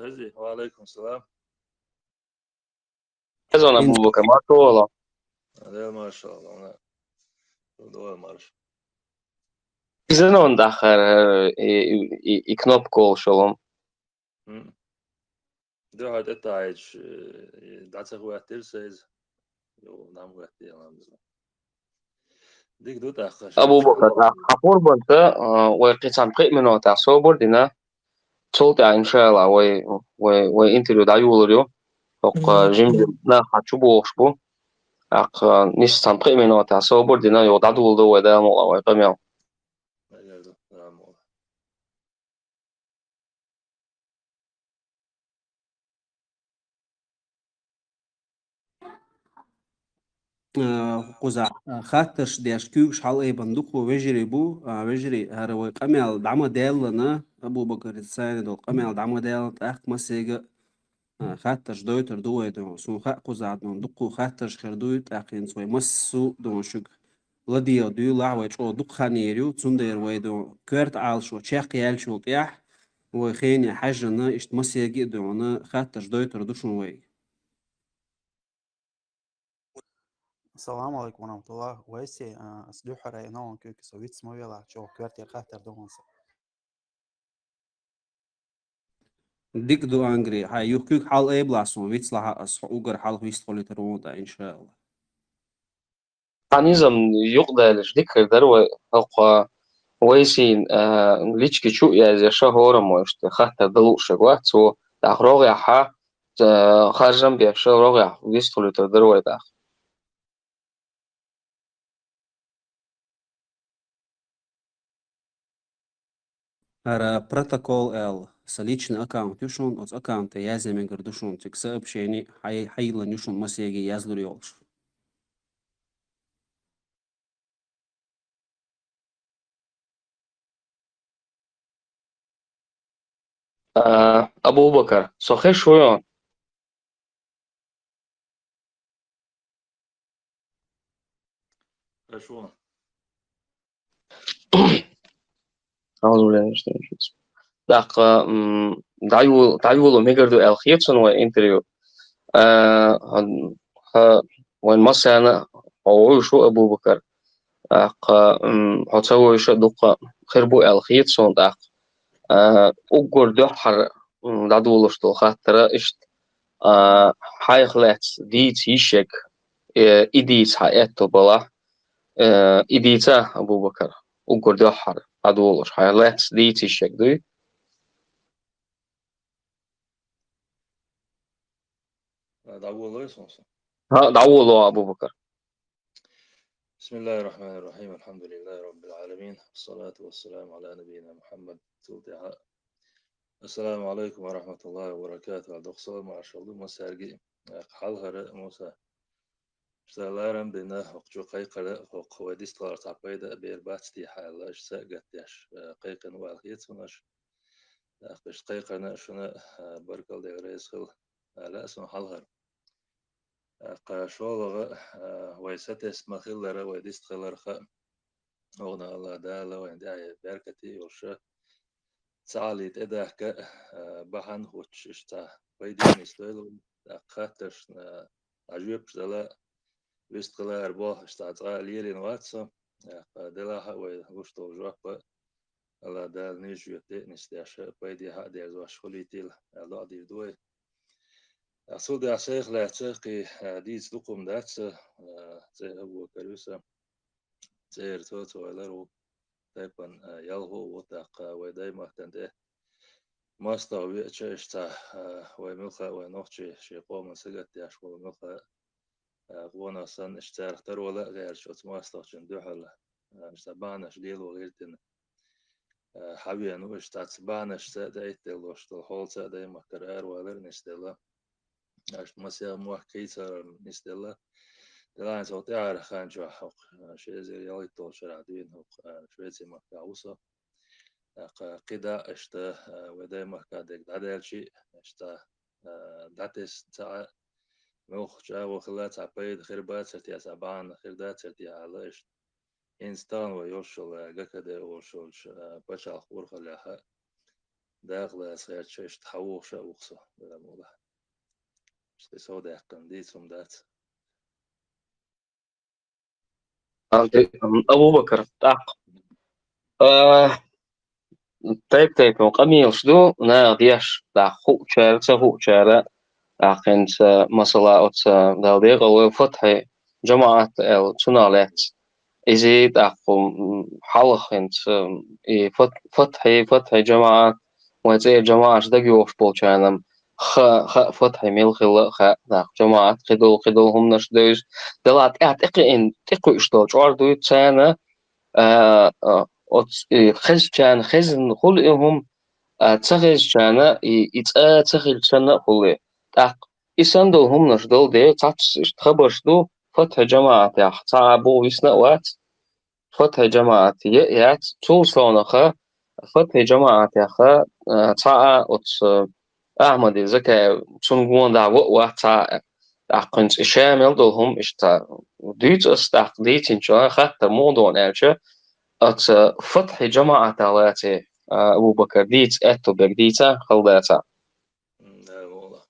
خزي وعليكم السلام. Ezon انت Abu Bakar, mashallah. لا ما شاء الله أنا دول مارش. Zenon dacher I knop call shalom. ده هاد إتاعش دعت أخوات ترسيز يو نعم أخوات يلا ديك دوت أخ Abu شو Bakar, hapur banta we qisan qi mino ta sobor dina tsolta inshallah we interview da yulrio ok jim na hachu boxbu ak nissan qi mino ta sobor dina yo da duldo we da mo we qamya قزع خاطرش ديش كيوش حال اي بندق وجري بو وجري هروي قمل دعم ديلنا ابو بكر الثاني دو قمل دعم ديل تاخ مسيجا خاطرش دويتر دوي دو سو خا قزع دو دقو خاطرش خردويت اخين سوي مسو دو شق لديو ديو لعوي او دق خانيريو تسندير ويدو كرت عال شو تشاق يال شو تياح وخيني حاجنا اشت مسيجي دو خاطرش دويتر دو شو وي السلام عليكم ورحمة الله ويسي أسلوح رأينا كيك سويت سمويلا شو كوارتي الخاطر دوانسا ديك دو انجري هاي يوكيك حال اي بلاسون ويتسلا اوغر حال ويستولي تروندا ان شاء الله anizam yuqdalish dikr we ok ويسين ليتشكي شو يا زي شهورا موشت خاطر دلوش وقت سو داخروغ يا حا خارجم بيا شهروغ يا ويستولي تدروي داخ ара протокол эл личный аккаунт юшун от аккаунта яземе гордушун тик сообщение хайла нюшун масеги язлур йолш أبو بكر صخير شوية شو أعوذ بالله من الشيطان الرجيم داق دعيو ميجردو الخيتسون وانتريو وين مثلا هو شو أبو بكر داق هتسوي شو دق خربو الخيتسون داق أقول دحر دعولش دو خاطر إشت حيخلت ديت يشك إديت حياتو بلا إديتا أبو بكر أقول دحر دعولش حيخلت ديت يشك دوي دعوة يسونس. دعولو أبو بكر بسم الله الرحمن الرحيم الحمد لله رب العالمين والصلاة والسلام على نبينا محمد السلام عليكم ورحمة الله وبركاته دقصة ما شاء الله مسارجي حالها موسى اشتغلارم بنا وقجو قيقرة وقواديس طلعت عبيدة بيرباتي حالة اشتاقت ياش قيقن والخيت ونش اخش قيقنا شنا بركل دي ريسخل لا اسم حالها قاشولغ ويستس مخيلرة ويديست خلرخة وغنا الله دالة ويندعي بركتي وشا تعاليت إداك بحن وش اشتا ويدين يستويلو خاطرش عجيب دلا ويستقلا أربعة اشتا تعاليرين واتسا دلا وشتو جواب الله دال نيجو نستياش ويدي هادي عزواش خليتيل الله دير دوي أصود يا شيخ لا تشقي ديز لكم دات زي أبو كروسة زي رتوت ويلرو تايبان يلهو وتاق ودايما تنده ماستا ويتشتا ويملخا ونوخشي شي قوم سجت ياش وملخا قوانا سن اشتار ولا غير شوت ماستا شندوحل اشتبانش ديل وغيرتن حبيا نو اشتات بانش دايت لوشت الهولت دايما كرار ولر نستلا اش مسيا موح كيسر نستلا الآن صوت يعرف خان شو حق شيء زي يالي طول شرع دين حق شوية ما كعوسة قدا اشتا ودايما كادك دادال شيء اشتا داتس تاع موخ جاو خلات عبيد خربات سرتي سبعان خردات سرتي على اشت إنستان ويوشل جكده وشل بشع خور خلاها داخل سيرش إيش تحوق شوقصه ولا موضع إيش سودا يقن دي ثم دات أبو بكر آه طيب وقميل شدو ناغديش دا خو شارع كانت مثلا دال ديغ فتح جماعة التنالات إزيد حلق انت فتح جماعة وزي جماعة دقيوش بولشانم فتح ميل دا جماعة خدو هم نشدوش دلات اعتقي تقو اشتو جوار دوي تسانا خز كان خزن خلقهم تخز كان تخز كان خلق إساندو هم نشدو دي تخبرشدو فتح جماعة يح تعبو يسنا وات فتح جماعة يات طول صونخة فتح جماعة يخا تعا أحمد زكا تنقون دا وقت تعا كنت شامل دوهم اشتا ديت استاق ديتين شو خاطر موضوع نالشة فتح جماعة تالاتي أبو بكر ديت أتو برديتا خلداتا لا والله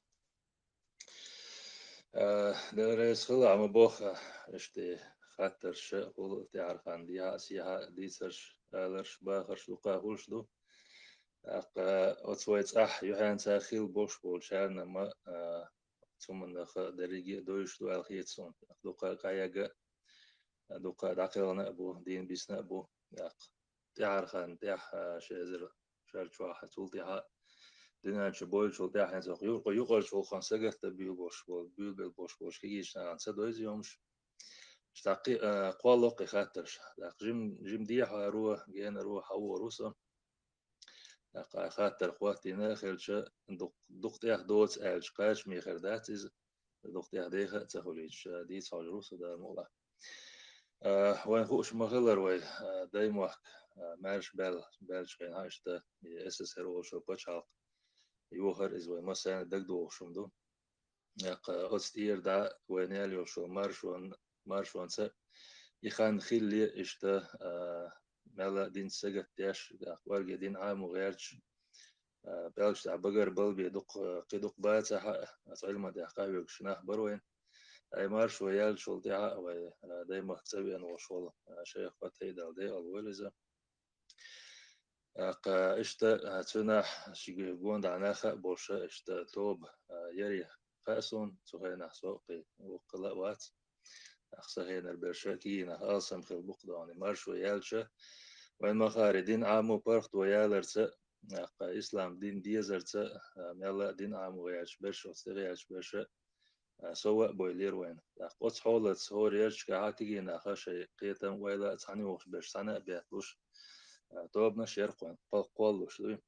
ده رئيس خلا عم بوخ اشتي خاطر شغل تعرف عندي هاسيها ديسرش آلرش باخرش لقا هولشدو أتويت يوحنا تاخيل بوش بول شارنا ما ثم نخ دريجي دويش دو الخيتسون لقا قايقة لقا داقلنا أبو دين بيسنا أبو تعرف عن تاح شازر شارج واحد تولتها دينا شبول شو تاح ينسخ يقول شو خمسة قت بيو بوش بول بيو بيل بوش بوش كيجيش عن سدويز يومش اشتاقي قوالق خاطرش جيم ديها روح جينا روح هو روسا خاطر خواتي خلش دقت يا دوت الش قاش مي خردات از دقت يا ديخ تخوليش دي صاجروس ده مولا وين خوش مغلر وي دايم وقت مارش بلش كان هاشتا اس هرو شو بچال يوهر از وي مثلا دق دو شمدو يق استير دا وين ياليو شو مارش وان س يخان خيلي اشتا ملا دين سجت تاش ورجع دين عام وغيرش بلش تاع بقر بلبي قدق باتها علم ده قاوي شناه بروين اي مارش ويال شول تاع و دايما تسوي انا وشول شيخ فتحي دال دي الولزه اشتا تنا شيغي بوند عناخ بوشا اشتا توب يري قاسون سوهينا سوقي وقلا وات أخسهين البرشاكينا آسم خل بقداني مارش ويالشا وين مخاردين عامو برخت ويالرسا إسلام دين ديزرسا ميلا دين عامو ويالش برشا وستغيالش برشا سواء بويلير وين قوت حولت سهور يرش كهاكينا خاشي قيتم ويلا تعني وخش برش سنة بيتلوش توبنا شيرق وين قولوش دوي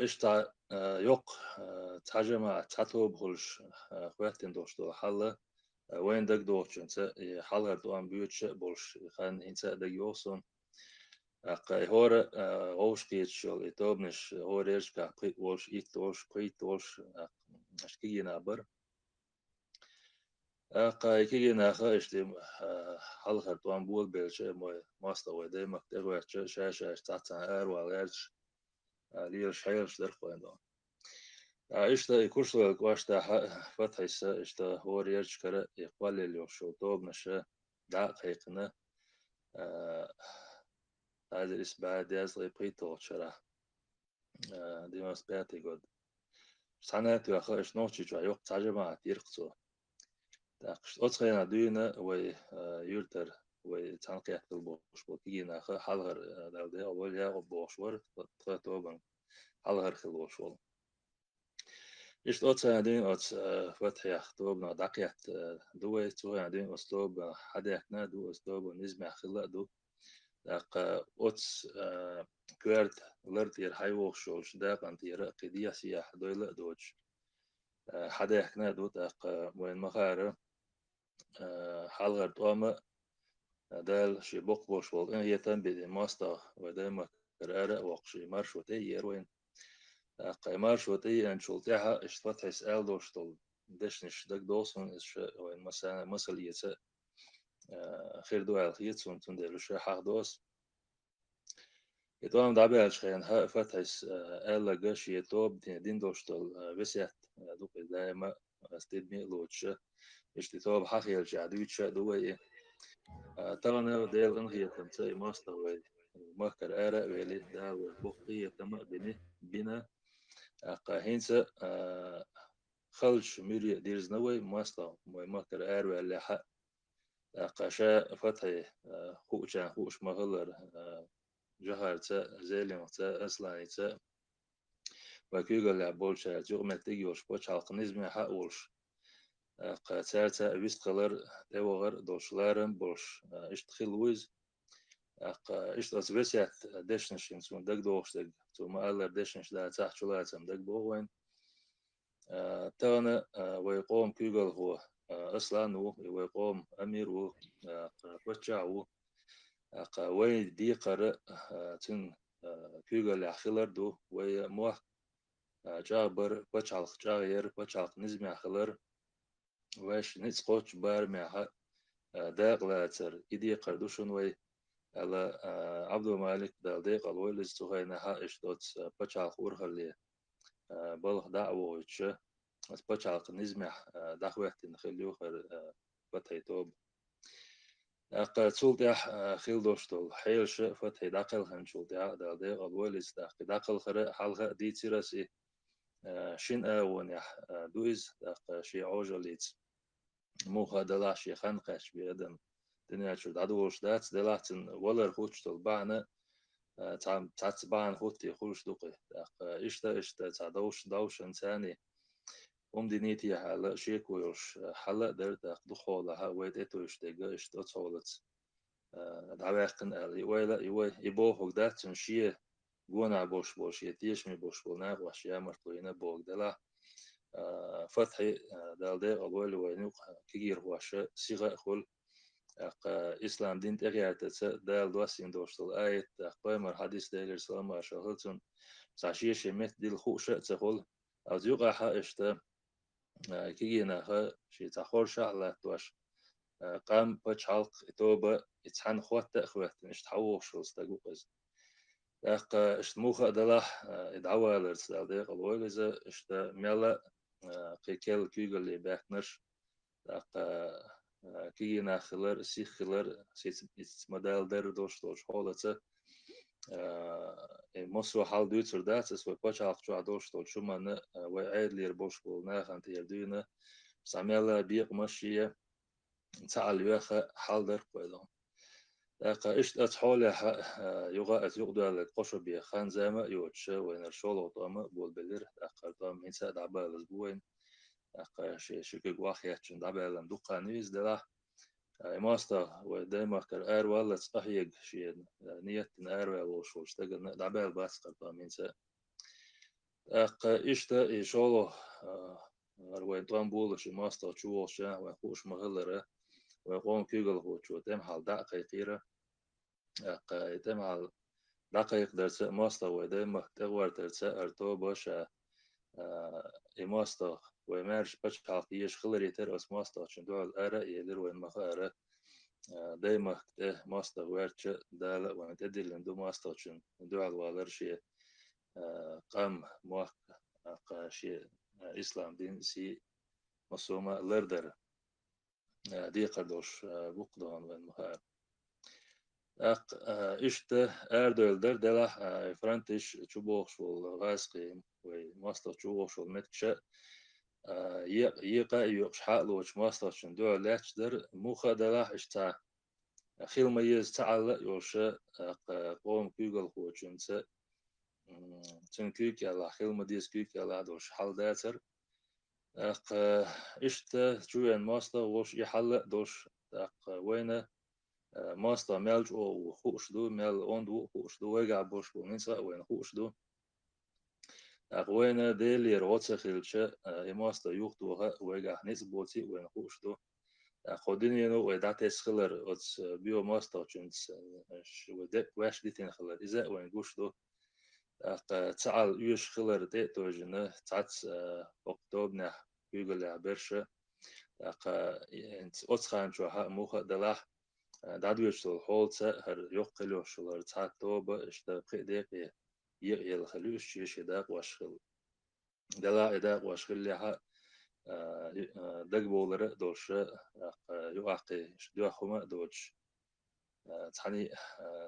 إشتا يوق تحجمع تحتوب هلش خواتين دوشتو حالة وين دق دوتش انت حلقة دوام بيوتش بولش خان انت دق يوصن هور اوش قيتشل اتوبنش هور ايش كا قيت وش قيت وش اشكي نابر كي ناخا اشتي حلقة دوام بول بيلش موي ماستا ودي مكتغوش شاشة اشتاتا ار والارش ليش حيرش درخوين دون إشتا كورسو قواشتا فتحيس إشتا هور يرش كرا يقبل اللي شو توب نشا دقيقنا هذا الإسبوع داز لي بيتو شرا دي ما سبعتي قد سنة تأخر إيش نوتشي جوا يوق تجمع تيرقصو تأخش أتخينا دوينا وي يورتر وي تنقيح بالبوش بوتينا حلغر دالدي أول يا بوشور تغطوبن حلغر خلوشول إيش أتخينا دوين فتح يختوبنا دقيقة دوي تغينا دوين أسلوب حديقنا دو أسلوب نزمع خلا دو داق أوتس كوارت لرت ير حيوخ شوش داق أنت ير قدية سياح دويلة دوج حدا يحكنا دو داق وين مخارة حلغر دوما دال شي بوق بوش وول إن يتم بدي ماستا ودايما كرارة وقشي مارشوتي يروين داق مارشوتي أن شولتيها اشتفتح يسأل دوشتول دشنش داق دوسون إش وين مثلا يتسأ خير دو على خيتسون تندلو شي حق دوس يتوام دعبي أشخين ها فتحس ألا جاش يتوب دين دوشتل بسيت دوك دائما استيد ميلوتش اشتتوب حخيل شعدويتش دوي ترى ديل انغي تمسي ماستوي مهكر آراء ويلي داو بوقية تم بنا هينسا خلش ميري ديرز نوي ماستو مهكر آراء اللي حق قاشا فتحي خوش مغلر جهر تا زيلين تا أصلا تا وكيغل لعبولش جوغمة تيجيوش بوش حلقنيزمي حقولش قاتال تا ويستخلر دوغر دوشلارن بولش اشتخيل ويز اشت أزبسيات دشنشين سون دق دوغش دق تو ما ألر دشنش دا تحت شلاتم دق بوغوين تانا ويقوم كيغل هو أصلا ويقوم أمير و بوشع و وين دي قرأ تن كيغل أخلر دو وموح جابر بچالق جاغير بچالق نزمي أخلر واش نتسقوش بار معها داقلاتر إدي قردوشن وي على عبد المالك دال ديق الويل استوغينها إشتوت بچالق ورخلي بلغ دعوة ويتش بچالق نزمي داخويت نخليو خر فتحي توب أقا تولتح خيل دوشتول حيلش فتحي داقل هنشولتح دال ديق الويل استاق داقل خر حلقة دي تيرسي شين ونح دويز داق شي عوجليت موها دلاش يخنقش بيدن دنيا شو دادوش دات دلاتن ولر خوشتل بعنا تعم تعتبان خوتي خوش دوقي داق إشتا تعدوش دوش إنساني دنيتي حالا شيك ويوش حالا در داق دخولها ويد إتوش دقا إشتا تصولت دعواقن ألي ويلا يبوهوك داتن شيه قونا بوش يتيش مي بوش بولناق وحشيا مرتوينة بوك دلا فتحي دالدي أول وينوق كيجير واش سيغا خل إسلام دين تغيرت دال دواسين دوشتل آية قيمر حديث دايلر سلام وشهلتون ساشيه شمت دل خوشة تقول أو زيوقا حاشتا كيجينا ها شي تخور شعلا توش قام بچالق توبة يتحن خوات تأخوات مش تحوق شوز تقوز اشتموخا دلاح ادعوا لرسال ديق الويلزة اشتا ميلا قيكل كيغل اللي باكنش كي ناخلر سيخلر سيت مدال در دوش حالته مصر حال دوتر داتس و باش عقچو دوش شو من و عيد لير بوش بول ناخنت يردونا ساميلا بيق مشيه تعال يخ حال در قيدون إشت أتحول يغا أتيقدر لقشة بيخان زما يوتش وين الشغل وطامة بول بلير أقرطام إنسان دعبا لزبوين شكل واحد شن دعبا لندقة نيز دلا ماستا ودايما كر أر ولا تأهيج شيء نية أر ولا شو اشتغل دعبا بس قرطام إنسان إشت إشغله وين طام بولش ماستا شو شان وخوش مغلرة وقوم كيغل هو شو تم حال دقيقة يتم على دقيق درس ماستا ودايما تغور درس أرتو باشا ماستا ومارش بش حقيقيش خلري تر أس ماستا شندو الأرا يدير وين مخارا دايما ماستا ورش دالا وان تدل لندو ماستا شن دو الوالرشي قام موك شي إسلام دين سي مصومة لردر دي قدوش بقدون وين مخار إشت أردل در دلا فرانتش تشوبوخ شول غاسقي وماستر تشوبوخ شول متكشة يقا يقش حقلوش ماستر شندو لاتش در موخا دلا إشتا خيل ميز تعال يوشا قوم كيغل هو جنسة تن كيك يلا خيل مديس كيك يلا دوش حال داتر إشت جوين ماستر وش يحل دوش وينه ماستا ملج او خوش دو مل اون دو خوش دو وگا بوش بو نسا وين خوش دو اقوين ديلي روتس خيلش ماستا يوخ دو وگا نس بوتي وين خوش دو خودين نو ودات اسخلر اتس بيو ماستا چونس شو دك واش ديتين خلر اذا وين خوش دو تعال يوش خلر دي توجنه تاتس اكتوبر يقول برشا انت اتس خان شو موخ دلاح دادويشتول هولتsa هر يقلوشلر تاتوبا اشتاق ديق يغيل خلوش يشداق واشخل دلا إداق واشخل لها دقبولر دوش يواقي شدوخما دوش تعني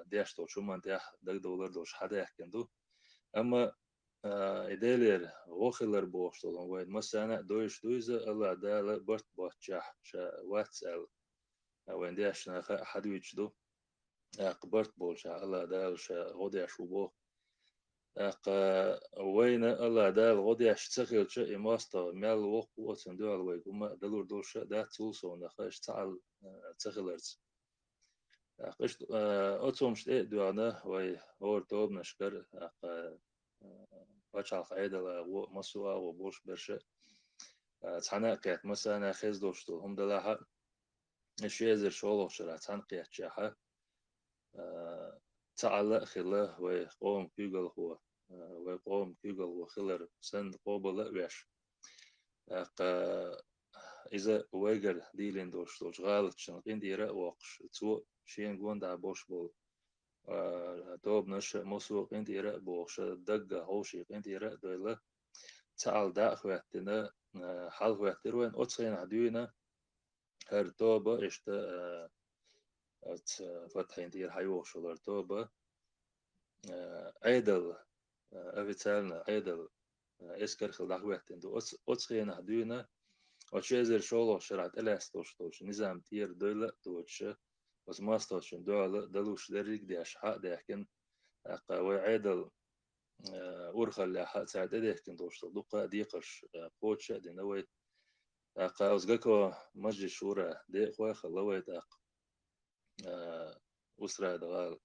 ديش دوش ومن ديح دقدولر دوش حدا يحكندو أما إدالير وخلر بوشتولون وين مسانا دوش دويزة ألا دالا برت باتشاح شا واتسال وين ديش نخا حدويش دو برت بولشا ألا دال شا غوديش وبو وين ألا دال غوديش تسخيل شا إماستا مال وق واتن دوال ويقوم دلور دوشا دا تولسون نخاش تعال تسخيلرز قشت أتومش إيه دوانا وي هور توب نشكر بچال خيدا و مسوا و بوش برشة تحنا قيت مسانا خيز دوشتو هم دلاها الشيزر شولو شرا تحن قيت شاها تعال خلا وقوم كيغل هو وقوم كيغل وخلر سن قوبل ويش إذا ويجر ديلين دوشتو غالط شن قنديرة وقش تو شين قون دا بوش بول دوب نش مسوق قنديرة بوش دقة هوشي قنديرة دويلة تعال دا خواتنا حال خواتر وين أتسين عدونا هر دوبا إشتا فتحين دير حيوش ولر دوبا عيدل أفتالنا عيدل إسكر خل دا خواتن دو أتسين عدونا وشيزر شولو شرعت ألاستوش نظام تير دولة دوتش بس ما استوش دولة دلوش دريق دي أشحاق دي أحكن وعيدل أورخل لحق ساعد أديك دوش دوقة ديقش قوتش دي نويت أوزغاكو مجلس شورى دي خواه خلويت أسرة دغال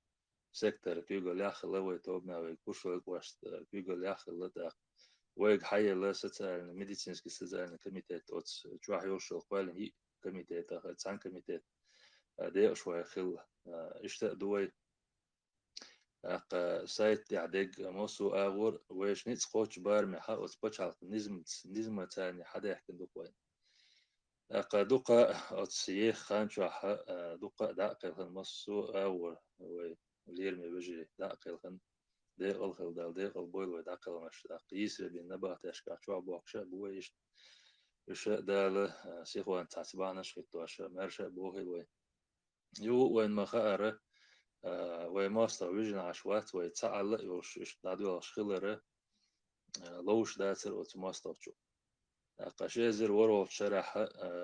سيكتر كيغو لاخ خلويت أبنا ويكوشو القواشت كيغو لاخ خلويت ويق حي لا ستال ميديسينسكي ستال كوميتيت أوتس جواح يوشو قوالن هي كوميتيت تسان كوميتيت دي شوية خل اشتاق دوي سايت يعدق موسو أغور ويش نيت قوش بار محا وتبوش على نزم تاني حدا يحكي دوكوين دوقة أتسيخ خان شوحة دوقة داقل موسو أغور وليرمي بجري داقل خن ديق الخل دال ديق البويل وداقل مش داق يسري بين نبات أشكا شوح بوكشا بويش وش دال سيخوان تعتبانش خطواشا مرشا بوهي وي يو وين ما خأره وماستر فيجن عشوات ويتسأل يوش دادو الشخلرة لوش داتر وتماستر شو قشيزر ورو شرح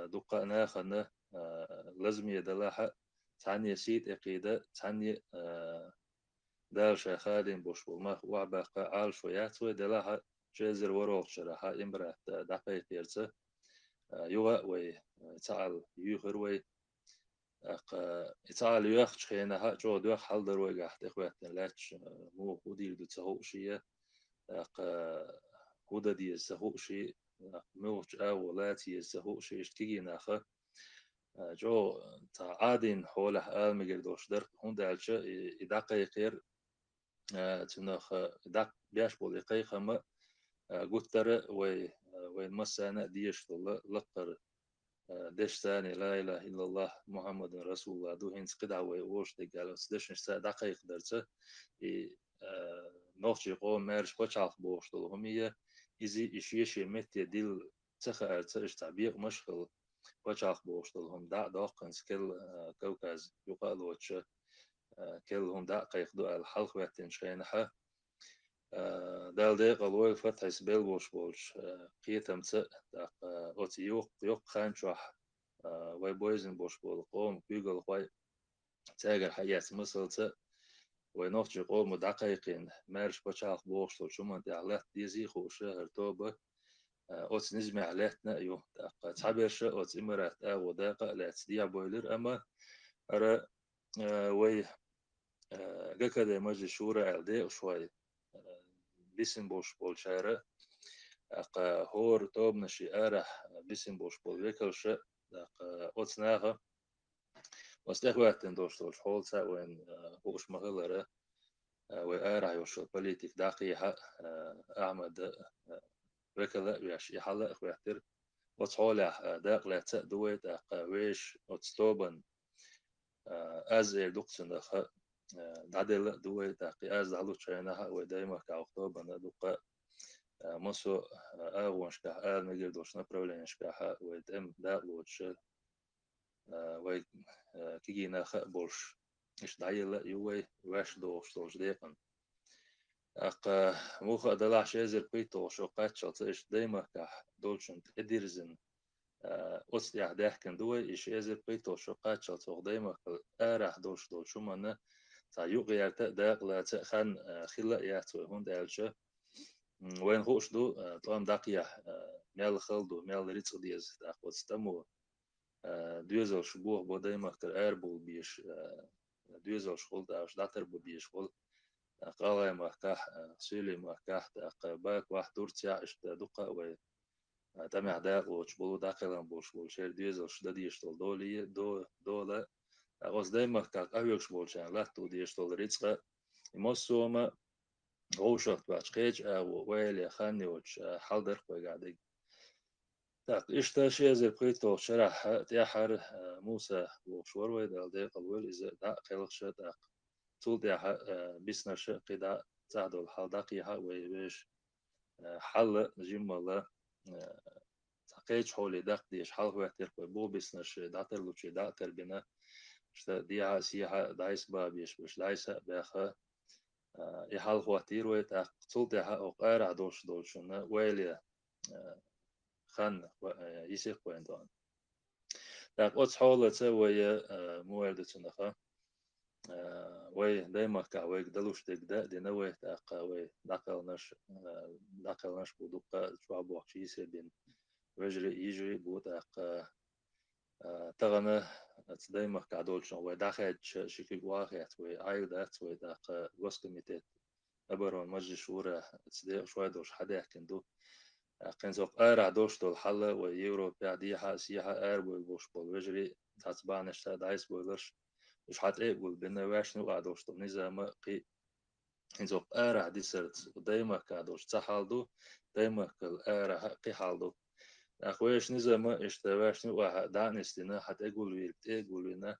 دقة ناخنا لازم يدلها تعني سيد إقيدة تعني دال شخادين بوش بوما وعبا عال شويات ودلها شيزر ورو شرح إمبرا دقيق يرسه يوغا ويتسأل يوخر وي إيطاليا يخش خينا جو دوخ حل دروي قاعد إخواتنا لاتش مو هودي دو تسهو شيء هودا دي تسهو شيء موش أو لاتي تسهو شيء اشتكي ناخه جو تعادين حوله مجر دوش در هون دالش إداقة يقير تناخ إداق بياش بول يقير ما قلت ترى وين مسانا ديش لقر دش ثاني لا إله إلا الله محمد رسول الله دو هنس قدع ويوش دقال دش نشتا دقيق درسه نوخشي قوم مارش بچالخ بوش دول همية إزي إشيشي متي ديل تخا أرتش تعبيق مشخل بچالخ بوش دول هم داقن سكيل كوكاز يقال وچ كل هم دقيق دو الحلق واتن شينها دال ديق الويل فتح سبيل بوش قيتم تسق أوتي يوق خان شوح وي بويزن بوش بول قوم بيقول وي تاجر حياة مصر تسق ونوفج قوم دقيقين مارش بشاخ بوش شو من دعلات ديزي خو شهر توبة أوت نجمع علاتنا يو تعبير شا أوت إمارات أو داقة لا تديع بويلر أما أرى وي جكده مجلس شورى علدي شوي بيسن بوش بول شارع هور توب نشي أرح بيسن بوش بول ويكلش أوتناها واستخواتن دوش حولتا وين بوش مغلرة وأرح يوش بوليتيك دقيقة أحمد ويكلا ويش يحلا إخواتر وتحولح داق لا تدوي داق ويش وتستوبن از دقسنا خ دادل دوي تاقي از دالو تشينا ودايما كاوكتوبر دوقا مصو اغونش كا نجر دوش направленش كا ودم دالوش وي كيجينا خ بولش إيش دايلا يوي واش دوش ديقن أق موخ دلع شيزر بيتو شو قاتشلت إيش دايما كا دولشن إديرزن أصل يعده كان دوي إيش يزر بيتو شو قاتشلت دايما أرح دوش شو منا تا يوغي داق لا تخن خلا ياتو هون دالشة وين خوش دو طعم دقيق مال خلدو مال ريتس ديز داخل استمو دوزل شبوه بدايما كر بول بيش دوزل شغل داش داتر بيش شغل قاوي مكاح سيلي مكاح داق باك واحد دورتيا إش دقة و تمع داق وشبولو داخلا بوش شير دوزل شددي يشتغل دولي دولا أغوز دايما كاك أويكش بولشان لا تو دي يشتغل ريتس مصوما غوشت باش قيج ويلي خاني وش حلدر قاعد تاق إشتا شيء زي بقيتو شرح تيحر موسى وشوروي دال ديق الول إذا دا قلقش تاق طول تيحر بيسنا شقي دا تعدو الحال دقيها ويش حل جمالة تقيج حولي داق ديش حل هو ترقى بو بيسنا ش داتر لوشي داتر بنا شتا ديها سيها دايس بابيش وش دايسا باخا يحل هو تيروي تاق طول تيحر أقارع دوشنا ويلي خان يسيق وين دون تاق أوتس حولة ويا موارد تنخا وي دايما كعويك دلوش تقدا دينا وي تاق وي داقل نش بودوقا شو أبوح شيسي بين وجري يجري بود تاق تغنى دايما كعدول شو وي داخل شكل واحد وي عايل دات وي تاق وسكميتات أبرون مجلس شورى تسديق شوي دوش حدا يحكندو قنزوق أرع دوش دول حلا ويورو بعديها سيها بول بوش بول وجري تاتبان اشتا دايس بولش مش حت ايه بول بنا واش نوع دوش دول نظام قي قنزوق أرع دي سرت ودايما كادوش تحالدو دايما كل أرع قي حالدو أخويش نظام اشتا واش نوع دانستنا حت اقول ويلت اقول وينا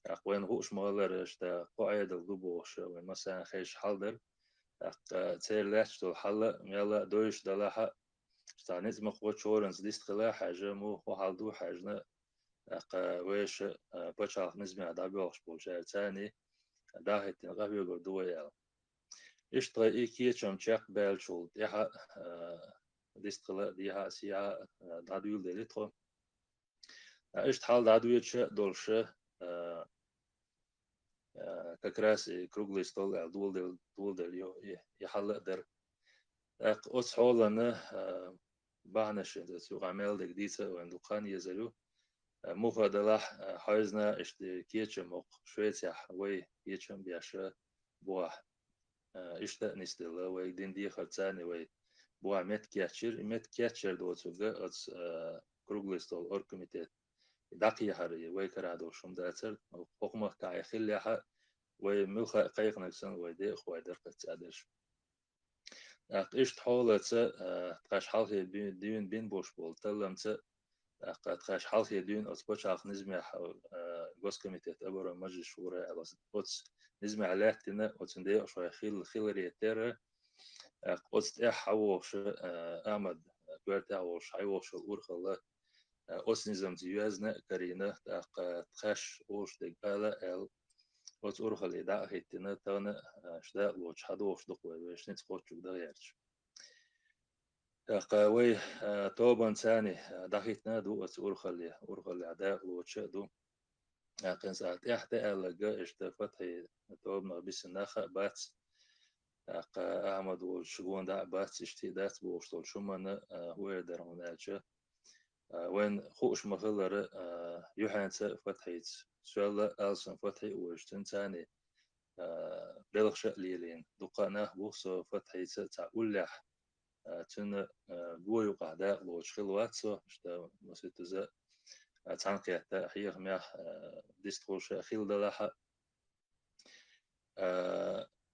أخوين هوش مغلر اشتا قاعد الدبوش وين مثلا خيش حالدر تير لاتش دول حلا يلا دوش دلاها ستانيت مقبوط شورنز ديست خلا حاجة مو وحالدو حاجنا ويش بچاق نزمي عدابيوش بولشار تاني داهت نغابيو قردوه يال اشتغي ايكي چم چاق بالشول ديها ديست خلا ديها سيها دادويل ديليتو اشت حال دادويل چه دولشه как раз и круглый стол дул дел يحلق در أص حولنا بعنش سوق عمل دقديسة وندقان يزلو موخا دلاح حايزنا اشتكيتش موق شويتيا وي يتشم بياشا بوح اشتا نستلا وي دين دي خرطاني وي بوح مت كياتشر دوتوغا أص كروغلي ستول أور كوميتيت داقي حري وي كرادو شم داتر حكمة كاي خليها وي ملخا قيق نكسن وي دي خوي درقت أدرش إيش تحولت تخش حالي دين بين بوش بول تلمت تخش حالي دين أتبوش عق نزمي جوز كميتة أبورا مجلس شورى على أتس نزمي عليه تنا أتندي شوية خيل ريتيرة أتس حوش أحمد قرت حوش حوش الأورخلا أتس نظام تيوزنا كرينا تخش أوش دقالة أتس أورخلا إداء هيتنا تانا شدا لوش حدوش دقوة ويش نتقوش دغيرش قوي توبان ثاني دخيتنا دو أورخلي عداء لوش دو قن ساعت إحدى ألقى اشتفتحي توبنا بس النخا باتس أحمد والشجون دا باتس اشتيدات بوشتول شمنا هو درون أجا وين خوش مخلر يوحنس فتحيت سؤال ألسن فتحي وشتن ثاني بلغ ليلين دقنا بوخسو فتحيت تعولح تن بوي قعداء لوش خلواتسو اشتا مسيتزا تانقيا تأخير مياه ديستروش خيل دلاحة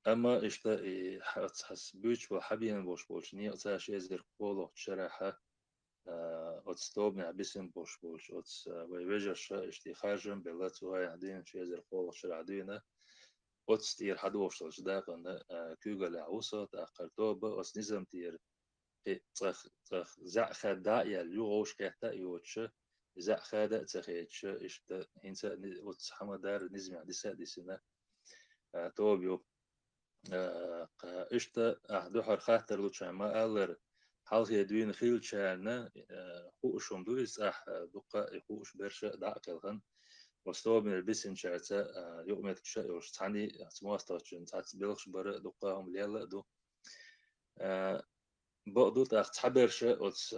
أما إشتا حس بيش وحبين بوش نية تاش يزر قولو شرحة отстопня бисин бош отс вежерш اشتي خارجن بلات وهاي هدين شيزر قول شرعدينا отс تير حدوش داقن كوغل عوسة تأخرتوب أس نظام تير تخ زع خدا يا لوش كهتا يوتش زع خدا تخيتش إشت هنسا أتس حمدار نظام عدسة ديسنا توبيو إشت أحدوحر خاطر لوش ما ألر حال هي دوين خيل شارنا خوشهم دويس دقة خوش برشة داقلهن وستوب من البسين شارتا يوم يتكشا يوش تاني سمواستوشن تات بيلخش برا دقاهم ليلا دو بقدو تاخت حبرشة أتس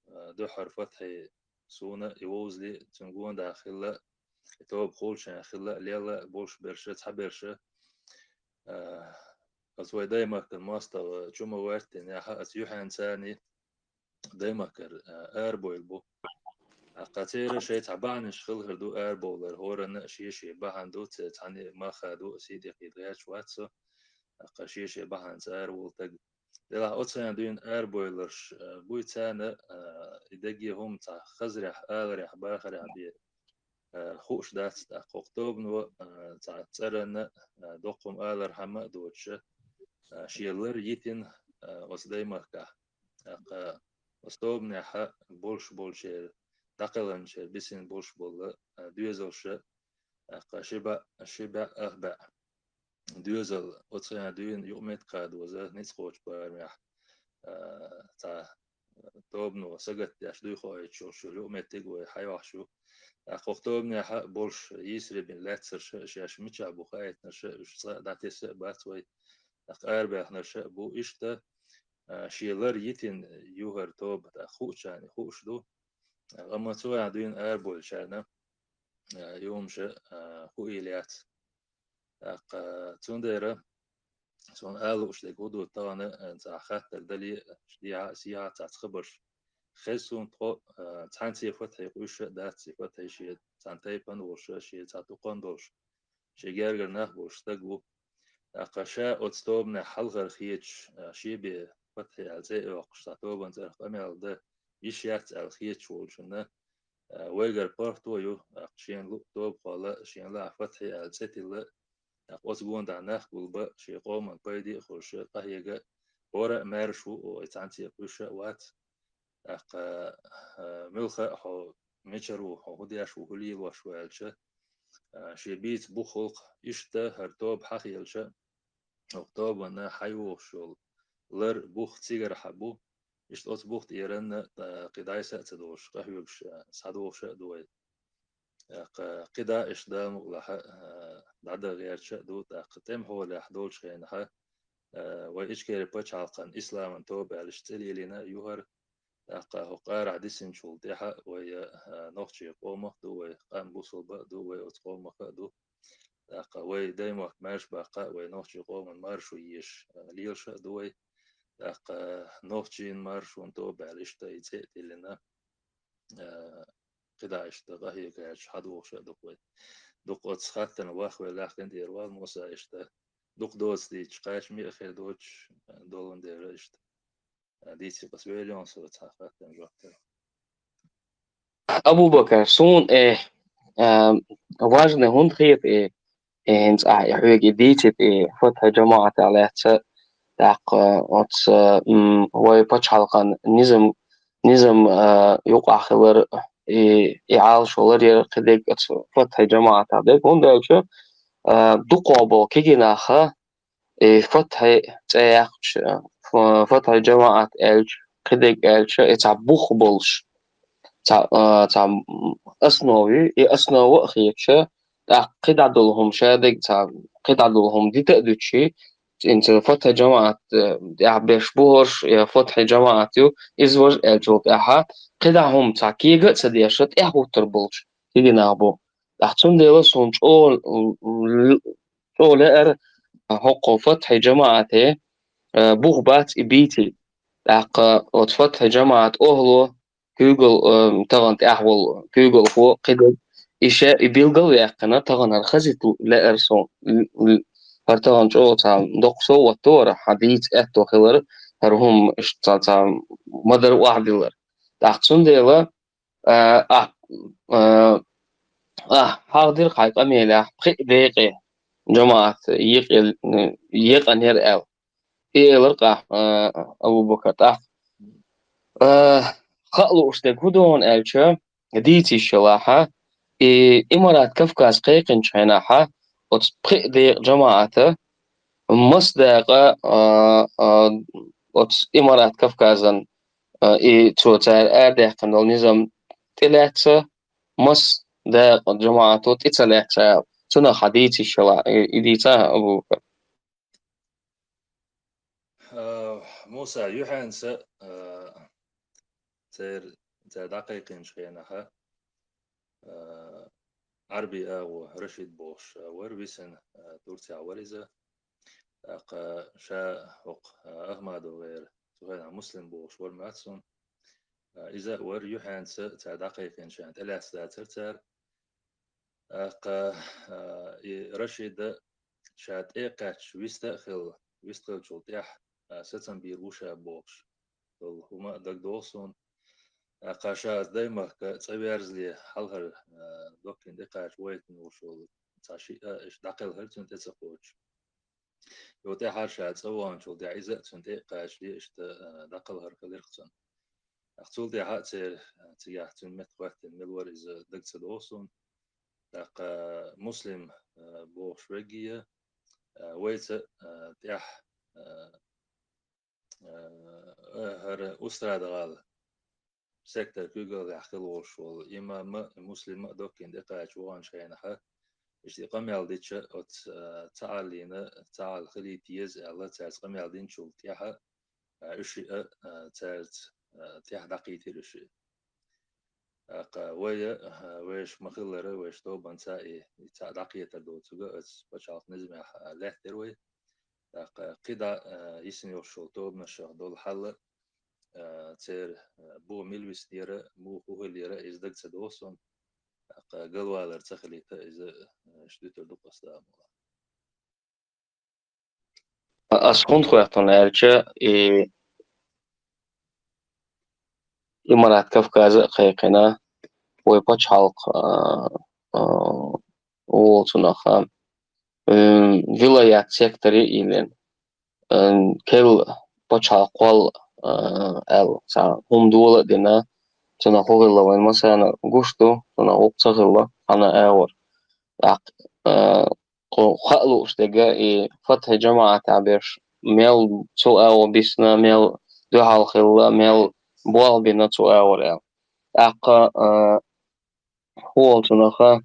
دو حرفات هي سونا يوزلي تنقون داخل توب خولشن خلا ليلا بولش برشة تحبرشة أتوي دايما كان ماستا جمع وارتين يا حق يوحان ثاني دايما كر أربويل بو قاتير شيء تعبان شغل هردو أربولر هورن شيء بهندو تعني ما خدو سيدي قيدغير شواتسو قشيش بهند أربول تج لا أتسان دين أربولرش بويتانا إدقي هم تا خزرح أغرح باخرح بي خوش دات تا قوقتوب نو تا ترن دقم أغر حما دوتش شيلر يتين وسدايما كا وستوب نحا بولشير دقلن شير بسين بولش بول دوزلش شبا أخبا دوزل أتسان دين يوميت قاد وزا نتخوش بارميح تا توبنو سجت يشدو خوي شو يوميت تقوي حيوح شو قوقتوبني حق بولش يسري بن لاتسر شاش متشع بخايت نش داتيس باتوي أربع نش بو إشتا شيلر يتين يوهر توب خوش يعني خوش دو أما توي عدين أربول شانا يوم شا هو إليات تندرة سون ألوش لجودو تانا أنت أخذت الدليل شديعة سياحة تخبرش خسون تو تانتي فتح وش دات فتح شيء تانتي بن وش شيء تاتوقن دوش شيء جرجر نه وش تجو قشاء أتستوبنا حلقة خيتش شيء بفتح الزي وقش تاتوبن ترقمي ده يشيات الخيتش وشنا ويجر بارتو يو شين لو توب قال شين لا فتح الزيت اللي أتقون دعناخ قلبا شيء قوم بيدي خرش قهيجة ورا مارشو وتانتي وش وات ملخ حو ميشرو حو هديش وهلي وشوالش شبيت بخلق إشتا هرتوب حخيلش أكتوب ونا حيو شول لر بوخ تيجر حبو إشت أت بوخ إيران قداي سأتدوش قهوش سادوش دوي قدا إشدا مغلح دعدا غيرش دو تقتم هو لحدولش خينها وإيش كير بتش عالقان إسلام توب علشتلي لنا يهر قار عدسين شول تيحا ويا نوخشي قومة دو وي قام بوصل بقى دو وي أتقومة دو وي دايما مارش بقى وي نوخشي قومة مارشو يش ليلش دو وي نوخشين مارش وانتو بعلشتا يتسئتي لنا قداش تغهي كاش حدوخش دوك وي دوك أتسخاتنا واخوي لاخن ديروال موسى إشتا دوك دوز دي تشقاش مي أخير دوش دولن دير إشتا ديتي بس ويليون سو تسخاتنا جوكتر أبو بكر سون واجن هون خيط هنز يحوج ديتي فتح جماعة على داق أتس ويبتش حلقان نظام يوقع خبر إعال شغل يرقدك فتح جماعة عليك هون دايش دقابو كيجيناخا فتح تايخش فتح جماعة إلش قدك إلش إتعبوخ بولش تاع أصنوي أصنو أخيكش قد عدلهم شادق تاع قد عدلهم دي تقدرشي انت فتح جماعة بيش بورش يا فتح جماعة يو إزور الجوب إحا قدعهم تاع كيغا تسديشت إحو تربلش كيغي نابو أحتم ديلا سونش أول لأر حقو فتح جماعة بوغبات إبيتي وتفتح جماعة أهلو جوجل طبعا أحول جوجل هو قدر إشاء يبيلغل يقنا طبعا الخزيت لأرسون هرتان شو تام دقسو وتورا حديث أتو خلر هرهم إشتا تام مدر واحد لر تحسن ديلا حاضر قايق أميلة بخي دقيقة جماعة يقن هر إيه لرقة أبو بكر خلو أشتك هدون ألشا ديتي الشلاحة إمارات كفكاس قيقن شيناحة وتبخي ديق جماعة مصداقة إمارات كفكازن توتال أردح قنال نظام تلاتة مص داق جماعة تتلاتة تنا حديتي الشلاحة إديتا أبو بكر موسى يوحنس تير دقيقين شينها عربي أو رشيد بوش وربيسن تورتي ورزة شا حق أحمد وغير سهينا مسلم بوش ورماتسون إذا ور يوحنس دقيقين شين تلاس ترتر رشيد شات إيقاتش ويستخل شلتيح ستن بيروشا بوش هما دك دوسون قاشاز دايما كتصبيرزلي حلهر دوكين دقاش ويتن وشول تاشي اش دقل هرتن تسقوش يوتي حاشا سوان شول دي عيزة تن دقاش لي اشت دقل هر كليرختن اختول دي حاتر تياح تن متوقت الملور إذا دكت دوسون دق مسلم بوش رجية ويت تياح هر أستراد غال سكتر كوجل يحكيلوش إما مسلم دوكين دقاش وان شينها إيش قميل ديتش أت تعالينا تعال خلي تيز على تعز قميل دين شو تيها إيش تعز تيح دقيتي إيش ويش مخلرة ويش تو بنسائي تاع دقيتة دو تجا بشاف نزمة له تروي قدا يسني وشو تو بنشر دول حل تير بو ميلويس ليرة مو هو ليرة إزدق تدوسون قلوالر تخلي إذا شديت دوق أستام أسكون خواتون ألشا إمارات كفكاز قيقنا ويباتش حلق وولتناخا فيلايات سيكتوري إلين كيل باتش حلق وال ال سا هم دولة دينا تنا خوغلا وين مثلا قشتو تنا وقتغلا أنا أور خلو اشتجا فتح جماعة تعبيرش ميل تو أو بيسنا ميل دو حلق ميل بوال بينا تو أور يعني أقا هو تناخا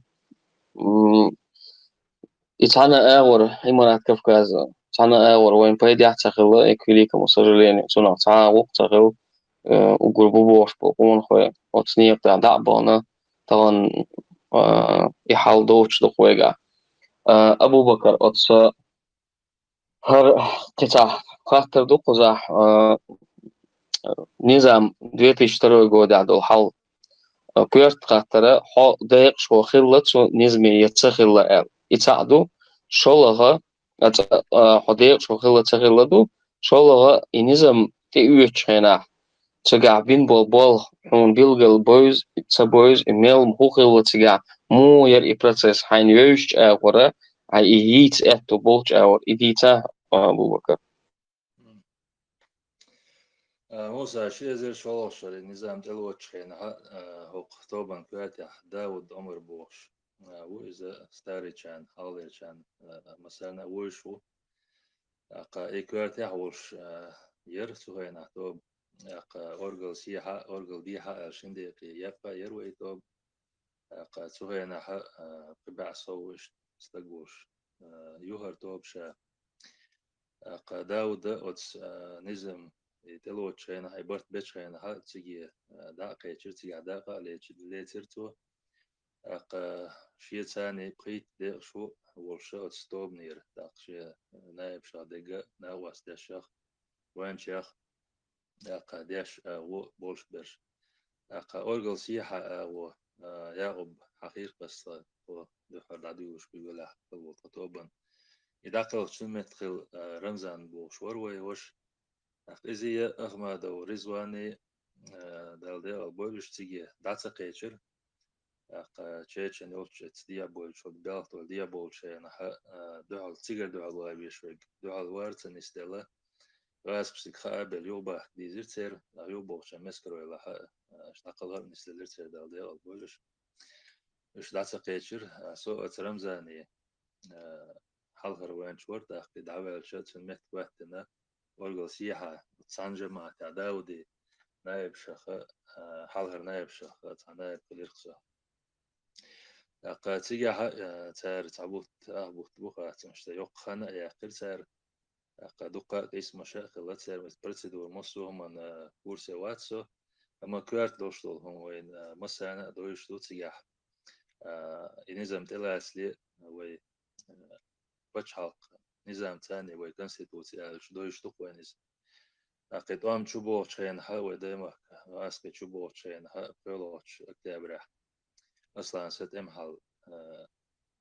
يتعنا أور إمارات كفكاز تعنا أور وين بايد يحتخل إكويليكا مصرلين تنا تعا وقت غل وقربو بوش بقوم خوي وتصنيف تاع دعبانا طبعا يحاول دوش دقويقع أبو بكر أتس هر قطع خاطر دو قزح نظام دويت يشتروا جود عدو حل كويرت خاطر حا دايق شو خلت شو نزمي يتسخل ال يتعدو شولها حديق شو خلت سخلدو شولها ينزم تيوش هنا تجع بين بول حون بيلقى بويز تبويز إميل مخوخل تجع مو ير إبرتس حين يوش ورا هاي يهيت أتو بولش أو إديتا أبو بكر موسى شيء زي شلوش النظام تلوش هنا هو طبعا كاتح داود عمر بوش وإذا ستاري كان حالي كان مثلا وشو إيكواتح وش يرسو هنا توب أورجل سيحة أورجل ديحة شندي يبقى يروي توب سوهينا قبع صوش استقوش يوهر توب شا داود أتس نظام تلوت شينا هاي برت بيت شينا ها تيجي داقة تيجي داقة لي ترتو شيء ثاني بقيت دير شو والشا ستوب نير داق شيء نايب شا دقة ناواس دشخ وين شيخ داش و بولش برش أورجل سياحة و ياغب حقيق بس دخل دعدوش بيقول قلبو طوبا إذا قلت شو مدخل رمزان بوش وروي وش إزي أحمد ورزواني دالدي البولش تيجي داتا قيشر تشيتشن يولش ديا بولش بيلت ديا بولش نها دوال تيجر دوال وايبيشوج دوال وارتن استلا راسبسك خابل يوبا ديزيرتير يوبوش مسكرو لها اشتاقلها نستلرتير دالدي البولش إيش داتا قيشر سو ترمزاني حلقة وين شورت أخي دعوة شات في المحت وقتنا ورقل سياحة تسانجا مع تعداودي نائب شخ حلقة نائب شخ نائب كليرقصة تيجي تار تعبوت أهبوت بوخا تمشتا يوق خانا يأخر تار دوقا كيس مشاخ لا تار بروسيدور مصو من كورسي واتسو أما كوارت دوشتول هم وين مسانا دوشتو تيجي نظام تلاسلي وي بچ حلق نظام تاني وي كونستيتوسيا دوش تقوينيز أكيد أم شبوه شين ها وديما أسكت شبوه شين ها بلوش أكتبره أصلا ست إم حال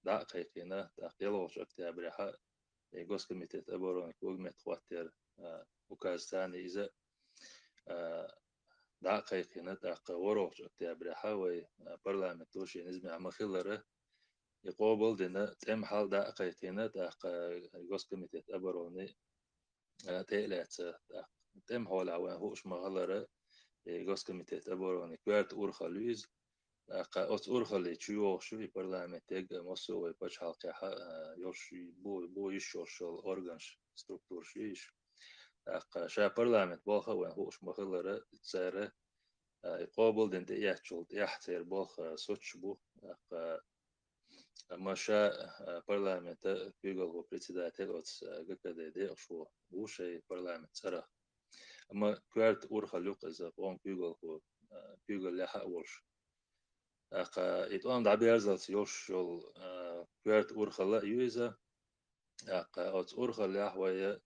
دقيقنا دقيقوش أكتبره ها يجوز كمية أبورون كوجمة خواتر وكازتاني إذا دقيقنا دقيقوش أكتبره ها وي برلمان توشي نزمي عم خلره يقابل دنا تم حال دقيقنا يجوز كمية أبوروني تقلت تم حال عوان هوش مغلره يجوز كمية أبوروني كوارت أورخاليز أت أورخالي تشيو شوي برلمان تيج مصو ويبش حلقة يوشي بو يشوشل أورغانش ستركتور شيش شا برلمان بالخا وين هوش مغلره تسارة يقابل دنت يحشل يحتر بالخا سوتش بو ما شا برلمان بيقول هو بريتسيداتيل أوتس قكده دي أشوا وشي برلمان سرا أما كوارت أورخاليوق إذا قوم بيقول هو بيقول لها أولش إتوان دعبي أرزلت يوشل كوارت أورخلا يوزا أوت أورخلا هواية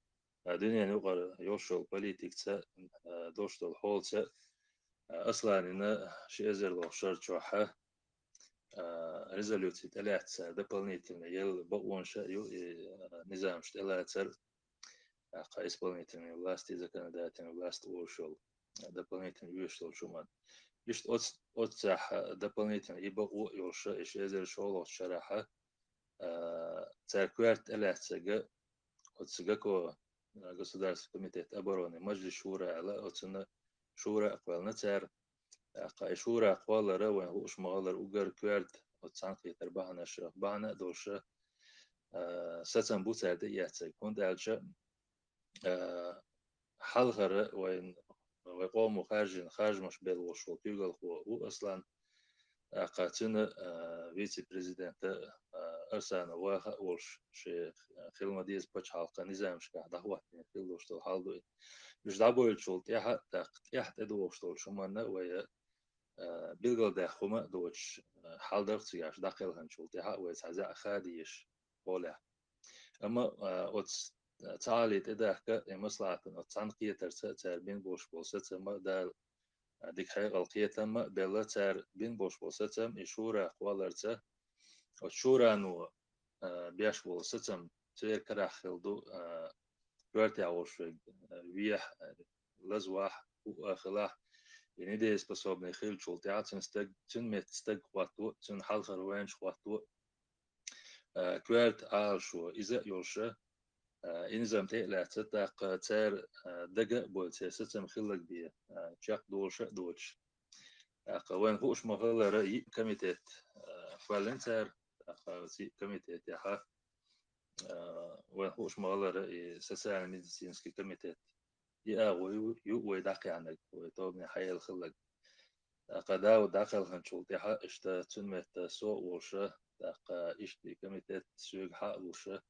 دنيا نقر يوشل بوليتيكس دوشتل حولت أصلا إن شيء لو شرط شوحة резолюции تلاتة дополнительно يل بقون شيء نظام تلاتة исполнительной власти законодательной власти ушел дополнительно вышел шуман يشت أتسح дополнительно يبقى يوش إيش إذا شغل شرحة تركوارت تلاتة أتسجكو государственный комитет обороны مجلس شورى على أتسنا شورى أقوالنا تر شورى أقوال روان هوش مغالر أوجر كوارت أتسانقي تربحنا شرح بعنا دوشة ستن بوتر دي يحتاج كون دالشة حلقة وين ويقوموا خارج مش بالوشول بيقول هو أصلا قاتنا فيتي بريزيدنت أرسانا واخا ولش شيخ خلما ديز بتش حلقة نظام شكا دهوة خلوش تو حالدو مش دابو الشول تحت ادوش تو شمانا ويا بيلقل داخوما دوش حال درتياش داخل هنشول تحت ويتعزع خاديش ولا أما أتس تعالي تداك مصلحة تنقية ترسل بين بوش بوسة ما دال ديك حاجة القية تم بلا تار بين بوش بوسة إشورة قوالرته وشورة نو بيش بوسة تير كراخ خلدو كورتي عوش ويح لزواح وخلاح يعني دي способны خيل شولتي تن مت استق قواتو تن حلقة روانش قواتو كورت عال شو إذا يوشة إنزام تقلع تتاق تار دقة بولتي ستم خلق بيه شاق دوش دوش وين هوش مغلى رأي كميتات فالنتر كميتات يحا وين هوش مغلى رأي سساعة ميديسينسكي كميتات وي داقي عنك ويطوبني حي الخلق قداو داخل هنشول تحا اشتا تنمت سوء وشا اشتي كميتات سوق حق وشا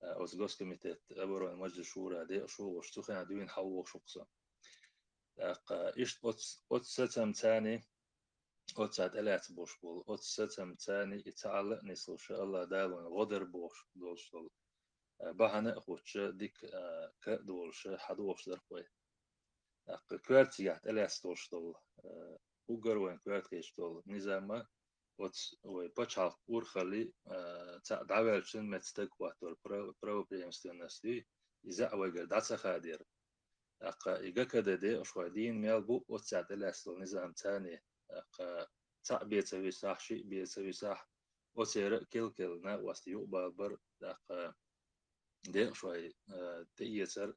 أزجاج كميتات أبرا المجلس الشورى دي شو وشتوخن عدوين حوق شخصا إيش ستم تاني ساعت ألعت بوش بول ستم تاني يتعلق نسل شاء الله دالون غدر بوش دولشل بحنا خوش ديك كدولش حدوش درقوي كوارت يحت ألعت دولشل وقر وين كوارت كيشتول نظام وبتشعل أورخلي دعوالشن متستق واتور برو بريمستنستي إذا وجر دعسة خادر إيجا كده دي شوي دين ميل بو وتساعد الأصل نظام تاني تاع بيتسوي صح شيء بيتسوي صح وسير كل نا وستيو بالبر دي شوي تيسر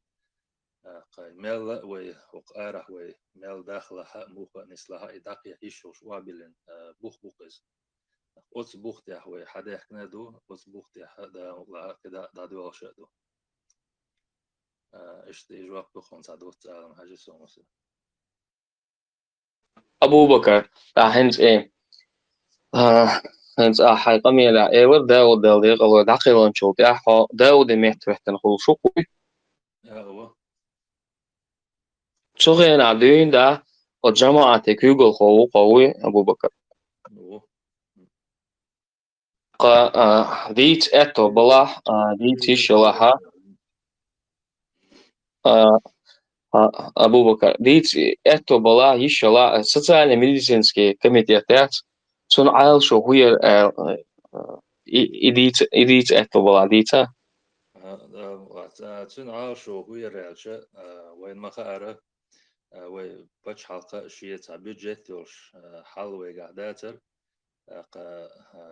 ميل وي وقارح وي ميل داخلها موخ نسلها إداق يعيشوش وابلن بوخز أوت بوخ تيح وي حدا يحكنا دو أوت بوخ تيح دا لا كده دا دو شادو اشتي جواب بخون صادوت عالم حاجة سومس أبو بكر هنز إيه هنز حقيقة ميلا إيه وداود دالدي قالوا دقيقة نشوف أحا داود ميت وحتن خلصو هو شغين عدوين دا والجماعة كيوغل قوي أبو بكر هو ديت اتو بلا ديت يشلها أبو بكر ديت اتو بلا يشلا социально медицинский комитет сон عايل شو هي إديت اتو بلا ديتا تون عاشو هو الرجاء وين ما خاره وي بتش حلقة شيء تاع بيجت يوش حلوة قعداتر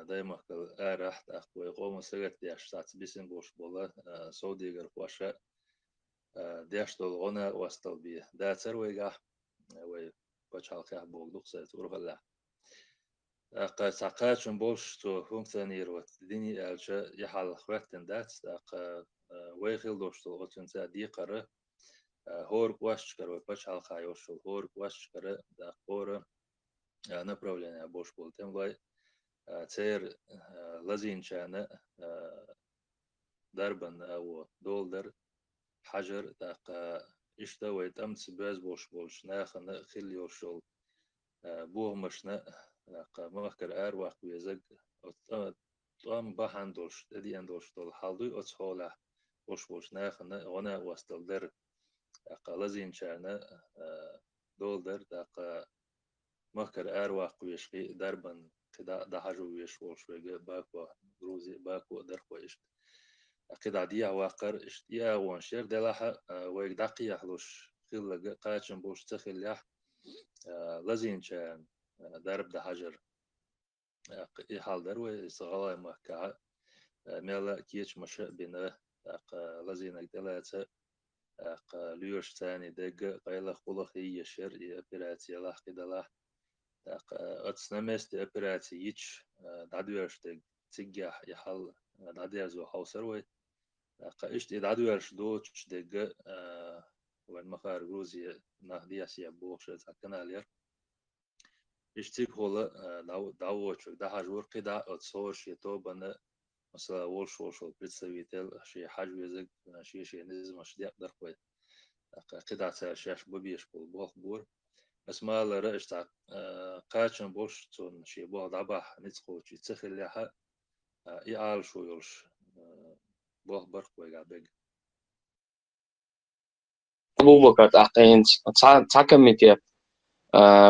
دايما كل أرح ويقوم سجت ديش تاع بيسن بوش بولا سعودي غير واشة ديش دول غنا واستل بيه داتر ويقع وي بتش حلقة بولدوق سيت وروح الله ساقاتشن بوش تو فونكسيونير وتديني ألشة يحل خواتن دات ويخيل دوش تو غتن دي قرة هور квашчкар почал хайошул хор квашчкар да хор направление бош был тем лай цер лазинчана дарбан او долдар حجر داق اشتويت امس باز بوش ناخن خل يوشول بوه مشنا داق مخكر ارواق ويزق طام بحندوش دي اندوش دول حالدو اتسولا بوش ناخن وانا وستل در لازين شانا دولدر داق مهكر أرواق ويشقي دربن كدا دهجو ويش وشوي باكو روزي باكو درخويش كدا ديا واقر اشتيا وانشير دلها ويك دقي يحلوش خيل قاچن بوش تخيل يح لازين شان درب دهجر يحال دروي صغالا مهكا ميلا كيش مش بنا لازينك دلها ليوش تاني دق قيلة خلق هي شر أبراتي الله كده الله أتصنمست أبراتي يتش دعدوش دق تجح يحل دعديزو حوسروي إشت دعدوش دوتش دق وين مخار روزي نهدي أسيا بوخش تكنا لير إشتيك هولا دعوش ده هجور كده أتصورش يتوبنا مثلا وش представитель شيء حاج ويزق شيء نزم مش يقدر خوي قطعة شاش ببيش بول بور اسمع لرأش تاع قاچن بوش تون شي بول دبح نتخو شي تخل لها يعال شو يلش بول برق ويقع بيج أبو بكر تاقين تا كميتيت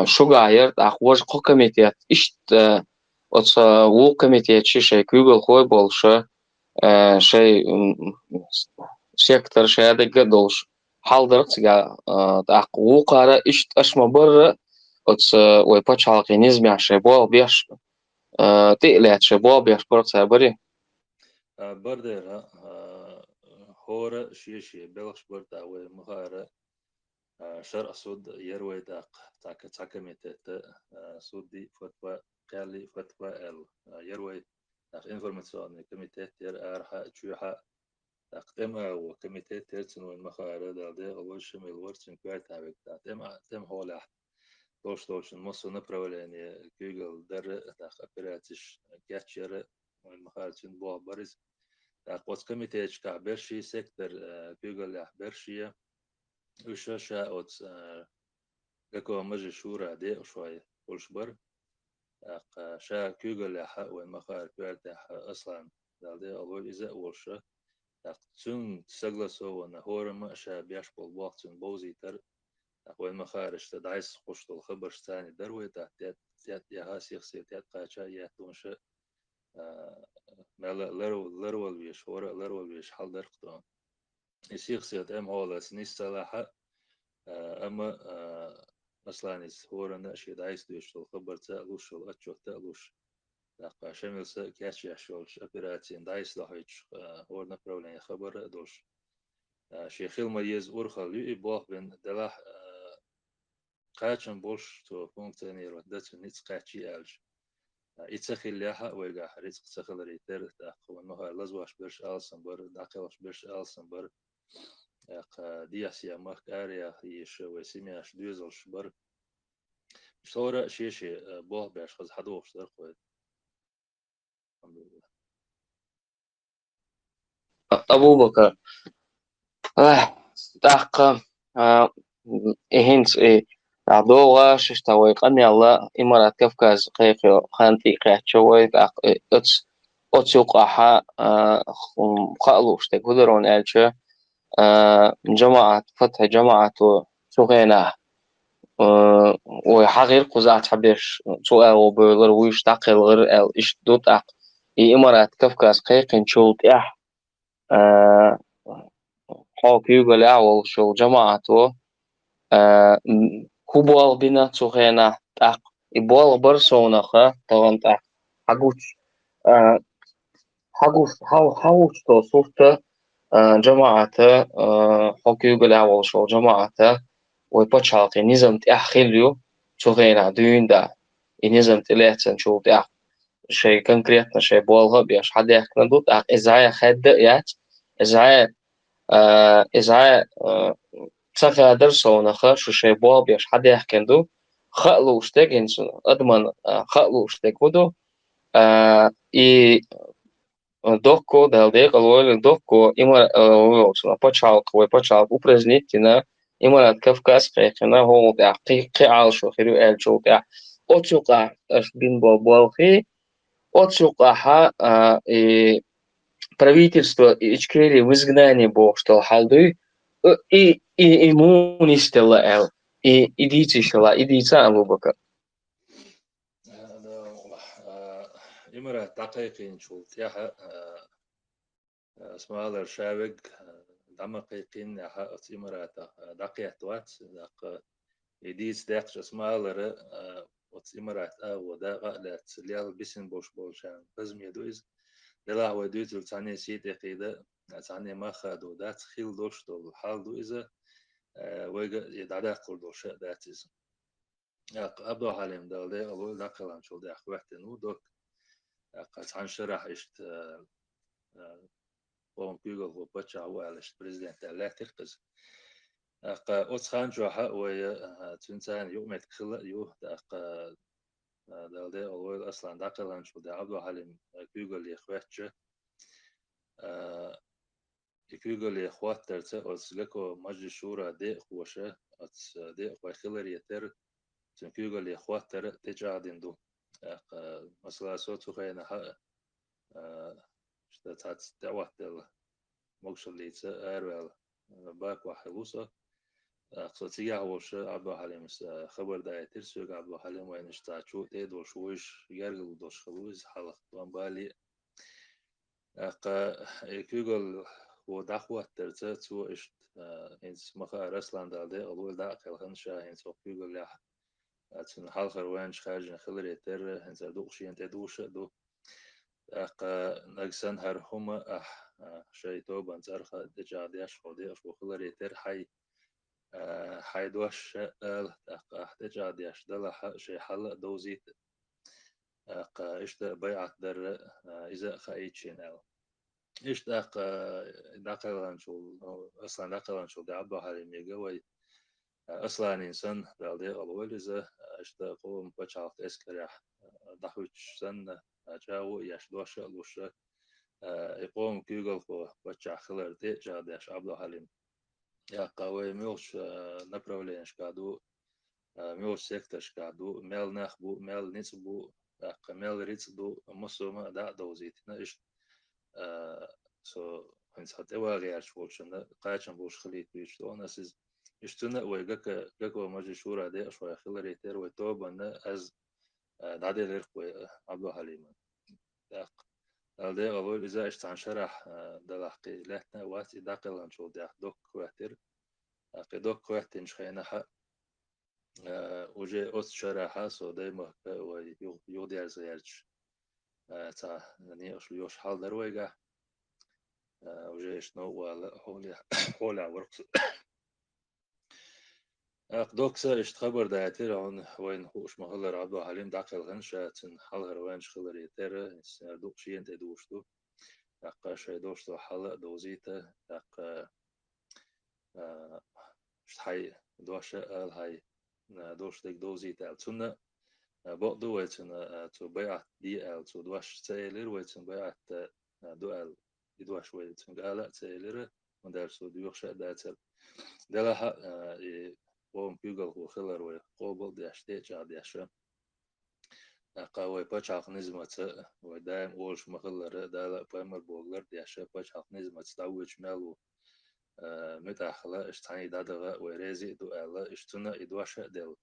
شو غاير تاق وش قو كميتيت إشت وص وو كميتيت شي كيوغل خوي بولش شي سيكتر شي دق دولش حالدرت تاق وو قارا إشت أشما بر وص وي باتشالقي نزمي عشي بول بيش تقلات شي بول بيش برت بري بردر هورا شي بلغش برتا وي مخارة شرع سود يروي داق تاكا ميتت سودي فتوى قالي فتوى ال يروي داق انفورماسيون كميتت ير ارها تشوها داق تما وكميتت ترسن وين مخارة دالدي اول شمل ورسن كويت هاوك تم هولا توش المصر направление جوجل در داق оператиш كاتشر وين مخارة بوه برز داق وات كميتت كا برشي سيكتر جوجل برشيه وشاشة أوت كاكو مجي شورا دي شوي قولش بر شا كيوغل يحا وين مخار كوارت يحا أصلا دالدي أول إذا أولشا تون تسجلسو ونهور ما شا بياش بالوقت تون بوزي تر وين مخار اشتدعيس قشت الخبر ثاني دروي تات يها سيخسي تات قاچا يهتونش مالا لرول ويش هورا لرول ويش حال درقتون يسيخسي ام هولا سنيس صلاحة أما أصلا هورنا شيء دايس دوش الخبر تألوش والأتشو تألوش دقة شمل كاتش يحشولش أبيراتين دايس لهيج هورنا برولين خبر دوش شيخيل ميز أورخل يبوه بين دلاح قاچن بولش تو فونكسيونير دتس نيتس قاچي ألج إتسخيل لها ويجا ريتس تسخيل ريتر دقة ونها لزواش برش ألسنبر دقة برش ألسنبر دياسيا مخ أريا يش وسيمياش دوزل شبر صورة شيء بوه باش خز حدوش درخوي الحمد لله أبو بكر دقة إهنس عدوغا ششتاوي قمي الله إمارات كفكاز قيقيو خانتي قيحشوي دق أتسوقها خالوش تقدرون ألشة جماعة فتح جماعة سوغينا وحغير قزعت حبيش سؤال وبيلر ويش تقل غير ال إيش دوت إمارات كفكاز قيقين شوت حاك يقول أول شو جماعته كوبوال بنا تسوغينا تاق إبوال برسونا خا طبعا تاق حقوش حقوش تو صوفتا جماعته حاك يقول أول شو جماعته ويبتشالقي نظام تأخيليو تسوغينا دوين دا نظام تلاتن شو تاق شيء конкретно شيء بوالها بيش حد يحكي ندوت أق إزاي خد يات إزاي تغادر صونخة شو شيء بوال بيش حد يحكي ندو خلو اشتاق إنسان أضمن خلو اشتاق ودو إي دوكو دال ديك الوالي دوكو إما почалку упразднительно إما كفكاس قيقنا هو قي عالشو خيرو ألشو تاع أتوقع أش بين بوالخي أتوقع правительство ичкери в изгнании бог что халды и имунистела эл и идица Абубакар. إمرأة دقيقين شولت ياها اسمها الشاوق دمقيقين ياها إمرأة دقيقة وات دق يديس دقش اسمها لر إمرأة ودا لا تسليال بسن بوش بولشان لازم يدوز دلا هو دوتل تاني سيت يقيدة تاني ما خدو دات خيل دوش دول حال دو إذا ويجا يدعى قل دوش داتيز أبو حاليم دال ده أبو دقلان شو ده أخواتنو دوك قد شرح إشت قوم بيجو هو بتشع وعلش بريزيدنت الله تركز أتخان جوها ويا تنسان يوم يتخلق يو دال ده أول أصلا دقلان شو ده أبو حاليم بيجو اللي أخواتش يكيغو لي خوات ترتا أتسلكو مجلس شورى دي خوشة أتس دي خوي خلر يتر تنكيغو لي خوات تر تجاهدين دو مثلا صوتو خينا حق شتات دعوة دل مقصود ليتsa أروال باك وحلوسة صوتيا وش عبد الحليم خبر دا ترسوق عبد الحليم وين اشتاچو تي دوش وش يرجل دوش خلوز حلق دوان بالي يكيغو ودخوة ترتا تو اشت إنس مخا رسلان دالده أول دا خلقن شا إنس وكيغو لح تن حلقر وينش خارجين خلر يتر إنس دوقشين تدوش دو نقصن هر هما شيء توبان زرخة دجاديش خودي أشبو خلر يتر حي دوش دجاديش دلح شيء حل دوزيت إشت بيعت در إذا خايتشين أل إيش دقلان شو أصلا دقلان شو دعبه على ميجوي أصلا إنسان دالدي أول إذا إيش قوم بتشعف إسكريح دحوش سن جاو يش دوش لوش يقوم كيغل كو بتشع خلر دي جادش عبد الحليم يا قوي ميوش направленش كادو ميوش سيكتش كادو ميل نخبو ميل نسبو ميل ريتسدو مسوما دا دوزيتنا إيش so hins hat ewa reacht wolchen qachen bosh khlit bich to nas ishtuna we gaka maji shura de shwa khilri ter we to ban az dade ler ko abdu halima daq alde awol iza ishtan sharah da laqi lahna wat daqlan shul da dok kwater قدوك وقت نشخينا وجه أوت شرحة سو دايما ويودي أرزيرش تا يعني أصل حال درويجا وجه شنو ولا حولي ورقص قدوكسا خبر دايتر عن وين هوش مهلا رعبو حاليم داخل غنشة تن حال وينش خلر يتر دوك شي انت دوشتو شي دوشتو حال دوزيتا حي دوشة هاي دوشتك دوزيتا تنا بقدو ويتن تو بيعت دي تو دوش تايلر ويتن بيعت دو دوش ويتن قالت تايلر ودارسو دوشة داتر دلها وهم بيقول هو خلر وقوبل ديشتي جا ديشة قوي بچاق نزمة ودايم أولش مخلر دالا بامر بولر ديشة بچاق نزمة داوش مالو متأخلة اشتاني دادغا وريزي دو ألا اشتنا إدواشة دل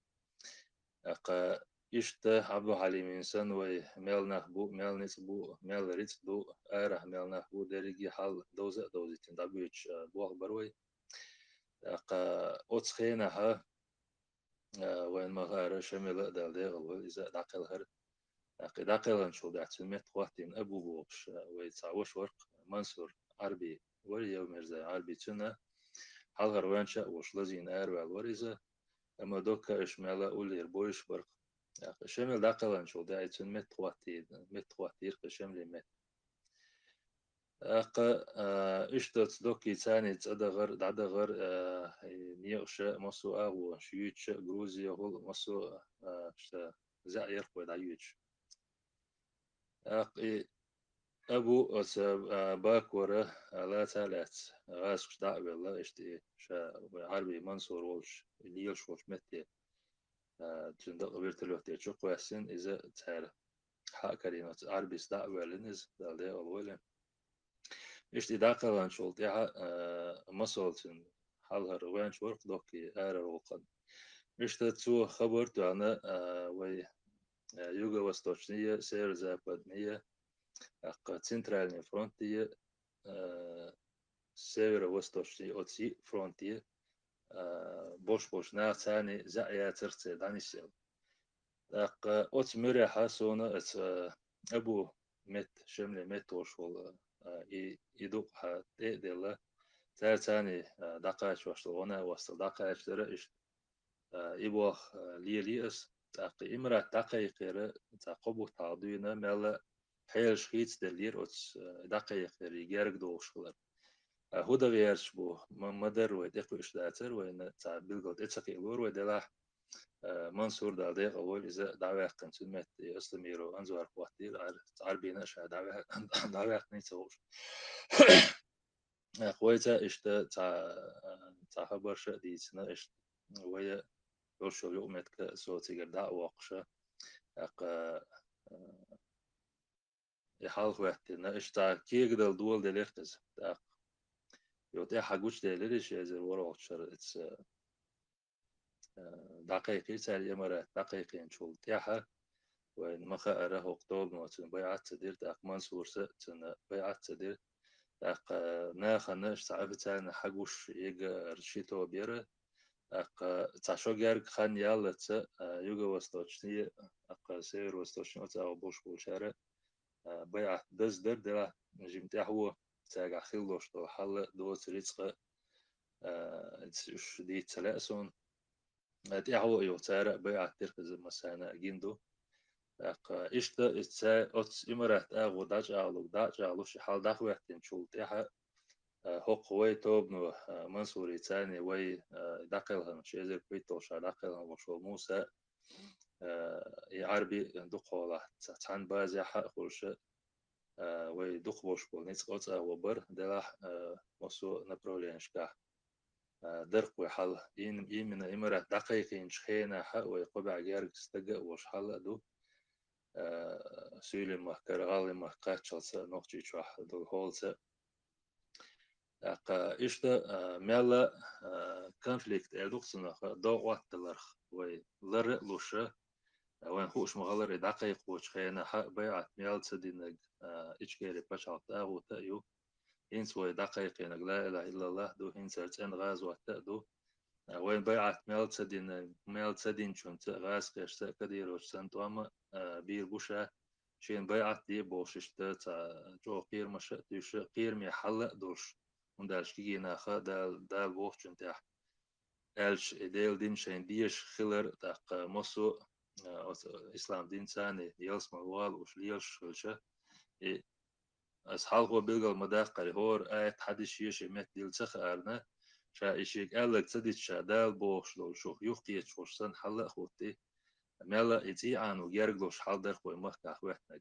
إشت عبدو حليم إنسان وميل نخبو ميل نسبو ميل ريت دو آره ميل نخبو دريجي حال دوزة تندابيش بوغ بروي أتخينا ها وين مغارة شمل دالدي غلو إذا داقل هر داقل شو دعتن مت وقتين أبو بوغش ويتساوش ورق منصور عربي وري يوم مرزا عربي تنا حال غروانشا وش لزين أروال وريزا أما دوكا إشمالا أولي ربويش برق شمل داقل شو دعتن مت وقتين شمل مت إشتت دوكي تاني تدغر دعدغر نيوشة مسو أغو شيوتش غروزيا هول مسو شتا زعير ودعيوتش أبو باكورة لا تالات غاسش دعوة الله إشتي شا عربي منصور ولش ليش ولش متي تندق بيرتلو تيجو قواسين إذا تهر حق كريمة عربي دعوة لنز دالدي أولين إشتي داقلان شولتيها مسولتن حالها روان شورق دوكي آر روقن إشتا تو خبرتو أنا وي يوغا وستوشنية سير زابادنية центральной фронтие, северо-восточной оси фронтие, бош нацани зая церце данисел. Так от миряха сона أبو مت شمل مت وشول يدوق ديلا تاني دقاش وشلونا وصل دقاش درش يبوخ ليليس تاقي إمرا تاقي قيرة تاقبو تعدينا ملا حيل شخيت دلير أتس دقيق ريجارك دوشلر هودا غيرش بو مدر ودقو إشداتر وإن تعبيل قد إتسقي لور ودلاح منصور دالديق أول إذا دعوة كان سمت أسلميرو أنزوار قواتير عربينا شا دعوة نيتوش خويتا إشتا تا خبر شديتنا إشت ويا يوشو يومتك صوتي قرداء وقشة يحال وقتنا إشتا كيك دل دول دليرتز يوتي حقوش دليرش يزر وراء شر إتس دقيقي تالي مرة دقيقين شول تياها وين مخا أره أقطول نوتن بيعت تدير تاق منصور تن بيعت تدير تاق ناخنا إشتعفتان حقوش يجا رشيتو بيرة تاق تاشو جارك خان يالت يوغا وستوشنية سير وستوشنية تاق بوش بوشارة بيعت دزدر دلا نجمتي هو تاق خيلوش دو حل دو تريتسق دي تلاسون تي هو يوتارة بيعت تركز مسانا جندو إشتا إتسا أتس إمرات أغو داج أغلوش حال داخواتين شول تيها هوق وي توبنو منصوري تاني وي داقلهن شيزر بيتوشا داقلهن وشول موسى عربي دقولا تان بازي حق خلش وي دقوش بول نيتس وبر دلاح مصو نبرولينشكا درق وحل إن من إمرات دقيقين شخينا حق ويقبع جارك استجا وش حل دو سيلي مهكر غالي مهكاتشلس نوخجي شوح دول هولس إشتا ميلا كونفليكت إدوكسنا دو وقتلرخ وي لر لوشة وين خوش مغالر دقيق وش خينا حق بيعت ميال تدينك إشكيري بشعط أغو تأيو إنس وي دقيق ينك لا إله إلا الله دو إنسرت إن غاز وتأدو وين بيعت ميل تسدين شون غاز قيش كدير وشسن توما بير بوشا شين بيعت دي بوششت جو قير مش تيش قير مي حلق دوش وندالش كي ناخا دال بوش تاع الش ديل دين شين ديش خلر تاق مصو اسلام دين ثاني يلس موال وش ليش شلشه أصحاب هو بيلقى المداقة هور آية حدش يشي مت ديل تخ أرنا شا إشيك ألك تديت شا دال بوش لو شوخ يوخيت شوشسن حلق خوتي ميلا إتي عنو يرقلوش حال در خوي مخ أخواتنا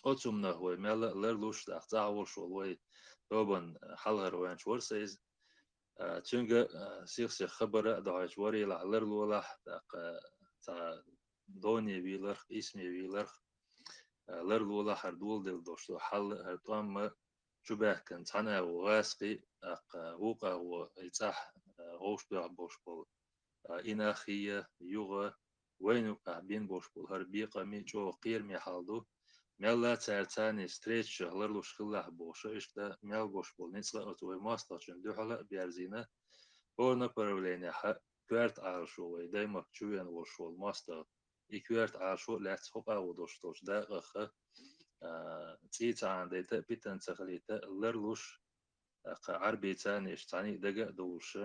أتسمنا هو ميلا لرلوش تاق تعور شو الوي دوبن حلغر وين شورسيز تشنجا سيخ خبرة دعاش وري لرلولا تا دوني بيلرخ اسمي بيلرخ لرلولا هردول دل دوشتو حل هرتوام شبه كان تانا وغاسقي وقا وإتاح غوش بيع بوش بول إناخية يوغا وينو بين بوش بول هربي قمي جو قير مي حالدو ميلا تارتاني ستريتش هلرلوش خلاح بوشا إشتا ميل بوش بول نيسلا أتوي ماستا چون دو حلا بيارزينا هورنا بروليني حق كوارت عارشو دايما تشوين وشول ماستا إكوارت عارشو لات حقا ودوشتوش داقخ تيتا عن ديتا بيتن تخليتا لرلوش عربي تاني اشتاني دقا دوش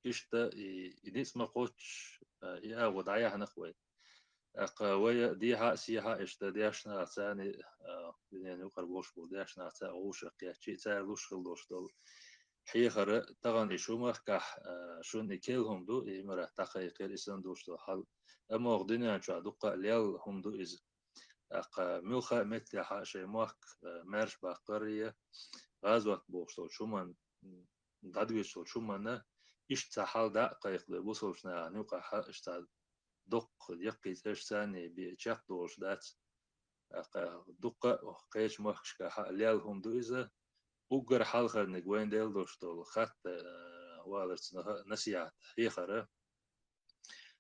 إشتا إديس ما قوتش إيا ودعيا هنخوي قوية ديها سيها إشتا دياشنا تاني يعني قربوش بول دياشنا تا أوش قياتشي تا لوش خلوش دول حيخر تغن إشومخ كح شون إكيلهم دو إمرا تقايقير إسان دوش دو حل أما أغدنيا شو دقا ليال هم دو إز ملخا متى حاشي ماك مارش باقرية غازوات بوشتو شومان دادويشتو شومان إيش تحال دقايق بوصلشنا نوقع إشتا دق يقيت إيش ثاني بيشاق دوش دات دقة قيش مخش كح ليال هم دو إذا وقر حالخر نقوين ديل دوشتو خط والرت نسيات حيخرة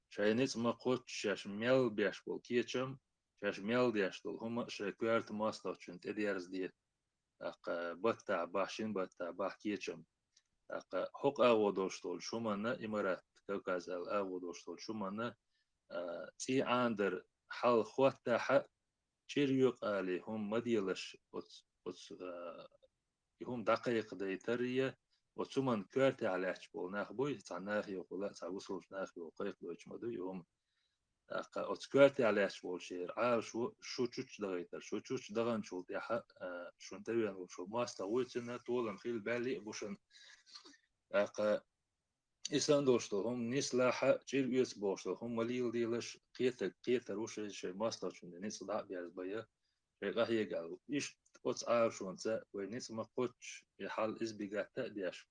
شاينيت ما قوت شاش ميل بيش بول كيتشم شاش ميل ديش دول هما شاكوارت ماستو چنت اديارز دي بطع باشين بطع باح كيتشم حق اغو دوشتول شومانا امارات كوكاز اغو دوشتول شومانا تي عندر حال خوات حق چيريوق علي هم مديلش هم دقيق ديترية وثم كارت على أشبول ناخبوي تعناخي وقلا تعوصل ناخي وقيق دوش مدو يوم أتكارت على أشبول شير شو تشوش دغيتر شو تشوش دغن شو تيحا شو نتوين وشو ماستا ويتنا طول مخيل بالي بوشن إسان دوشتو هم نسلاحة جير يوس بوشتو هم مليل ديلش قيتر وش شي ماستا شو نسلا بيارز بيا شيء هي قالوا إيش أوت عارشون تا وينيس ما قطش يحل إزبيجات تأديش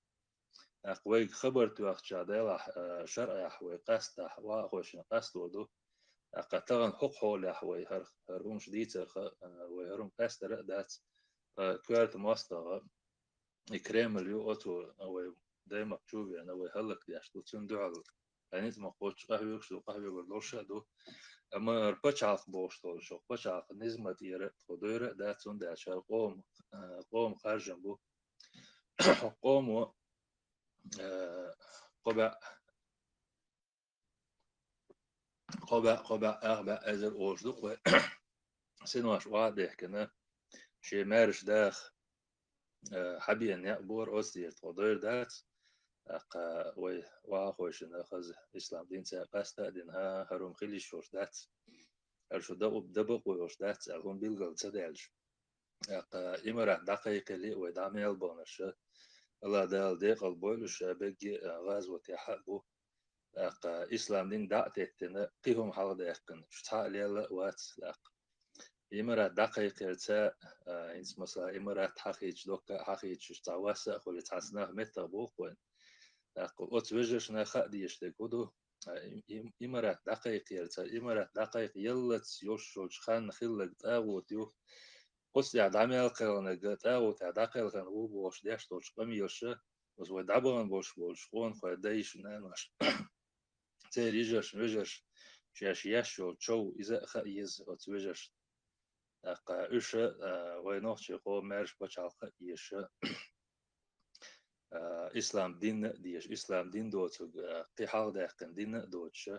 أقوي خبر تو أخشى ديلا شرع أحوي قست أحوا خوش قست ودو أقطعن حق حول أحوي هرون شديد وهرون قست رأدات كوارت ماستر كريم اليو أوتو أو دايما تشوف يعني أو هلك ديش تون دعال يعني ما قطش قهوة يكسو قهوة بالدوشة دو أما البشعة بوشتول شو بشعة نزمة يرى خديرة داتون داشر قوم خارجن بو قوم قبع أربع أزر أوجدق سنواش واضح كنا شي مارش داخ حبيا يأبور أوستير خدير دات وي واخوش ناخذ إسلام دين ساقاستا دينها هروم خيلي شوش دات الشو دبق ويوش دات هم بيلغل تدالش إمرا دقيقة لي ودعمي البونش الله دال ديق البولش بيجي غاز وتيحبو إسلام دين دعتنا قيهم حال ديقن شتاء ليلا وات لاق إمرا دقيقة تا إنس مثلا إمرا تحقيج دوكا حقيج شتاواسا خلي تحسناه متى بوقوين أوت وجش نخا ديش تكودو إمرا دقيقة تا إمرا دقيقة يلت يوش خان خلق تاغوت يو قص يا دعمي القرن جتا وتعدق القرن هو بوش ديش توش قم يوشة بس ودعبان بوش قون خدايش نانش تيريجش وجش شاش يشو شو إذا خيز وتوجش أقا إيش وينوش قو مارش بتشال خيش إسلام دين ديش إسلام دين دوت قي حال داقن دين دوتش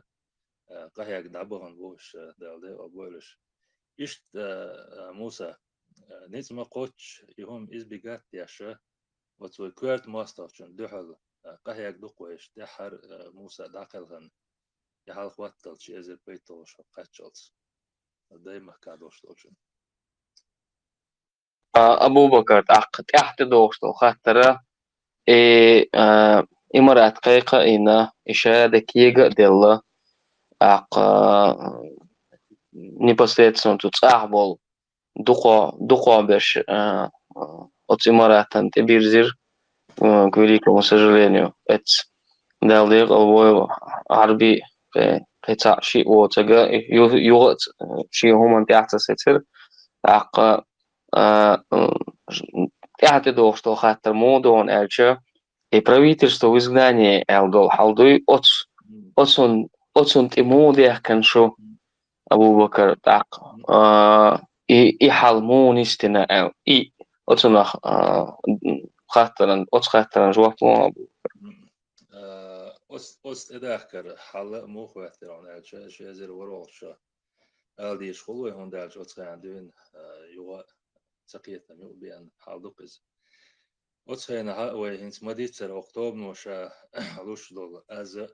قهيك دعبهن بوش دالدي أبولش إشت موسى نيزما قوتش يهم إز بيجات ياشا وتوي كويرت ماسترشن دحل قهيك دقويش دحر موسى داقلهن يحال خواتل شي إزر بيتوش قاتشلت دايما كادوش توشن أبو بكر تحت دوستو خاطر إمارات قيقة إنا إشادة كيغا ديلا непосредственно тут أحبول دقوا بش от إماراتن تبيرزير к великому сожалению это دالديق أو عربي قطع شيء وتجا يغت شيء هم تحت ستر عق تحت دوستو خاطر مودون элче и правительство в изгнании элдол халдуй отсон тимудиях каншо Абу Бакр так и халмунистина эл и отсон خاطرن جوابتو أست إداخر حلا مو خواترون ألشة شيء زر وروشة ألدي شغل وهم دالش أتخان دين يوا تقيتنا مو بيان حالدقز أتخان ها وهنس مديت سر أكتوبر نوشا لوش دول أز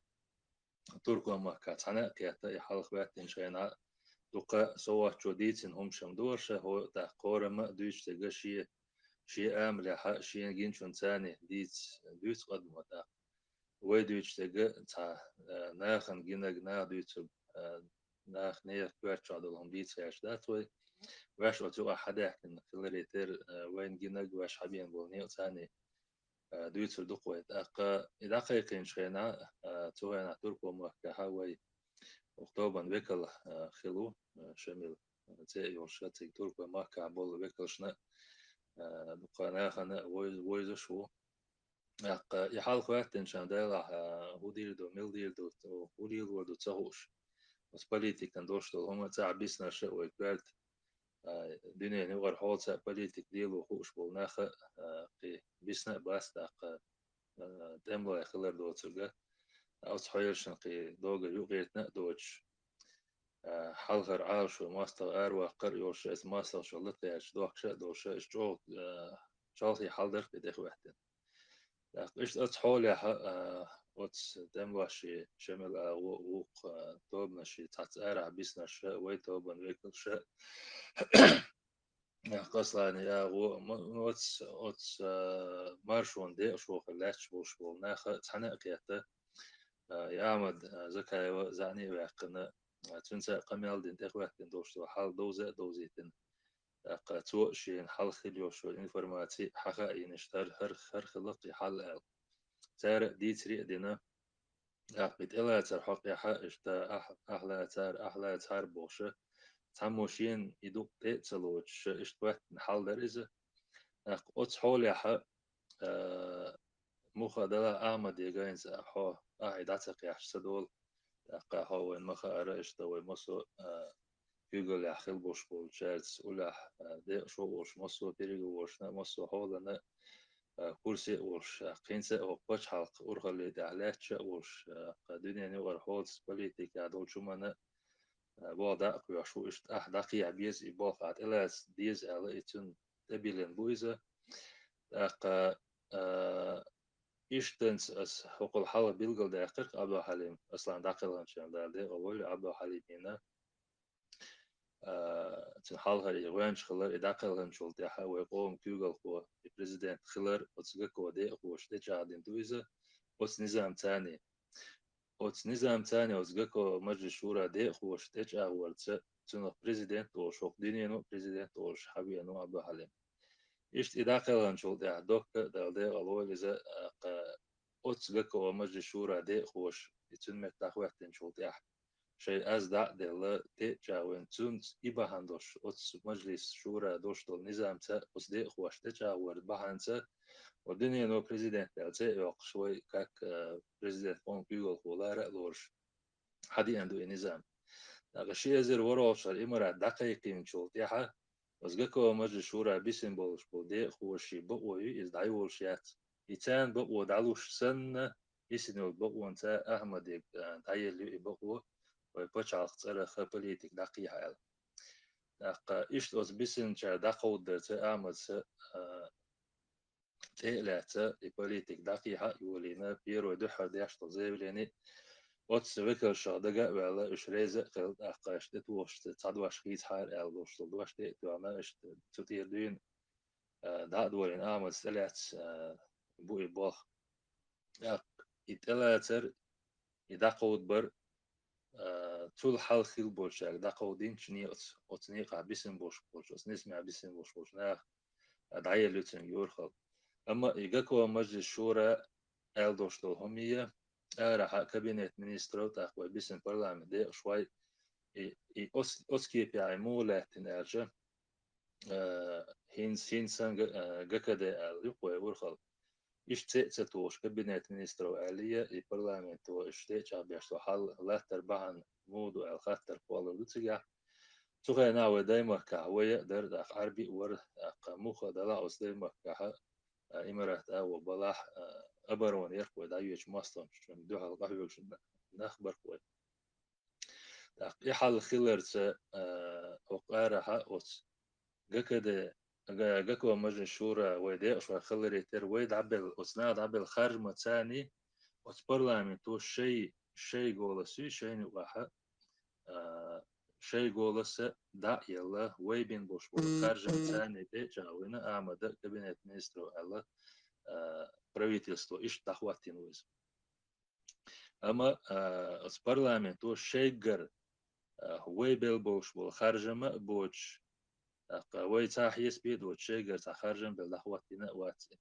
تركوا ما كاتنا كيتا يحال خواتين شينا دقة سوا جديدين هم شمدورشة هو تقارم دوش تجشي شيء عامل حق شيء جين ثاني ديت قدمه ويدوش تجا تا ناخن جينك نادوش ناخ نير كوارش عدلهم ديت هاش داتوي واش أتوقع حدا كن خلريتر وين جينك واش حبين بولنيو ثاني دويت دقوة إذا كان شينا توهنا تركو مكة هاوي أكتوبر وكل خلو شمل تي يوشاتي تركو مكة بول وكل شنا دقنا خنا ويز شو يحال خواتن شان دالا هوديردو ميلديردو هوديردو تسهوش بس بوليتيك دوشتو هما تاع بيسنا شيء ويكبرت دنيا نور حول تاع بوليتيك ديلو خوش بولناخ قي بيسنا باس تاع دملا خلر دو تسوغا أو تحيرشن قي دوغر يوغيرتنا دوتش حلغر عاشو ماستر أروا قر يوش اس ماستر شلت ياش دوخشة دوشة اشجوغ شالتي حلدر بديخ وحدن إيش أتحولي وتس دم واشي شمل ووق توب نشي تحت أرع بيس نش ويتوب ويكل شيء قصلاني يا وتس مارشون دي شو خلاتش بوش بول ناخ تحنا قيادة يا أحمد زكاي زعني ويقنا تنسى قميل دين تخوات دين دوشتو حال دوزيتن قاتو شين حال خليو شو إنفورماتي حقا ينشتر هر خلقي حال تار دي تري دينا بيت إلا تار حق يحا إشتا أحلى تار بوشة تاموشين يدوق تيتسلوش إشتوات نحال دريزة أتس حول يحا مخا دلا أحمد يغاينز أحو أعيداتك يحشت دول أقا وين مخا أرى إشتا مصو يقول يحخل بوش بول شارتس ولا دي شو وش مصو بيريغو وش مصو حولنا كرسي وش قينسة وقش حلق أرخلي دعلاتش وش قدنيا نور حولس بوليتيك عدول شمنا بعدا قياشو إشت أحداقي عبيز إبافات إلاس ديز على إتن تبيلن بويزة أقا إشتنس أس حق الحالة بيلغل دقيق أبو حليم أصلا داقلان شان دالدي أول أبو حليم هنا تنحال هري وانش خلر إداقلان شول تيحا ويقوم كيوغل قوة البريزيدنت خلر وتسقى دي قوش تجعدين دويزة وتس نظام تاني نظام تاني وتسقى مجلس شورى دي قوش تجع ورتس تنو بريزيدنت وشوق دينينو بريزيدنت وش حبيانو أبو حليم إشت إداقلان شول تيحا دوك دالدي ألوال إذا وتسقى مجلس شورى دي قوش يتنمت تاخواتين شول تيحا شيء أزدع دل تجاوين تون إبهندوش أتس مجلس شورى دوش دل نظام تا أصدق خوش تجاور بهانسة والدنيا نو بريزيدنت دلتا يوق شوي كاك بريزيدنت قوم بيقول خولارة لورش حدي عنده نظام غشي أزر وروش الإمارات دقيقين شول تيحا وزقكو مجلس شورى بيسيمبولش بودي خوشي بقوي إزدعي ولشيات يتان بقوا دعلوش سنة يسنو بقوا انت أحمد تعيل بقوا ويبتشع خسارة خبليتك دقيقة إيش لوز بيسن شا دقوا درت أحمد تقلعت بوليتك دقيقة يولينا بيرو دحر ديش تزيبليني واتس ويكل شادقة ولا إيش ريزة قلت أقاش تتوش تصدوش خيز حار ألوش تدوش تأتوانا إيش تطير دين دا دورين أحمد سلعت بوي باخ يتلاتر يدقود بر طول حال خيل بولشاك دقودين شني أتنيق بيسن بوش نسمع بيسن بوش ناخ دعية لوتن يورخل أما إيجاكو مجلس الشورى ألدوش همية راح كابينت مينسترو تاخوي بيسن برلمان دي شوي أسكي بيعي مولة تنرجع هينسان جكده اليقوى ورخل اشتئتوش كابينت مينسترو آلية البرلمان تو اشتئتش بيشتو حل لا تربعن مودو الخطر قوالو لتجا سوغي ناوي دايما كهوية درد أخ عربي ور موخة دلا أس دايما كها إمارات أو بلاح أبرون يركو دايوش ماستون شن دوها القهوة نخبر كوي يحل خيلرت وقارها أس جكده جكوا مجلس الشورى ويدي شو خلري تر ويد عبل أسناد عبل خارج متاني وتبرلمان تو شيء جولسي شيء نوحة شيء جولس دا يلا ويبين بوش خارج متاني دي جاوينا أعمد كابينت مينسترو الله правительство إيش تخواتين ويز أما البرلمان تو شيء ويبل بوش والخارجمة بوش وي تاحيس بيد وشيء تخارجم بالدخواتين واتي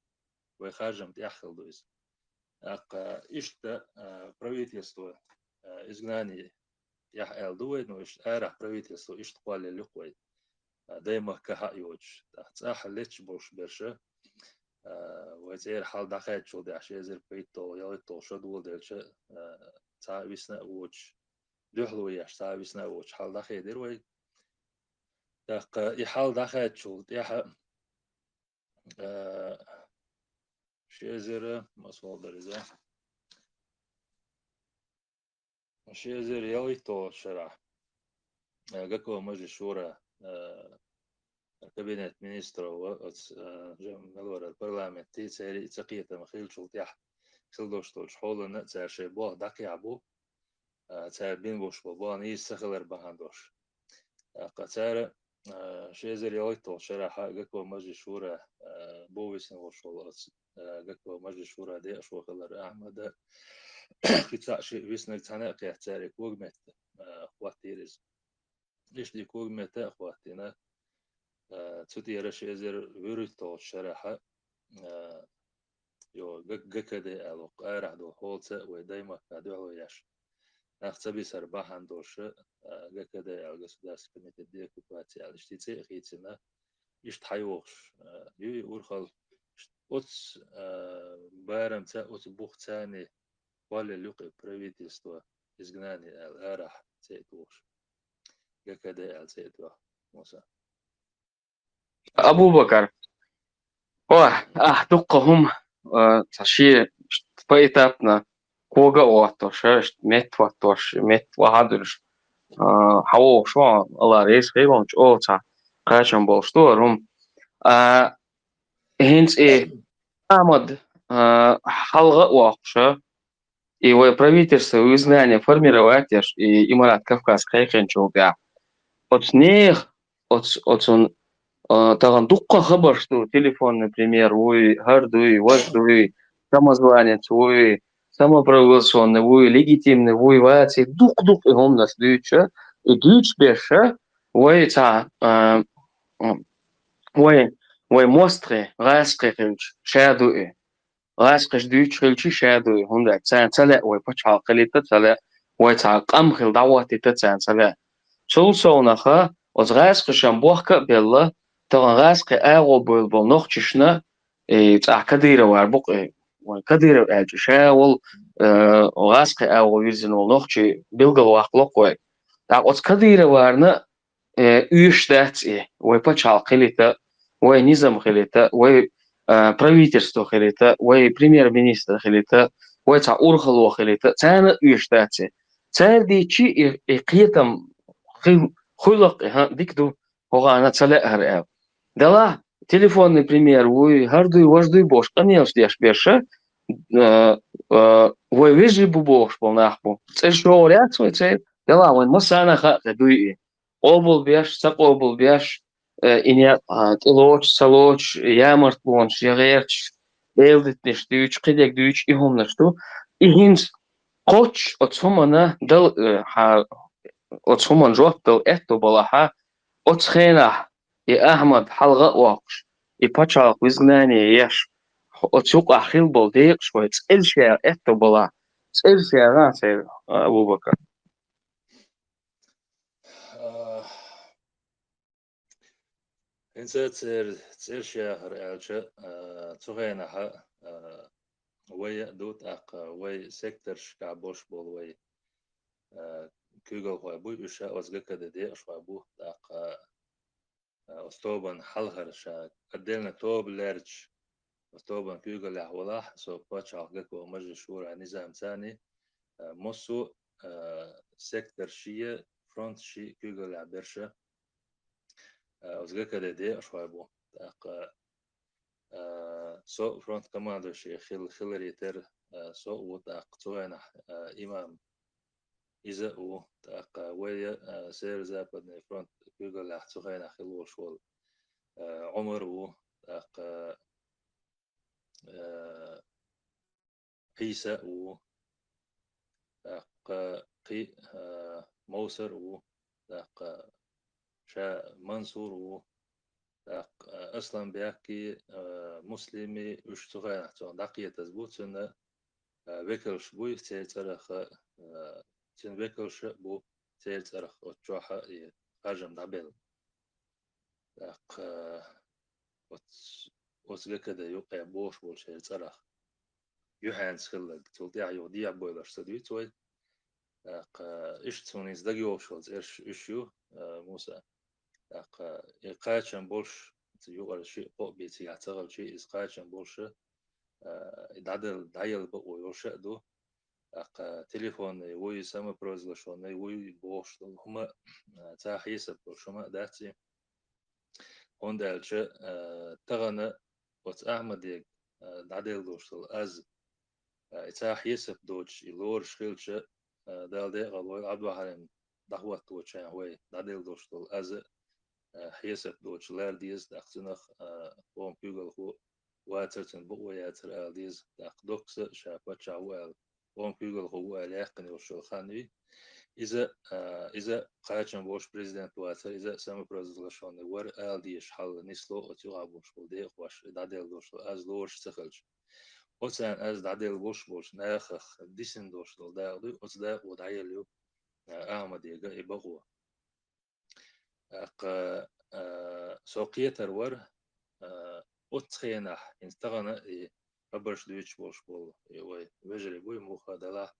ويخارجم تأخل دويز إيش تا правительство изгнание يح الدويد نوش أرح правительство إيش تقال اللقوي دايما كها يوج تأخ ليش بوش برشة وزير حال دخل شو ده عشان زير بيتو يلا شو دول دلش تعبسنا ووج دحلو يش تعبسنا ووج حال دخل دروي دق يحال دخل شو يح شيء زير مسؤول درزة شيء زير يلا تو شرح جاكو مجلس الشورى كابينت مينسترو ملور البرلمان تي سيري تقية مخيل شو تيح خلدوش توش حولنا تسار شي بوه دقي عبو تسار بين بوش بوان يستخلر بهاندوش قتار شي زر يويتو شرح جاكو مجلس شورى بويسن وشول جاكو مجلس شورى دي أشو خلر أحمد كتاع شي ويسن تناقي احتاري كوغمت خواتيرز ليش دي كوغمت خواتينا تودي شي زر ويرتو شرح يو جكده الوق أرح دو هولته ودايما كدو ياش نختبي سرباحن دوش جكده الجسداس كمية ديك وقاتي على اشتيتي خيتنا يشتحيوش يو ورخل أوت بارم تا أوت بوخ تاني ولا لقي بريفيتيستوا إزجناني الأرح تيتوش جكده تيتوا موسى أبو بكر دقهم تشي بيتاتنا كوغا واتوش مت وهادرش حاو شو الله ريس خيبونش تا قاشم بولشتورهم هينس Ahmad حلقة واقشة и правительство изгнание формировать и имарат Кавказ хайхен чулга от них от он таган дукка хабар что телефон например ой хардуй ваздуй самозванец ой самопровозглашенный ой легитимный ой вати дук и он нас дюча и дюч беша ой та ой мостре раскрыч шадуй غاسقش دوش خلشي شادو هندا تسان سلا ويبتش عقلية سلا ويتعقم خل دعواتي تسان سلا سونا از غاسقش بوخك بالله تغن غاسق اغو بول نوختشنا تاع كديره واربق وكديره اجشاول غاسق اغو يزن نوختشي بيلغ واخلق وي تاع از كديره وارنا يشتات ويبتش عقلية وي نظام خليته وي правительство خليته وي بريمير مينستر خليته وي تا أورخلو خليته تانا يشتاتي تار دي شيء إقيتم خلق ها ديكدو هو أنا تلا هرأب دلا تليفون بريمير وي هردوي وجدوي بوش قنيش ديش بيرشة وي ويجي بوش بوناخبو تسير شوريات وي تسير دلا وين مسانا خا دوي قبل بيش تقبل بيش إني تلوش سلوش يامرت بونش يغيرش إلدت نشتوش قديك دوش إهم نشتو إهينز قوش أتسومنا دل أتسومن جوات دل إتو بلاها أتخينا يا أحمد حلقة واقش يبتشاق وزناني يش أتسوق أخيل بلديق شوي تسأل شيء إتو بلا تسأل شيء غاسر أبو بكر إنسان تسير شهر ألشة تغينا وي دوت وي سيكتر شكابوش بول وي كيغل هو بوي وشا أزغك دي أشوابو أستوبن حلهر شا قدلنا توب ليرج أستوبن كيغل يحولاح سو باتش عقلك ومجل شورا نظام ثاني مصو سيكتر شيء فرونت شيء كيغل يعبرشا أزغك دي أشوابو سو فرونت كماندو شيء خلري تر سو وتاق توينا إمام إذا و تاق ويا سير زابد فرونت كيغل لح توينا خلو شول عمر و تاق عيسى و تاق قي موسر و تاق شا منصور و أصلا بيحكي مسلمي وش تغير حتى دقيقة تزبوط سنة بكرش بوي تيل ترخ سن بكرش بو تيل ترخ وتشوحة حجم دعبل دق وتسجى كده يوقع بوش بول شيل ترخ يوحانس خلق تلتيع يوديع بويلش تدويت وي دق إيش تسونيز دقيوش والز إيشيو موسى دق إقاچن بولش يوغل شيء قو بيتي يعتغل شيء إسقاچن بولش دعيل بقو يوشأ دو تليفون وي سما بروزلشون وي بوش هما تا حسب شما داتي هوندالش تغنى وت أحمد دعدل دوشتل از تا حسب دوش يلور شخيلش دال دي غلوي عدوا حرم دعوة دوش هوي دعدل دوشتل از حسب دوش لار ديز داختنخ قوم بيغل هو واترتن بقوياتر آلديز داق دوكس شابت شاوال قوم بيغل هو ألاقن يوشل خانوي إذا قاچن بوش بريزيدنت واتر إذا سامي برزلشون ور آلديش حل نسلو أتيوغا بوش بولدي واش داديل دوش از لورش تخلش أتسان از داديل بوش ناخخ ديسن دوش دالدي أتدا ودعيليو أحمد يغا إبغو سوقيتر ور أتخينح إنستغنا أبرش دويتش بوش بول وجري بوي موخا دلا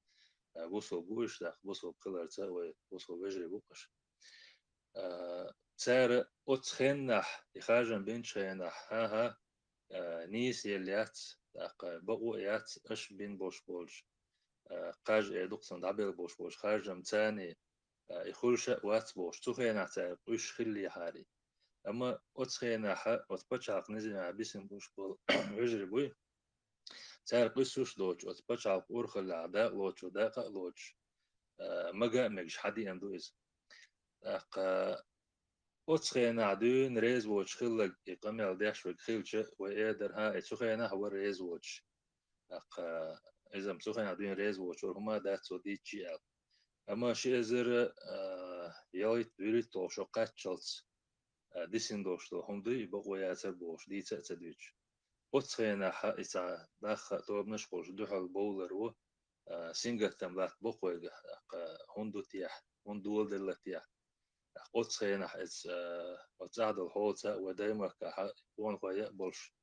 بوصل بوش داخ بوصل قلر تا بوصل وجري بوقش تار أتخينح يخاجن بين شينح ها نيس يليات داق بقو يات أش بين بوش بولش قاج إدوكسن دعبيل بوش خاجم تاني يخولش وات بوش تخينح تار وش خلي حالي أما أتخينح أتبتشعق نزل عبيسن بوش بول وجري بوي تار قصوش لوش أتبتشعق أورخ الأعداء لوش وداقة لوش مجا مجش حدي أندويز أتخينا عدون ريز ووش خلق إقامة الداش وخيلش وإيدر ها أتخينا هو ريز ووش إذا متخينا عدون ريز ووش ورهما دات ودي جي أل أما شيء زر يالي تبيري توشو قاتشلت ديسين دوشتو هم دي بقوا ياتر بوش دي تأتدوش أتخينا ها إتا داخل توب نشقوش دوحل بولر و سينجر تملات بقوا هندو تيح هندو دل تيح أتخينا إز أتعدل هوتا ودايما كها وان قوية بولش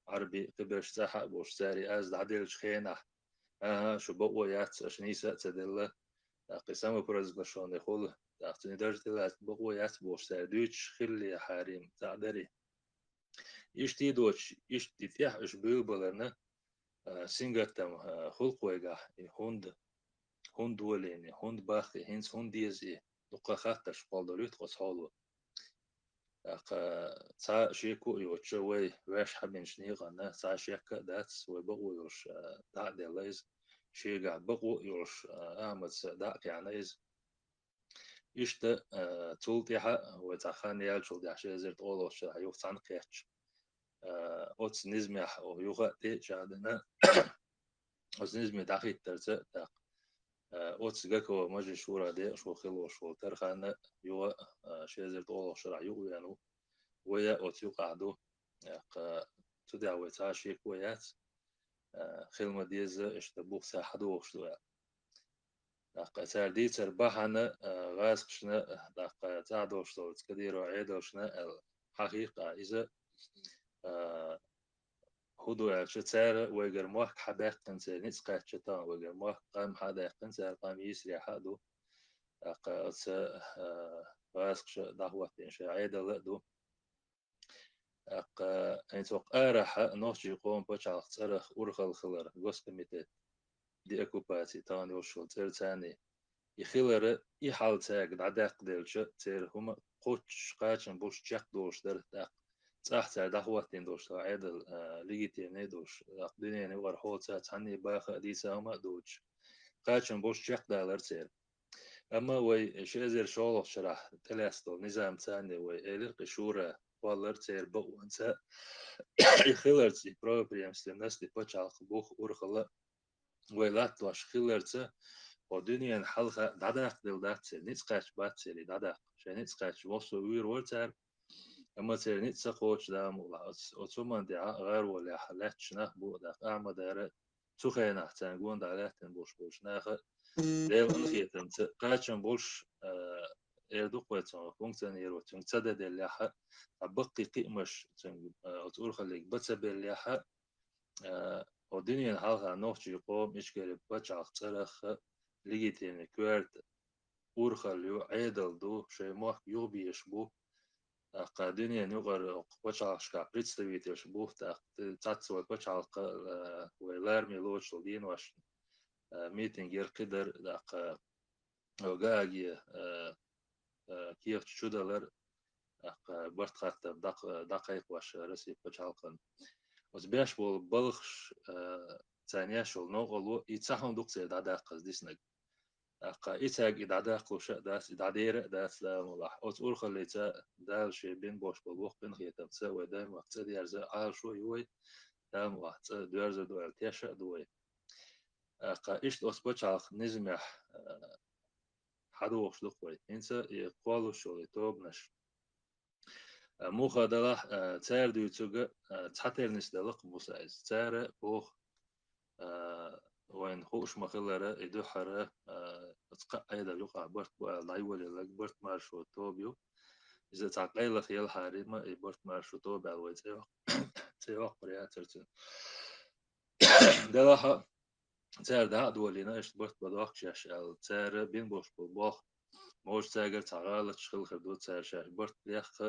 عربي قبرش تاحق بوش ساري أز دعديل شخينا شو بقوا يات أشنيسة تدل قسم برز لشون يقول تأخذني درجة لا بقوا يات بوش ساري دوش خلي حريم تعدري يشتيدوش يشتيتيح إش بيلبلنا سينغتم خلقويغا هوند وليني هوند باخي هينس هوند ديزي دقا خاتش بالدوليت قصالو تا شيكو يوتشوي واش حبين شنيغنا تا شيكا داتس وبقو يوش دا ديلايز شيغا بقو يوش احمد دا كانيز يشتا تولتيها وتاخان يالشو دا شيزرت اولوش يوخ تانقيتش اوتس نزميح او يوغا تي شادنا اوتس نزمي داخل ترزا اوتس جاكو ماجي شورا دي شو خلو شو ترخان يوغا شيزرت اولوش يو يانو ويا اوتيو قعدو تدعى وتعشي كويات خلما ديزا اشتبوك ساحدو وشتوى تار دي تربحنا غاسقشنا تعدو شتو تكديرو عيدوشنا الحقيقة إذا هدو عشتار ويجر موك حباق تنسى نسقى شتان ويجر موك قام حدا تنسى قام يسري حدو غاسقش دعوة إنشاء عيدا لدو أنتوق أرح نوشي قوم بشعق ترخ أرخل خلر غوستميتت دي أكوباتي تاني وشول تاني يخلر يحال تاق دعداق ديلش تير هما قوتش قاتشن بوش جاق دوش در داق تحت دعواتين دوش عيدل ليجيتيني دوش دنيا نور حوتا تاني باخ ديسا هما دوش قاتشن بوش جاق دالر تير أما وي شازر شولو شرح تلاستو نظام تاني وي إلر قشورة والر تير بو انسا يخلرتي بروبريمس للناس اللي بتشعل بوخ أورخلا ويلات واش خلرتي ودنيا حلقة داداق دل داتي نتسقاش باتي لي داداق شان نتسقاش وصو وير ورتار أما تير نتسقوش دام ولا أتومان دي غير ولا حلات شناخ بو داق أعمى دارت تخينا تنقون دالاتن بوش ناخ ديل أنخيتن قاتشن بوش يردوق ويتون فونكسيون يرو تون تسدد الليحة بقي قيمش تون تقول خليك بتسبب الليحة ودنيا حالها نوتشي قوم إشكال بتشعق ترخ ليجيتين كوارت أورخليو عيدل دو شيء موح يوبي يشبو دنيا نغر بتشعق شكا بريتستويت يشبو تاتسو بتشعق ويلارمي لوش لدين واش ميتنج يرقدر داق وقاقي كيف تشودلر برت خاطر دقائق واش رسي بتشالقن وزبيش بول بلخش ثانية شو نوغلو يتساهم دوكسي داداقز ديسنك إتاق إداداق وش داس إدادير داس لا ملاح أتقول خليتا دال شي بين بوش بالوخ بين خيتم تسوي دايم وقت ديارزا عال شو يوي دام وقت دوارزا دوال تيشا دوي إيش أس بتشالق نزمح حدوش دقوي إنسا يقالو شو يتوبنش موخا دلح تار دوتوغا تحترنس دلق مساعز تار بوخ وين خوش مخلرة إدو حرة تقع أيضا يقع برت لايولي لك برت مارشو توبيو إذا تعقيل خيال حارمة برت مارشو توبي على تيوق برياترتن دلح تار دا دولينا إشت برت بدوخ شاش تار بين بوش بوخ موش تاجر تعال تشخل خدو تار شاش برت ليخ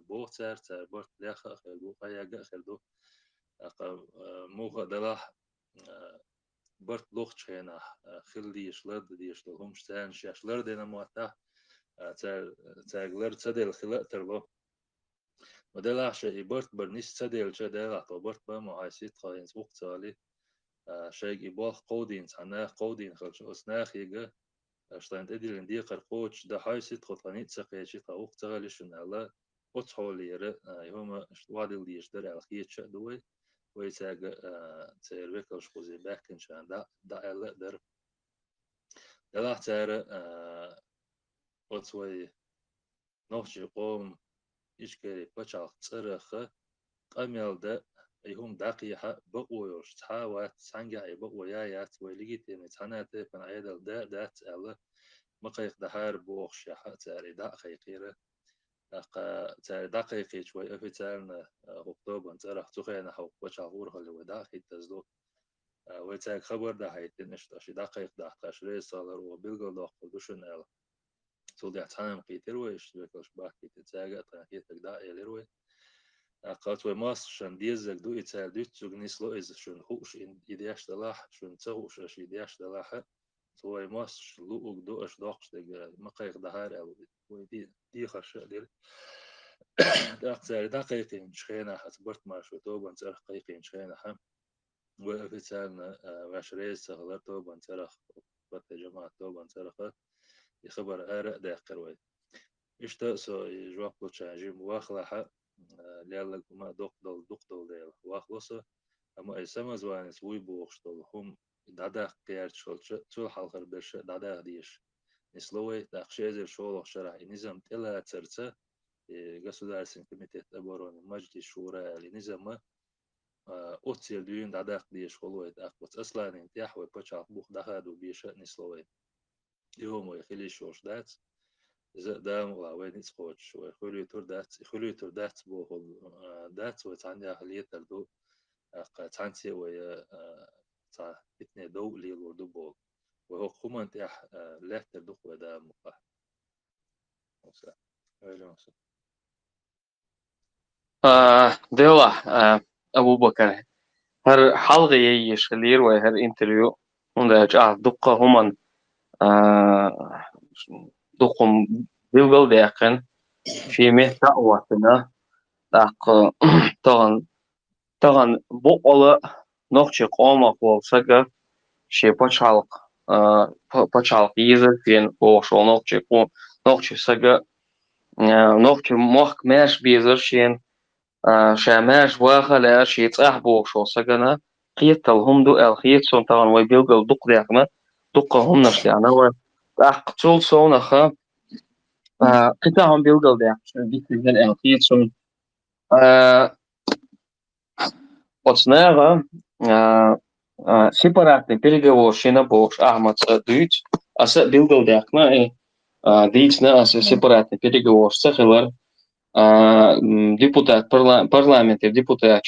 بوخ تار برت ليخ خدو قياقة خدو موخا دلح برت لوخ هنا خلي يشلد دي يشلهم شتان شاشلر دينا موتا تاغلر تدل خلا ترلو ودلح شيء برت برنيس تدل شدل تو برت بمعايسيت خاينس وقت علي شيء يبال قودين تنا قودين خلش أسناخ يجا اشتانت اديلن دي قرقوش ده حايسيت خطاني تسقيشي تا وقت علي شنالا وتحولير يوم وادل دي يشدر على خيت شدوي ويتاج تيربكل شخوزي باكن شان دا ألا در دلح تار وتوي نوشي قوم إشكالي بچاق ترخ قميل دا يهم دقيحة بقويوش تحاوات سانجا بقويايات ويليجيتي تحناتي بن عيدل دات ألا مقيق دهار بوخش تاري دا خيقيرة تاري دقيقي شوي أفتالنا أكتوبر ترخ تخينا حوق بچاق ورخل ودا خيت تزدو ويتاك خبر ده هيتن اشتاشي دقيق ده تشري صالر وبيلغل ده قدوشن ال تولي اتحام قيتروي اشتبكش باك تتاجا تنكيتك ده يلروي قات وماس شن ديزك دو إتسال دوت سجنيس لو إذا شن خوش إن إدياش دلاح شن تسوش أش إدياش دلاح توي ماس شلوك دو أش داقش دق مقايق دهار أو دي خرش دير داق سار دقيقين شخينا حسبرت ما شو توبن سرخ قيقين شخينا حم وفتسالنا واشريز سغلر توبن سرخ بات جماعة توبن سرخ يخبر آرق داقر وي إشتا سو يجواب بوشا جيم واخلها ليالك ما دقدل ديل واخلصه أما أي سمز وانس وي بوخشتل هم دادا قيارت شولش تول حلقر برش دادا ديش نسلوي تأخشيزر شولخ شرح نظام تلا ترسه Государственный комитет обороны Маджди Шура или Низама отцел дюйн дадах деш холует ахват асланин тяхве почал бух дахаду биша не слове его мой хилишош дац за дам лаве ниц хоч хулю тур дац бо хол дац вот anja хлетер ду танци ويا تا اتني دو ليل ودو بول وهو خمان تاح لاتر دو ودا مقا وسا ولا وسا ديلا أبو بكر هر حلقة يشغلير وهر انتريو وندا جاء دقة همان دقم بيلغل داقن في مهتا واتنا داق طغن بقلة نوخشي قوما قولساقا شي بچالق يزر فين بوشو نوخشي ساقا نوخشي موخ ماش بيزر شين شاماش واخا لا شي تصاح بوشو ساقنا قيت هم دو الخيت سون طغن ويبيلغل دق داقنا دقة هم نشلي أنا وأقتل صونخا قطعهم بيلغل داق ديك الخيت سون Оцнега сепаратный переговор шина бош Ахмад Дуйч, аса билгал дякна и дична аса сепаратный переговор сахилар депутат парламент депутат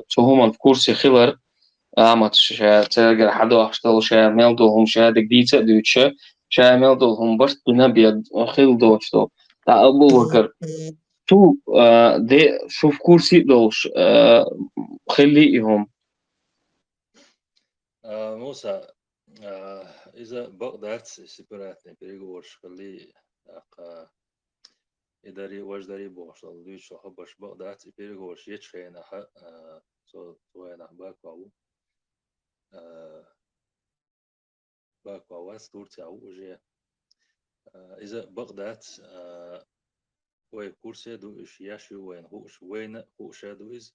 цугуман в курсе хилар Ахмад ша цергер хадо аштал ша мелдулхум ша дикдица Дуйча ша мелдулхум баш бинабиад хил дочто та Абу Бакр شو دي شوف كرسي دوش خليهم موسى إذا بقدرت سيبراتني بريغورش خلي إداري وجداري بوش لديش حبش بقدرت بريغورش يتشخينا حق سوينا باكوا واس تورتي أو وجه إذا بقدرت وين كرسي دو إش ياشو وين هوش دو إز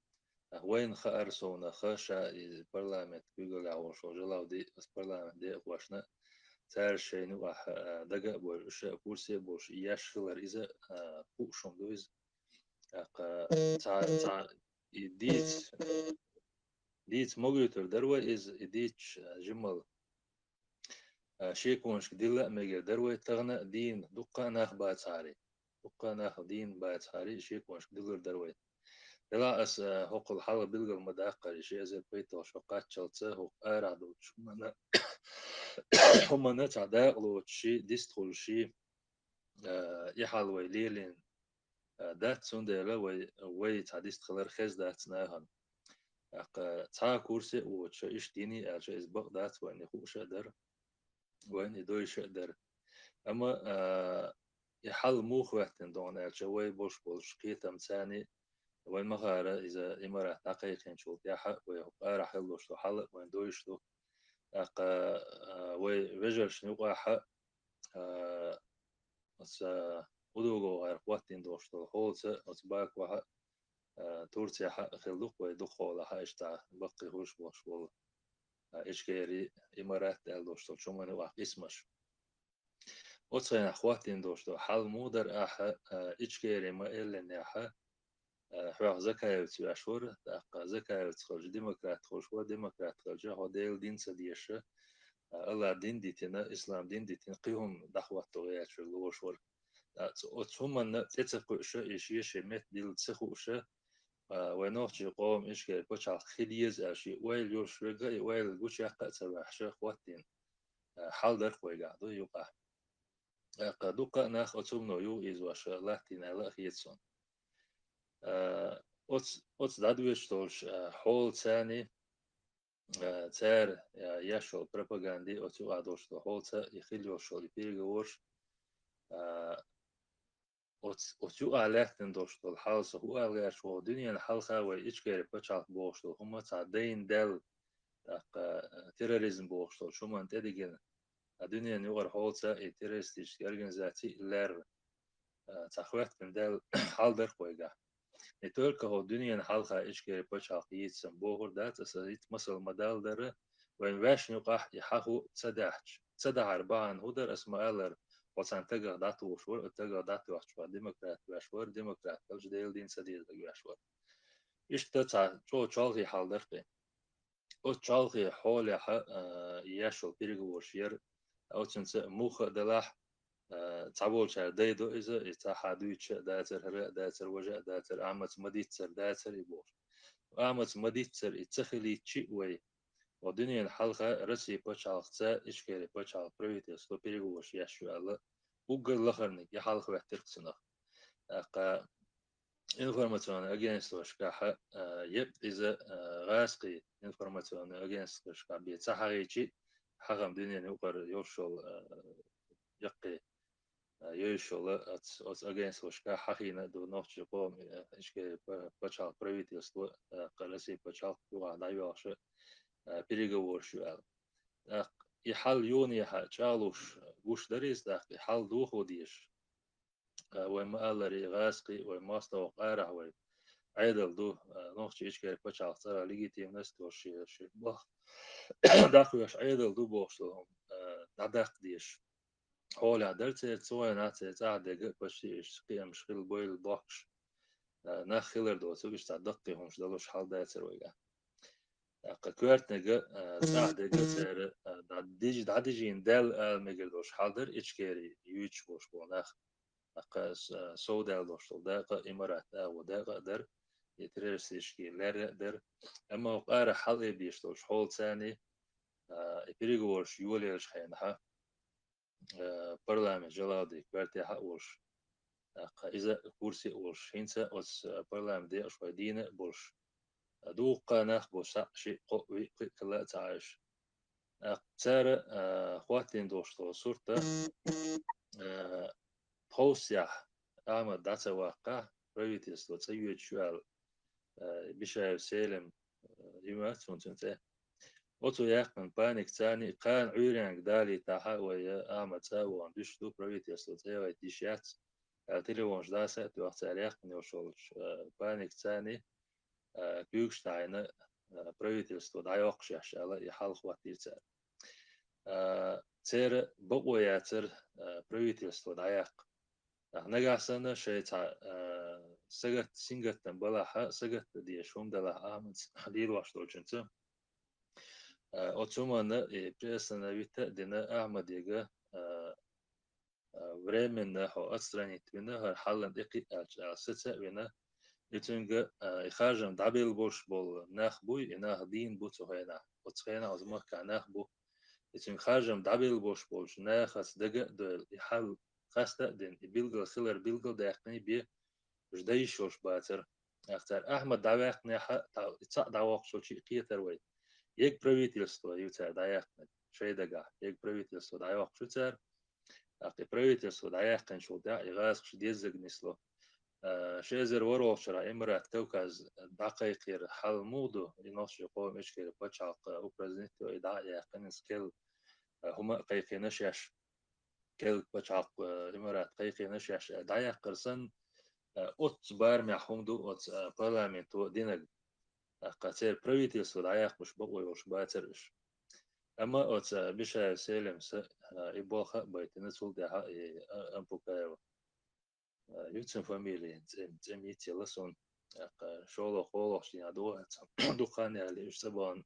وين خأرسونا خشا البرلمان بيقول عوش وجلاو دي البرلمان دي واشنا تار شيء نوح دقة بوش كرسي بوش ياشلر إذا هوشون دو إز تا ديت موجودر دروا إز ديت جمل شيكونش ديلا ميجر دروا تغنى دين دقة ناخ باتساري وقنا دين بعد هاري شيء كونش دلر دروي لا أس هوق الحالة بلغ المداقة شيء زي بيت وشقات شلته هوق أراد وش منا هم نتعداء لو شيء ديستخل شيء يحال ويليلين دات سندلا وي تعديست خلر خز دات ناهن تا كورسي وش إيش ديني أجا إزبق دات وإني خوش أدر وإني دويش أدر أما يحل موخ وقتن دون الجوي بوش قيتم ثاني وين مغارة إذا إمارة دقيقين شو تياحة ويبقى راح يلوش له حلق وين دويش له وي رجل شنو قاحة بس ودوغو غير قوتين دوش له هولسة وتباك وها تورتي حق خلوق ويدخو لها إشتا بقي هوش بوش ولا إشكيري إمارات دالوش له شو من واحد اسمش وتسين أخواتين دوشتو حال مودر أحا إشكيري ما إلين أحا حواق زكاية تشور تأقى زكاية تخرج ديمقراط خرج وديمقراط خرج هو ديل دين سديشة الله دين ديتنا إسلام دين ديتنا قيهم دخوة تغيات شو الوشور وتهم أن تتسقو إشي إشي شمت ديل تسخو إشي ونوخجي قوم إشكيري بوشال خليز أشي ويل يوش رقا ويل قوش يقا تبع شي خواتين حال در خوي قاعدو يقع قدوقا ناخ أتوم نويو إز واش لاتين على خيتسون أوتس دادويش تولش حول ثاني تار يشول بروباغاندي أوتو أدوش تو حول تا يخليوش شول يبيرجورش أوتو أعلقتن دوش تو الحالس هو أعلقش هو دنيا الحالخة وإيشكاري بتشعل بوش تو هما تعدين دل تيروريزم بوش تو شو من تدقين الدنيا نيوغر حول تا تيروريستيش أورجانيزاتي لر تخوات من دل حال در خويقا نتورك هو الدنيا نحالها إيشكاري بتشعل يتسم بوهر دات أساسيت مصر مدال در وين واش نقاح يحاهو تسدح أربعة هودر اسمه ألر وسان تجا داتو وشور تجا داتو وشور ديمقراط وشور ديمقراط كلش ديل دين سديد وشور إيش تتع شو شالغي حال درقي أو شالغي حول يشول بيرجو وشير أو تنس موخ دلاح تعبول شار ديدو إذا إتحادويتش داتر هرق داتر وجه داتر أعمت مديتر داتر يبور أعمت مديتر إتخلي تشي وي ودنيا الحلقة رسي بتشالختا إشكالي بتشال بريفيتي سلو بيريغوش يشو الله وقل لخرنك يحلقة بحتركسنا أقا إنفورماتيون أجينست وشكاحة يب إذا غاسقي إنفورماتيون أجينست وشكا بيتسحريجي حرم دنيا نوقر يوشل يقي يوشل أت أجينست وشكا حقينا دو نوتش قوم إشكالي بتشال بريفيتي سلو قرسي بتشال قوة دايوش переговорщу يحل يوني حالوش وش دريس داخل يحل دوخو ديش وما ألري غاسقي وما استوى قارح وي عيدل دو نوخش إيش بتشعل ترى ليجيتيم نستو شي بخ داخل يش عيدل دو بوشلهم داخ ديش هولا درتي تسوي ناتي تعدي بشي إيش قيم شغل بويل بوكش نخيلر دو تسويش تعدقي همش دلوش حال داتر ويقا كوارتنجا تعدي سعر داديجين دال ميجلوش حاضر إشكاري يوتش بوش بوناخ سودال دوش داقة إمارات وداقة در يترس إشكي لر در أما وقار حل بيشتوش حول ثاني إبريغوش يوليش حينها برلمان جلادي كوارتي حقوش إذا كورسي أوش هنسا أس برلمان دي أشوي دينة بوش دوقا ناخبو شيء قوي كلا تعايش تار خواتين دوشتو صورتا توسيح أعمل داتا واقع بريفيتيس لو تسيوت شوال بشايف سيلم يمات فونتنته أوتو ياقن بانيك تاني قان عيريانك دالي تاها ويا أعمل تاو عندوش دو بريفيتيس لو تسيوت ديشات تليفونش داسة توقت ياقن يوشولش بانيك تاني بيوكشتاين правительство дайоқш яшала и халх ватирцер цер богоятер правительство даяқ нагасана шейта сагат сингаттан балаха сагат диешум дала амт дил ваштолченце отсумана и приостановита дина ахмадига временно отстранить вина халланд икит сеца вина يتنجا إخراجم دبل بوش بول ناخ بوي إناه دين بو تهينا وتهينا أزمك كناخ بو يتنج خراجم دبل بوش بولش ناخ أصدقاء دول يحل خاستا دين يبيلغل خلر بيلغل داقني بي جدايش وش باتر أختار أحمد دواقني حق يتصق دواق شو شيء قيتر وي يك правительство يوتر داقني شيء دقا يك правительство دواق شو تر أختار правительство داقن شو دا يغاز شديزق نسلو شيزر وروشرا إمرات توكاز دقيقير حل مودو ينوش يقوم إشكير بچاق وبرزنتو إدعاء يقن سكيل هما قيقي نشيش كيل بچاق إمرات قيقي نشيش دعاء قرسن أوت بارمي حمدو أوت برلامنتو دينك قاتير правительство دعاء مش بقوي وش باترش أما أوت بشا سيلم إبوخا بيتنسول دها أمبوكايو يوتسن فاميلي زميتي لسون شغل خولش يعني دخان اللي يشتبون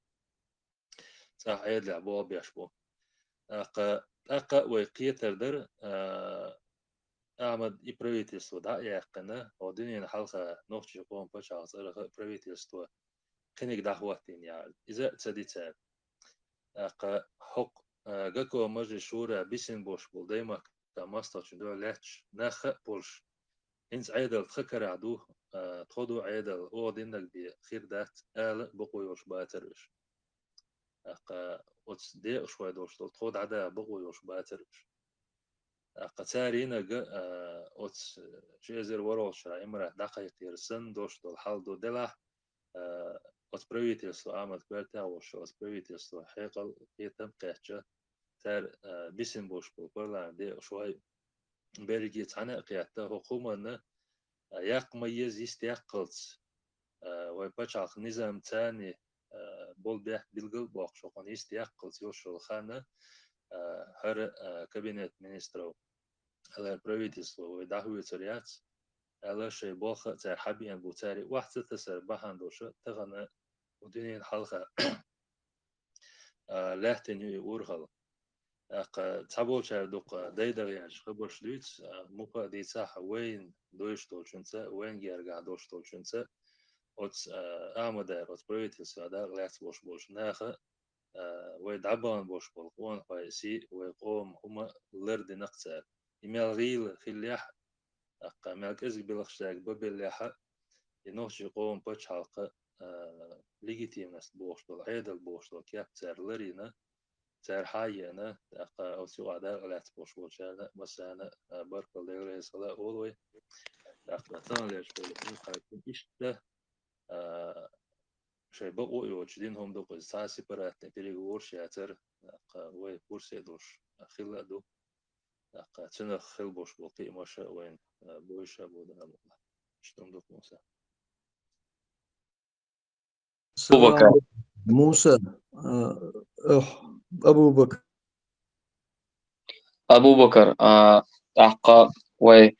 صح عيد لعبوا بيشبو أقا ويقيتر در أعمد إبريتيستو دا يقنا ودنيا الحلقة نوخش قوم بشا صار إبريتيستو كنيك دعواتين يعني إذا تسديت أقا حق جاكو مجلس شورى بيسن بوش بول دايما كماستر شدو لاتش نخ بولش إنس عيدل تخكر عدو تخدو عيدل او دينك بخير دات آل بقويوش باترش أقا وتس دي شوي دوش تخد عدا بقويوش باترش أقا تارينا جا وتس جيزر وروش إمرا دقيق يرسن دوش دول حال دو دلح وتس правительство آمد كوالتا وش وتس правительство حيقل يتم قيتشا تار بيسن بوش بولا دي شوي بلجي تانا قياتا حكومة ياق ميز يستيقلت ويبچاق نظام تاني بول بيح بلغل بوق شوقن يستيقلت يوشل خانة هر كابينет министров على правительство ويدعوه تريات على شيء بوخ تاع حبيان بوتاري واحد تسر بحان دوشة تغنى ودنيا حلقة لاحتن يورغل تابو شار دوق دايدر يعني خبر شلوت موقع دي صح وين دوش تولشنسا وين جرجع دوش تولشنسا اوت امودر اوت بريتس هذا لاس بوش ناخه ويدعبان بوش بالقوان قايسي ويقوم هما لرد نقصر يميل غيل خليح مركز بلخشاك ببليحة ينوش يقوم بوش حلقة ليجيتيمنس بوش دول عيدل بوش دول كابتر لرينا تار حاينا أو سوى عدا غلات بوش بوشانا بس أنا بركل ديري صلاة أولوي أقطان ليش بقول خايفين إشته شيء بقوا يوجدين هم دوق ساسي برات نبيري ورش ياتر وي بورسي دوش خلا دو تنا خل بوش بقي ماشا وين بوشا بودنا الله شتم دوق موسى أبو بكر السلام موسى أبو بكر أبو بكر أحقا وي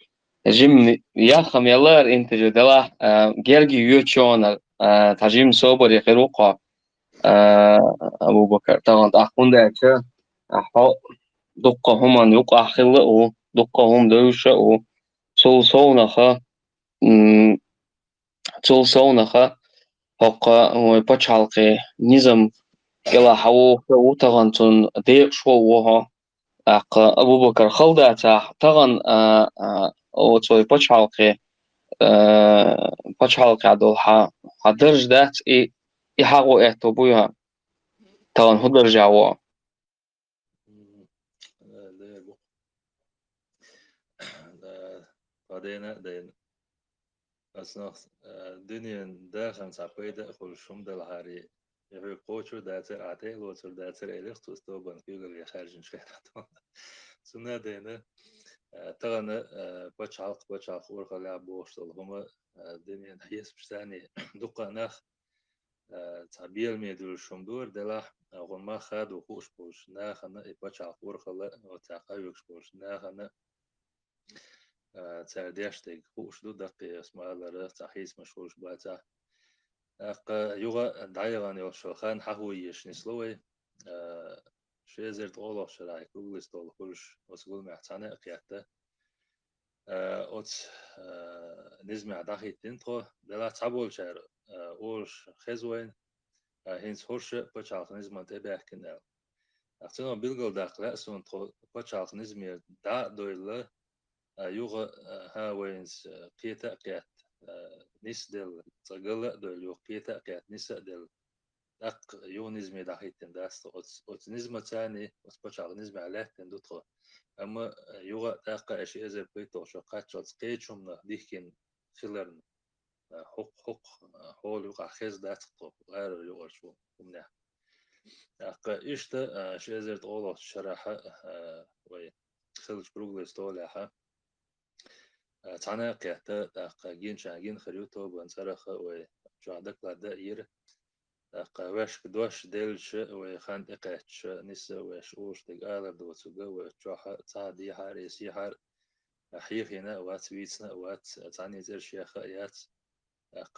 جيم ياخم يلار انت جدلا جيرجي يوتشون تجيم صوبر يخيروقا أبو بكر طبعا أحكون داكشا أحو دقة هم يقع خلقه دقة هم دوشة و سول سونخا سول سونخا هقا ويبتشالقي نظام إلا حو وطغنتون ديق شو وها أبو بكر خلداتا طغن وتوي بتشالقي بتشالقي عدول حدرج دات يحاقو إحتو بويها طغن هدر جاوا ده بق بعدين أصلا دنيا داخل سعبيدة كل شوم ده الهاري يبي قوتشو داتر عتي لوتر داتر إليخ تستوبن فيقول يخرج شكرا سنة دينا تغنى بتشعق ورقة لعب بوشتل هما دنيا حيس بستاني دقة نخ تعبير ميدول شمدور دلح أغن ما خاد وخوش بوش ناخنا بتشعق ورقة لا وتعقايوش بوش ناخنا ترديشتك خوش دو دقي اسمع الله تحيز مشهورش باتا يوغا دايغان يوشو خان حهويش نسلوي شيزرت أولو شراي كوغلس دول كلش وسقول محتانا قيادة أوت نزمع داخل تنتو دلا تابول شار أولش خزوين هنس هورش بچاق نزمع تبع كنال أختنا بيلغل داخل سون بچاق نزمع دا دويلا يوغا ها وينس قيتا قيات نس دل تقل دل يو قيتا قيات نس دل أق يونيزم داخيتن داست أوت نزمة تاني وسبشار نزمة عليه تندوتخو أما يوغا تاقا أشي أزر بيتو شو قاتشوت قيتشوم ديكين خلرن حق هول يوغا خيز داتخو غير يوغا شو ومنح أقا إشتا أشي أزر تقولو شراحة وي خلش بروغلس توليحة تانا قيتا تاقا جين شاقين خريوتو بانسرخ وي جعدك لا دائر قواش كدوش ديلش ويخان إقاتش نسا ويش أوش تقالر دوتسوغا ويشوحا تعدي حار يسي حار حيخينا وات ويتنا وات تاني زر شيخا يات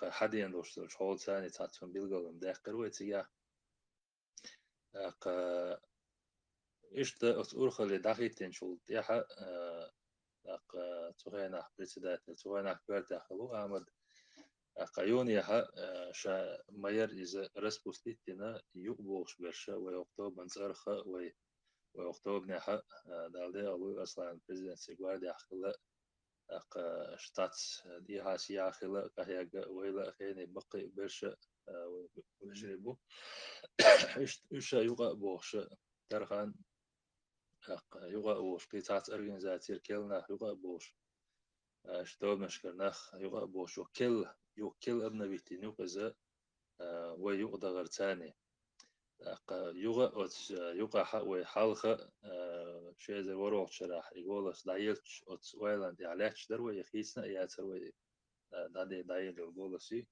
حدين دوش شغل تاني تاتفن بيلغل مداقر ويتيا إشتا أتورخ لداخل تنشول تيحا تغينا بريتدات تغينا كبير خلو أحمد قيونيها شا ماير إذا رسبوستيتنا يقبوش برشا ويقطوب منزرخة ويقطوب نحا دالدي أبو أصلا بريزيدنت سيغواردي أخلا شتاتس دي هاسيا خلا كهيا ويلا خيني بقي برش وجربو إيش يوقع بوش ترخان يوقع بوش قيتات أرجنزاتير كلنا يوقع بوش شتوب مشكلناخ يوقع بوش وكل ابن بيتين يوقع ويوقع غرتاني يوقع حق وحالخة شيء زي وروح شراح يقول دايلش ويلاند يعلاتش دروا يخيسنا ياتر دادي دايل يقول سي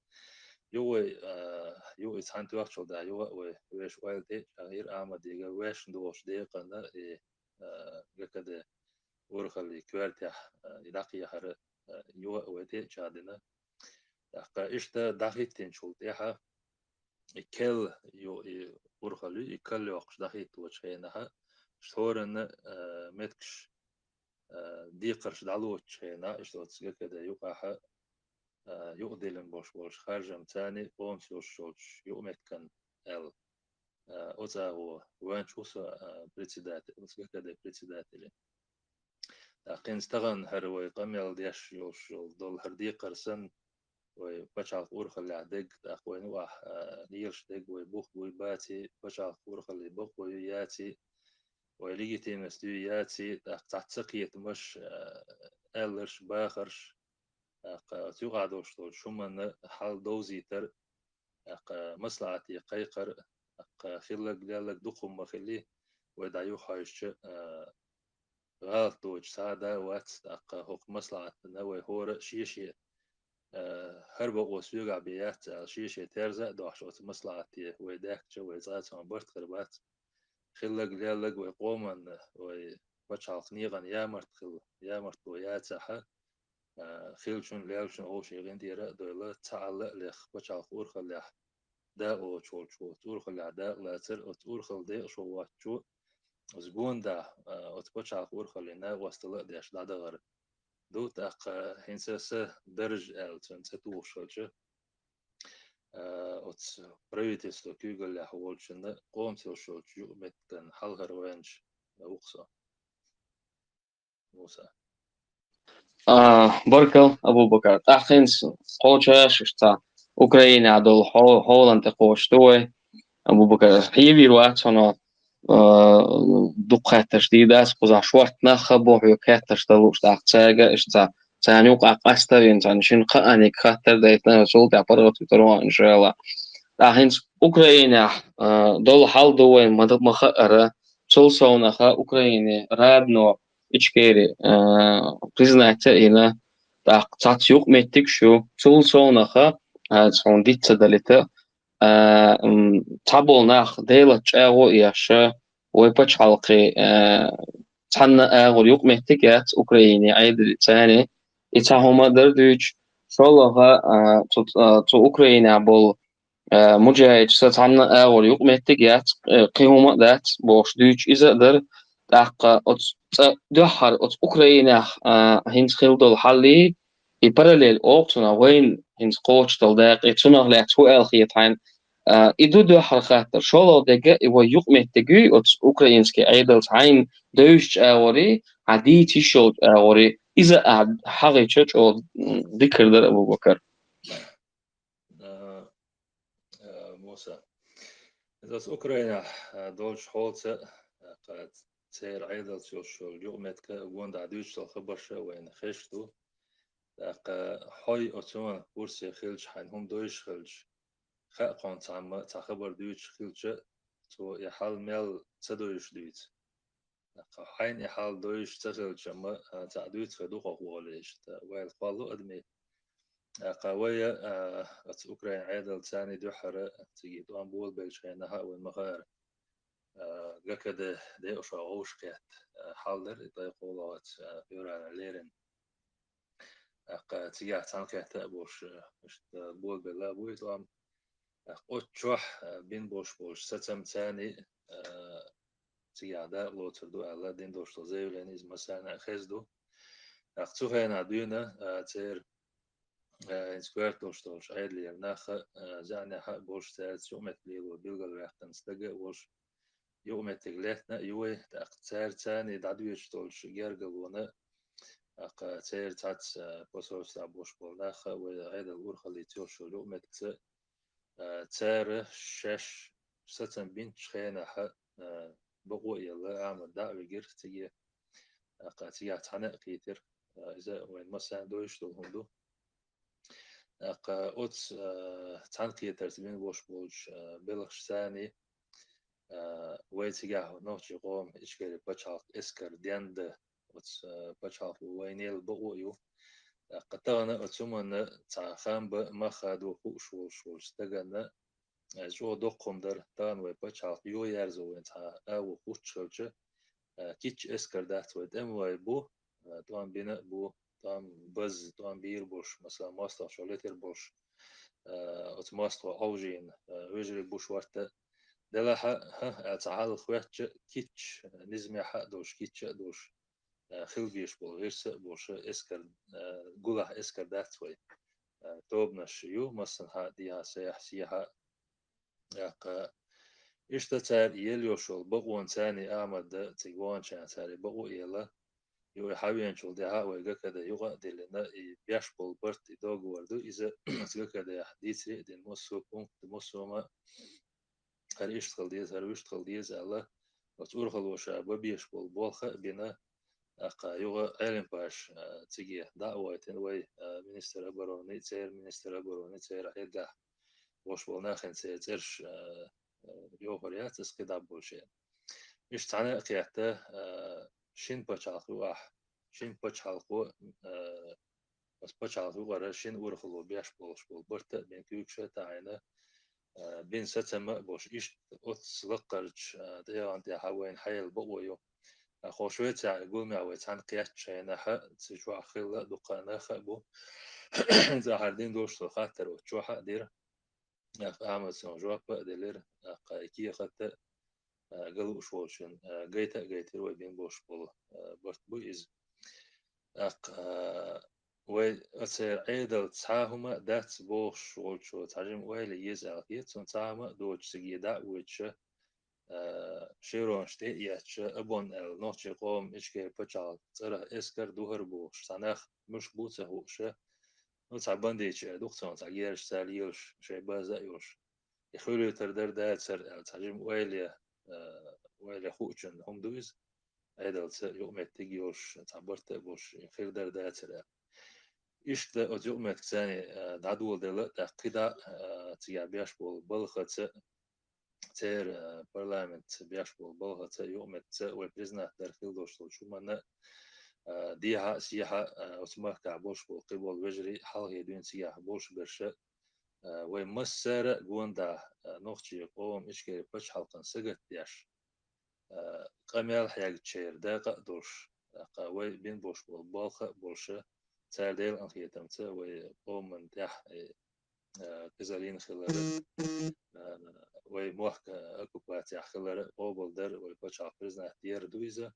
يو إتحان توقع دا يو ويش ويل دي غير آمد يجا ويش دوش دي قنا كده ورخلي كوارتيح يدقي هر يو ويدي جادنا إشتا دقيقتين شولتيها كل يو ورخلي يكل وقش دقيقت وشينها شورن متكش دي قرش دعلو شينا إشتوت كده يوقعها يقدلن بوش خارجم تاني قوم شوش يؤمتكن ال أوتا هو وين شوسا بريتسيدات أوتا كده بريتسيدات لي لكن استغن هروي قميل ديش يوش دول هردي قرسن وبشع قورخ اللي عدق أخوين واح نيرش دق ويبوخ ويباتي بشع قورخ اللي بوخ وياتي وليجي مستوي ياتي تعتقيت مش ألرش باخرش تيقعدوش طول شو حال دوزي تر مصلحتي قيقر خلق لك دخم مخلي ودعيو خايش غلط دوج سادة وات هوك مصلحة نوي هور شيشي هربا وسوغا بيات شيشي ترزا دوحش وات مصلحتي ويداك جو ويزات برت خربات خلق لك ويقومن وبتشعل نيغن يامرت وياتها خيلشون ليلشون أو شيء غنديرة دولا تعال لخ بتشعل أورخل لح دا أو شو أورخل دا لا تر أورخل دا شو واتشو زبون دا أتبتشعل أورخل لنا وستلا داش دا غر دو تاق هنسس درج ألتون ستوشلش أت بريتستو كيغل لحولشنا قوم تلشلش متكن حلغر وينش أوقصا موسى بركل أبو بكر أخنس قوشاش إشتا أوكرانيا دول هولند قوشتوي أبو بكر حيبي رواتنا دقة تشديدات قزع شوارت نخبو حيوكات تشتلوش تاق تاقة إشتا تانيوق أقاسترين تانشين قاني خاتر دايتنا رسول تعبرغة تتروان إن شاء الله أخنس أوكرانيا دول حال دوين مدد مخأرة تلسونها أوكرانيا رابنو إشكيري признать هنا تاق متك شو تلسونها تون ديت تدلته تابل ناخ ديلا تشاغو ياشا ويبتش حلقي تحنا أغل يوق متكات أوكرانيا عيد تاني إتاهما دردوش شولها تو أوكرانيا بول مجاهد ستحنا أغل يوق متكات قيوم ذات بوش دوش إذا در تاق دوحر أوكرانيا هنس خلدل حالي يبرلل أوقتنا وين هنس قوش تلداق يتسنغ لا توال خيطان إدو دو حلقات شولو دقة إيوا يقمت دقو أوكرانسكي عيدل تعين دوش آوري عدي تيشوت آوري إذا حقي تشوش أو ذكر در أبو بكر موسى إذا أوكرانيا دولش حولت قد سير عيدل شو يقمت كون دعدوش الخبرش وين خشتو حي أتون بورسي خلش حينهم دوش خلش خاقون تخبر دوش خلش تو يحال ميل تدوش دوت حين يحال دوش تخلش ما تعدوت خدوق قوليش ويل قالو أدمي قوية أوكران عيدل تاني دوحرة تجي دوان بول بيلشينها والمغار قكده دي أشعوش كات حالر إذا يقولات يورا ليرن تيجي تانكات بوش بول بلا بوي دوام أتشوح بين بوش ستم تاني تيجي عدا لو تردو على دين دوش تزيو لانيز مثلا خزدو أختوها نعدونا تير إنسكوير دوش عيد لي ناخ زعني حق بوش تاعت يومت لي وبيلغل ريحتن استجا وش يومت تجلتنا يوي تأختار تاني دعدوش دوش جرجلونا تير تاتس بوسوس بوش بولناخ وهذا الورخة اللي تيوشو لقمة تير شش ستن بنت شخينا حق بقوة يلا عمل دعوة جير تيجي تيجي تحنق كيتر إذا وين مثلا دوش دو هندو أوتس تحنقية ترتيبين بوش بولش بلغش ثاني ويتيجاه نوتشي قوم إشكال بتشعق إسكر ديند أوتس بتشعق وينيل بقويو قطعنا أتسمنا تعخام بمخادو خوش وش تجنا جو دقم در تان وبتشعق يو يرزو وين تع أو خوش شوجة كيتش إسكر دات ودم ويبو طبعا بناء بو طبعا بز طبعا بير بوش مثلا ماستر شوليتر بوش أتماستر أوجين ويجري بوش ورته دلا ها تعال خواتش كيتش نزمي حق دوش كيتش دوش خلبيش بول غيرس بوش اسكر قوله اسكر داتوي توبنش يو مثلا ها ديها سيح سيها ياق اشتتار يليوشول بقوان ثاني اعمد تيوان شان ثاني بقو يلا يو حاوين شول ديها ويجا كده يوغا دلنا بياش بول برت دوغ وردو اذا تيجا كده حديثي دين موسو بونك موسو ما هر اشتغل ديز هر اشتغل ديز الله وتورخل وشا ببيش بول بولخ بنا يوغا علم باش تيجي دعوة تنوي منستر أبروني تير منستر أبروني تير إيدا وش بولناخن تيرش يوغريات اسكدا بولشين إيش تعنى قيادة شين بتشالقو شين بتشالقو بس بتشالقو ورا شين ورخلو بيش بولش بول برتا بين كيوكشة تعينه بين ستما بوش إيش أتسلقرج ديا عندي حوين حيل بقويو خوشوية تاع يقول ما ويتعن قيات شينا حق تجوا خلا دقانا خبو زهردين دوش خاطر وتشوحا دير أعمل سنجوا بقدر قايكي خطة قلو شوشن جيتا وبين بوش بول برت بويز وي أصير عيدل تساهما دات بوش شو تعجم ويلي يزعل كيت سنتاهما دوش سجيدا ويتش شيرون شتي ياتش أبون نوتشي قوم إشكي بتشال ترى إسكر دوهر بوش سنخ مش بوته هوش نوتع بنديش دكتور تعجيرش ساليوش شي بازا يوش يخلو تردر داتسر تعجم ويلي خوشن هم دوز عيدل يوم تيجيوش تعبرت بوش يخير در داتسر إشت أجومت ثاني دعدول دل تقيدا تيابيش بول بلخت تير برلمانت بيشبه بلغة يومت وبرزنا درخيل دوشتو شو منا ديها سيها أسمه كعبوش قبل وجري حال يدين سيها بوش برشة ومسر جوندا نوختي قوم إشكي بش حلقن سجت ديش قميل حياج تشير دقة دوش قوي بين بوش بالبالخ بوشة تير ديل أنخيتمت وقوم من تح كزالين خلال وي موحك أكوبات يحخلر قوبل در وي بچا برزنا دير دويزة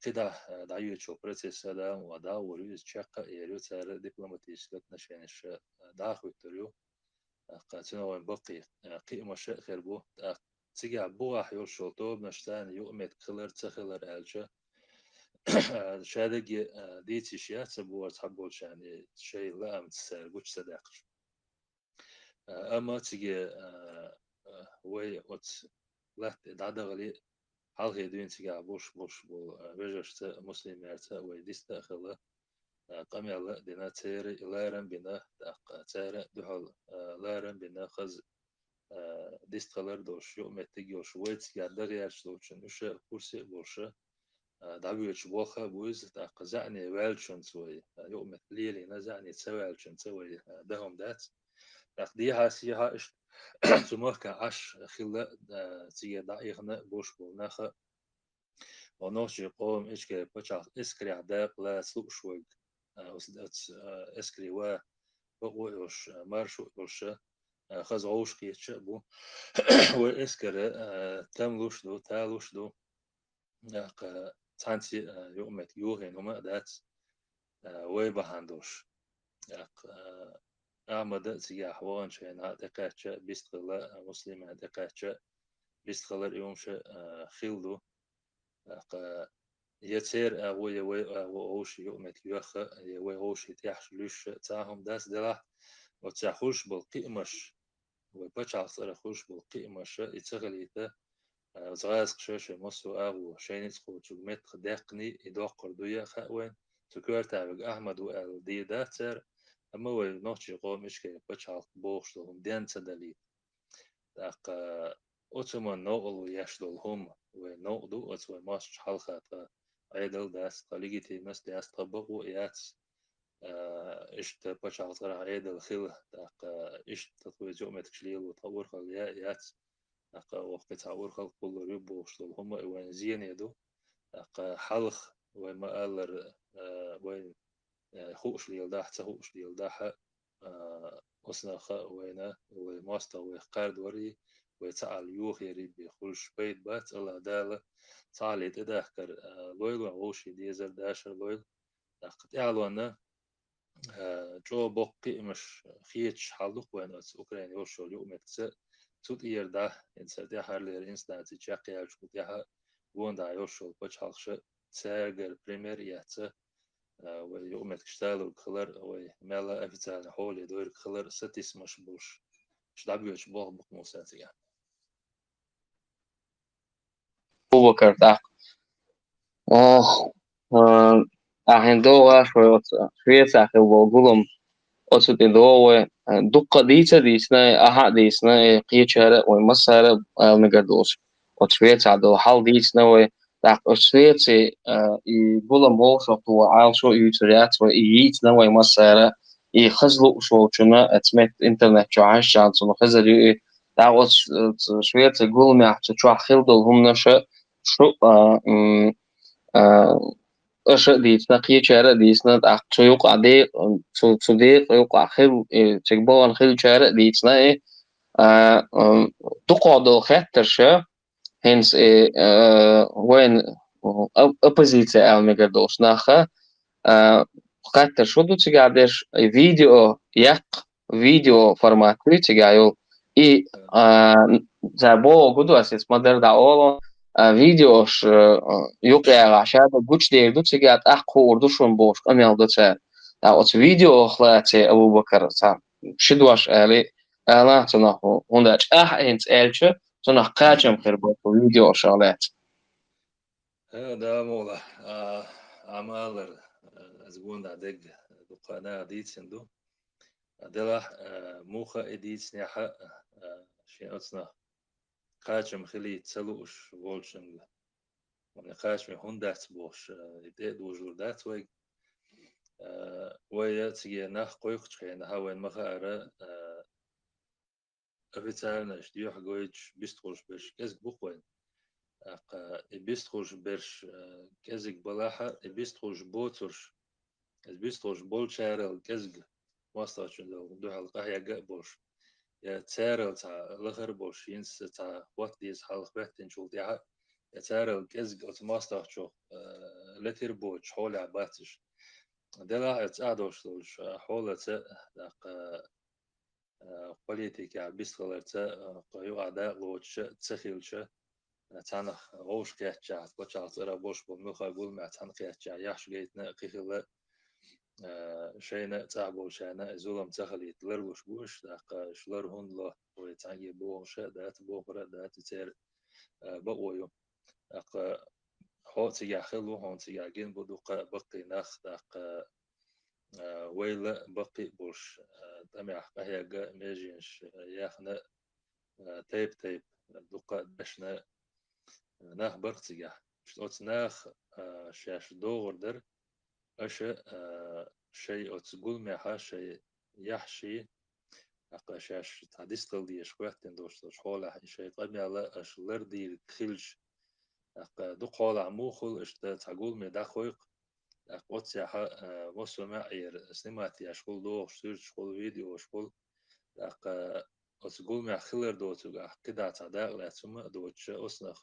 قيدا دعيو شو بريتس سلام ودا وريز تشاقا يريو تار دبلوماتيش لتنشينش داخل تريو قاتنا وين بقي قيمة شيء خربو تيجي عبوها حيول شوطو بنشتان يؤمد خلر تخلر ألجا شادق ديتي شيات سبوات حبولش يعني شيء لا أمتسال بوش صداقش أما تيجي وي وات لات دعدا غلي حال هيدوين تيجي بوش بول رجشت مسلم يرتا وي ديستا خلا قميل دينا تيري لارن بنا تيري دهال لارن بنا خز ديستخلر دوش يوم تيجيوش ويت يادر يارش دوشن وش كرسي بوش دعويش بوخا بويز قزعني والشن سوي يوم ليلي نزعني تسوالشن سوي دهم دات ديها سيها إش سموك عش خلا تيجي دايخنا بوش بوناخ ونوشي قوم إشكي بتشع إسكري عداق لا سوق شوي إسكري وا بقوش مارشو وش خزعوش كيتش بو وإسكر تملوش دو تالوش دو تانتي يومت يوهن وما دات ويبهاندوش أعمد تيجي حوان شينا دقاتش بيستغل مسلم دقاتش بيستغل يومش خيلدو يتير أوي وأوش يومت يوخ وأوش يتيحش ليش تاهم داس دلا وتاخوش بالقيمش وبتشع صار خوش بالقيمش يتغليته زغاز قشاش مصو أو شينيت خو تجمت خدقني إدوق قردوية خاوين تكور تابق أحمد والدي داتر أما وي نوتشي قوم إشكي بتشع بوش لهم دين تدلي داق أتمنى نوغل يشدل هم ونوغدو أتوى ماش حلقة عيدل داس قليجتي مس داس طبقو إيات إشت بشع صراحة عيدل خل داق إشت تطوي جومة تشليل وطور خليا إيات داق وقت تعور خلق كل ريبو شلول هم وين زين يدو داق حلق وما ألر وين خوش ليل داح تخوش ليل داح أصنا خا وينا وماستا وقارد وري وتعال يوخ يري بخلش بيت بات الله دالة تعالي تدهكر لويل وغوشي ديزر داشر لويل قد اعلوانا جو بوقي مش خيتش حلق وين اس اوكراني وشو اليوم تس توت اير دا انسر دي هارلير انستانتي تشاقي عشو ديها وون دا يوشو بچ حلقش تساقر بريمير يحت ويوم تشتغل كلر ومالا افتال حولي دور كلر ستيس مش بوش شدابيوش بوغ بوك موساتي يعني أبو بكر تاع أهندوها شوية ساخر وقولهم أصل إدوه دقة ديسة ديسنا أحد ديسنا قيتشارة ومسارة مقدوس وشوية عدو حال ديسنا وتاع شوية يقولهم هو شو عالشو يوتريات ويجيتنا ومسارة يخزلوا شو شنا اتمت إنترنت شو عاش شانسون خزر تاع شوية يقولهم يحتشوا خلدوا هم نشأ شو أش ديسنا قيتشارة ديسنا تاع شيوق عدي صديق يوقع خير تكبون خير شارع ديسنا تقعد خاطر hens وين oppositie elmegerdós nacha خاطر شو دو تيجادش فيديو فورمات تيجايو и за бо гуду асис модер да оло فيديوش يوقع عشان قوش دير دو تيجات أحكو وردوشون بوش أم يالدوتش أوت فيديو خلاتي أبو بكر صار شدواش آلي أنا تناهو هنداش إنت آلش تناه قاچم خربو فيديو شغلات دا مولا عمالر أزبون دا دق دقانا ديت سندو دلا موخا إديت سنيحة شين أتصنا قاچم خلي تسلوش وولشن ونقاش من هندات بوش يديد وجور دات ويق ويا تيجي ناخ قويق تخين هاوين مخارة أفتالنا شديوح قويتش بيستخوش بيش كزك بوخوين بيستخوش بيش كزك بلاحة بيستخوش بوترش بيستخوش بولشارل كزك واستاشن لو دوح القهية قبوش يا تسارل تا لغر بوش ينس تا وات ديس حلق بحتن شول ديها يا تسارل كزك أتماستاشو لتر بوش حول عباتش دلا اتعادوش لوش حول داق بوليتيكا بيستخلرتا قيو عداء لوش تسخيلش تانخ غوش كيتشا بوشا ترى بوش بمخا يقول مع تان كيتشا يحش جيتنا قيخلا شينا تعبو شينا زولم تخليت لروش بوش داق شلر هون له ويتانجي بوش دات بوخرا دات تير بقويو داق هو تيجا خلو هون تيجا جين بدوق بقي نخ داق ويلا بقي بوش دمع قهيا ميجينش ياخنا تيب دوق دشنا ناخ برتيجا شتوت ناخ شاش دور در أش شيء أتقول معها شيء يحشي أقاشاش تعديس قلدي شويتين دوش حوله شيء طبيعي على أشلر دي خلج أق دو قال عموخل إشت تقول مدخويق أقوت ياها وصل معير سمعتي أشغل دو شتير شغل فيديو شغل أق أتقول مع خلر دوتو كده تعداء لا ثم دوتش أصلا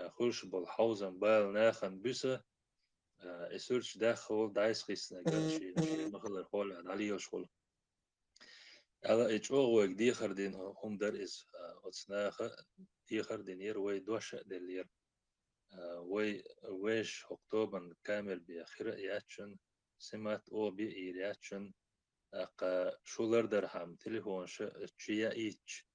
خلش بالحوزن بال ناخن بسه اسورش داخل دايس خيسنا قرشي نخل الحول عليه شغل على اتش او وك دي خردين هم در از اتسناخ دي خردين ير وي دوش دلير ويش أكتوبر كامل بآخر ياتشن سمات أو بإيرياتشن شولر درهم تليفون شيا إيش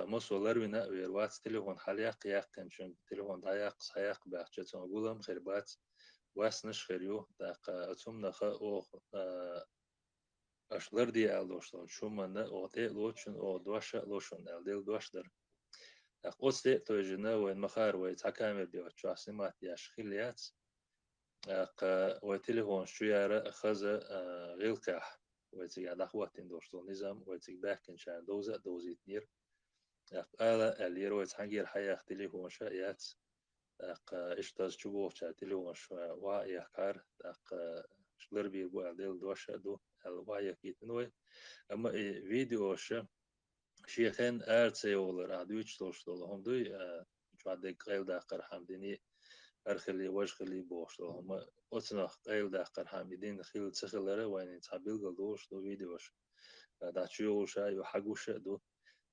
مصولر ونا ويروات تليفون حليق ياقن شن تليفون دايق سايق بحجتون قولم خربات واسنش خريو أتم نخا أو أشلر دي ألوشتون شو من أو تي لوشن أو دواشة لوشن ألديل دواشدر قصدي توجنا وين مخار ويتحكم بيوتشو سمات ياش خليات وتليفون شوية خزة غيلكح ويتيجا دخواتين دوشتو نظام ويتيج باكن شان دوزيت نير آلا اللي ويتحنجير حياة تليفون شايات اشتاز شبوه شا تليفون شوية وايا كار شلر بيبو أديل دوشة دو الوايا كيتنوي أما فيديو شيخين أرتسي ولر أدويتش توشتول هم دوي جواد قيل داقر حمديني أرخلي وجخلي بوشتول هم أتنا قيل داقر حمدين خيل تسخلره وين تعبيل قلدوش دو فيديوش داتشيو شا يحقوش دو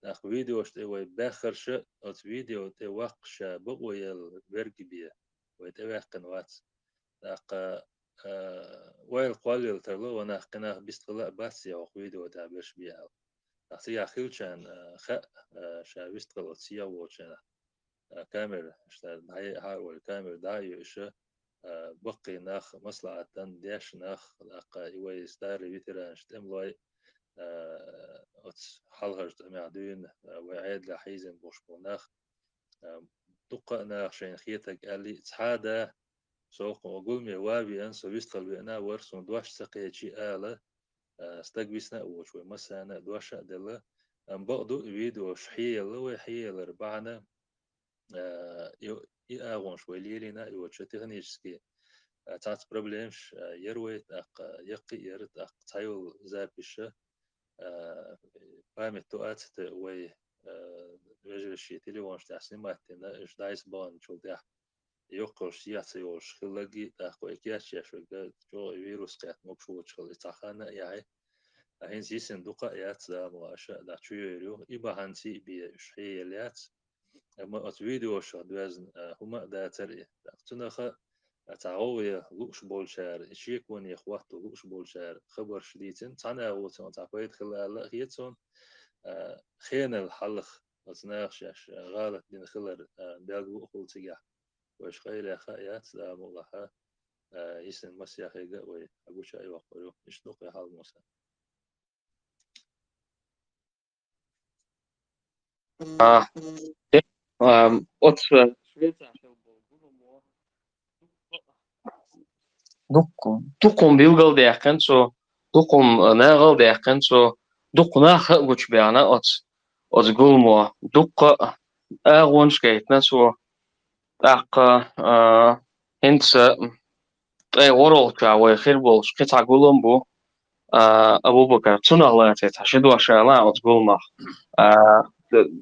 ناخ فيديوش تي وي باخرش أت فيديو تي وقش بقوي البرق بيه ويتواقن وات ناق ويل قوالي الترلو وناخ قناخ بيستغلاء باسي أو فيديو تابرش بيه أعطي أخيل كان خاء شابيست غلطية وكان كاميرا اشتغل هاي والكاميرا دايو إيش بقي ناخ مصلحة ديش ناخ لاقا يوي ستاري بيتران شتملوي أتس حلهج تمعدين وعيد لحيزن بوشبو ناخ دقة ناخ شين خيتك قالي تحادة سوق وقول مي وابي أن سويست قلبنا ورسون دواش سقيتشي آلة استقبسنا وشوي مسانا دواشا دلا بقدو فيديو شحيل وحيل ربعنا يأغون شوي ليلنا يوتش تغنيشسكي تات بروبليمش يروي يقي يرد تايل زابش بامي توات وي رجل الشي تليفونش تحسين ماتنا إش دايس بان شو ده يوقش ياتيوش خلقي تاخو إكياش يشوي جو فيروس قات مكشوش خلي تاخانا يعني هين زي صندوق يات مواشا دا تشيريو إبا هانسي بشحيليات أما أتفيديو شو دوازن هما دا تري تنخا تعوي لوش بولشار شيكون يخواتو لوش بولشار خبر شديدين تانا وتن تعقيد خلال خيتون خين الحلخ أتناقش غالط دين خلر بيلقو أخول تجاه وش خير خيات دا مولها يسن مسيحي قوي أبو شاي وقرو يشنوق حال موسى أتس دقم بيلقل ديحكن سو دقم ناغل ديحكن سو دق ناخ وش بيانا أتس قلمو دق أغونش كيتنا سو أق هنس أي ورول كاوي خير بولش قطع قلم بو أبو بكر تنغلا تتحشدوا شالا أتس قلمو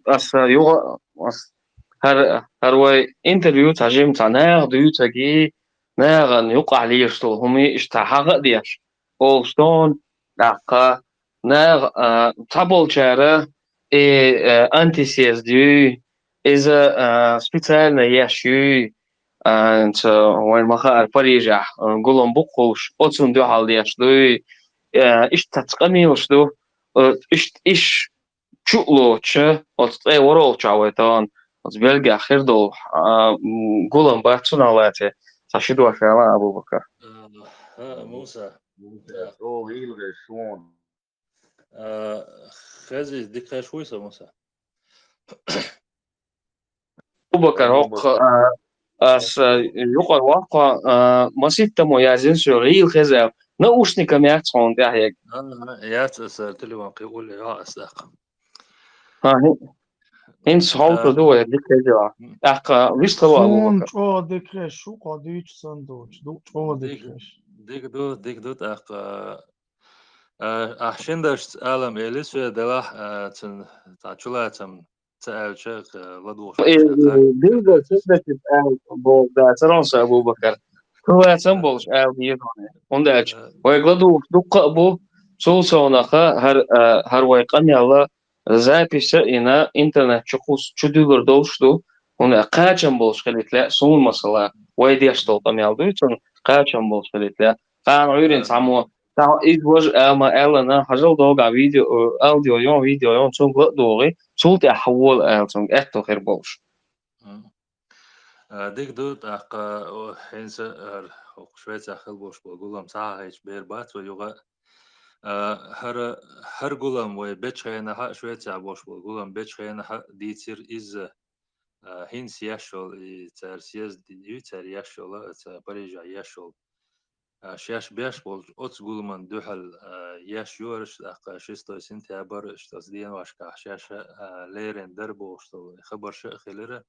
أس يوغ أس هر وي انترفيو تاجيم تاع ديو تاجي ناغن يقع لي شتو همي اشتحق ديش او ستون داقا ناغ تابل شارة انتي سي اس دي إذا سبيتال يشيو أنت وين ما خا البريجة نقولهم بقوش أتصون دو حال يشتو إيش تتقني وشتو إيش شغلوتشه от эй воролчавайтан от белги ахирдол гулам бацуналате сашиду афела Абубакар موسى او غير شلون خازي ديك شوي موسى Абубакар هوق أس يقال واقع مسيت ميازين سوريل خزاو نوشني يعتصون ده هيك يا سألت لي واقع يقول لي أصدق هنس هالتو دو ديك خزاو أق ويستلو Fun Abubakar ço dekreş şu qadiç sandoç do ço dekreş. ديك دو أحشين درش عالم إليس في دلاح تعشلاتهم تعالشك لدوش بيلقى سبت بول ده ترانس Abubakar هو سمبولش هيرونه ونداش ويقلدو دقة أبو سوسوناخا هر ويقن يلا запись إنا إنترنت شخص شدور دوشتو هنا قاچم bolş geletler son masala way diýeşdol tamyaldy üçin qaçam bolş geletler qan öýren samo ta it was ama elana hazal doga video audio yon video yon çoğu dogy çoğu ta hawol elçon etto her bolş ديك دوت أقا هنسا شوية أخل بوش بقولهم ساعة هيش بيربات ويوغا هر قولهم وبيتش خينا حق شوية بوش بقولهم بيتش خينا حق ديتير إز هنس يشول ترسيز ديو تر يشول بريجا يشول شاش بيش بول أوتس قولمان دوحل يش يورش أقا شستو سنتيابر شتوس دين واشكا شاش ليرين دربو شتو خبر خليره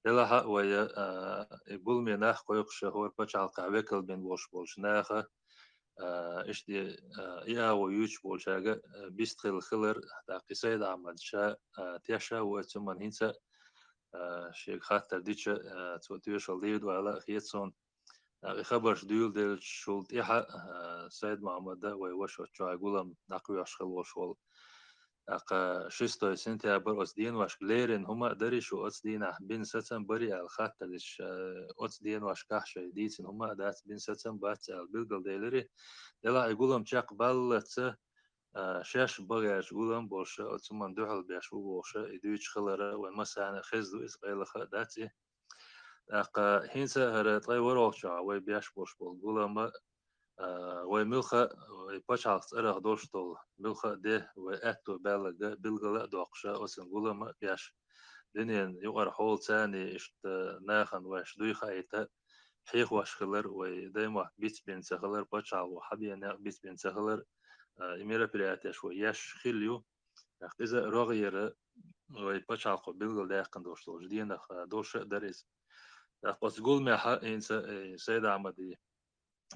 دلا ها ويا بول مناخ قويق شهور بچال قهوه كل بين بولش ناخه ايش دي يا ويوش بولشاغا بيستخل خلر دا قصيد عمد شا تيشا وتمن هينسا شيخ خاطر ديتشا توتيوش الديد وعلى خيتسون خبرش ديول ديل شولت إيحا سيد محمد دا ويوشو تشاي قولم نقوي أشخل وشول أقا شستو سنتيابر أصدين واش ليرن هما دريشو أصدين بين ستن بري الخاطر لش أصدين واش كحشة ديتن هما دات بين ستن بات البلغل ديلري دلا يقولهم تشاق بالت شاش بغاش قولهم بوش أتمن دوحل بيشو بوش يدوش خلرا ومسانا خزدو إسرائيل داتي أقا هينسا هر طي وروشا وي بيش بوش بول قولهم وي ملخا وي باشالس أرغ دوشتول ملخا ده وي أتو بالغ بلغلا دوقشا أسن قولما بيش دنيا يقر حول تاني إشت ناخن واش دوي خايتا حيخ واش خلر وي دايما بيت بين سخلر باشال وحبيا ناق بيت بين سخلر إميرا برياتي شوي ياش خليو إذا رغير وي باشال قو بلغل داقن دوشتول جدينا دوشا دريز قص قول ما حق إنسا سيد عمدي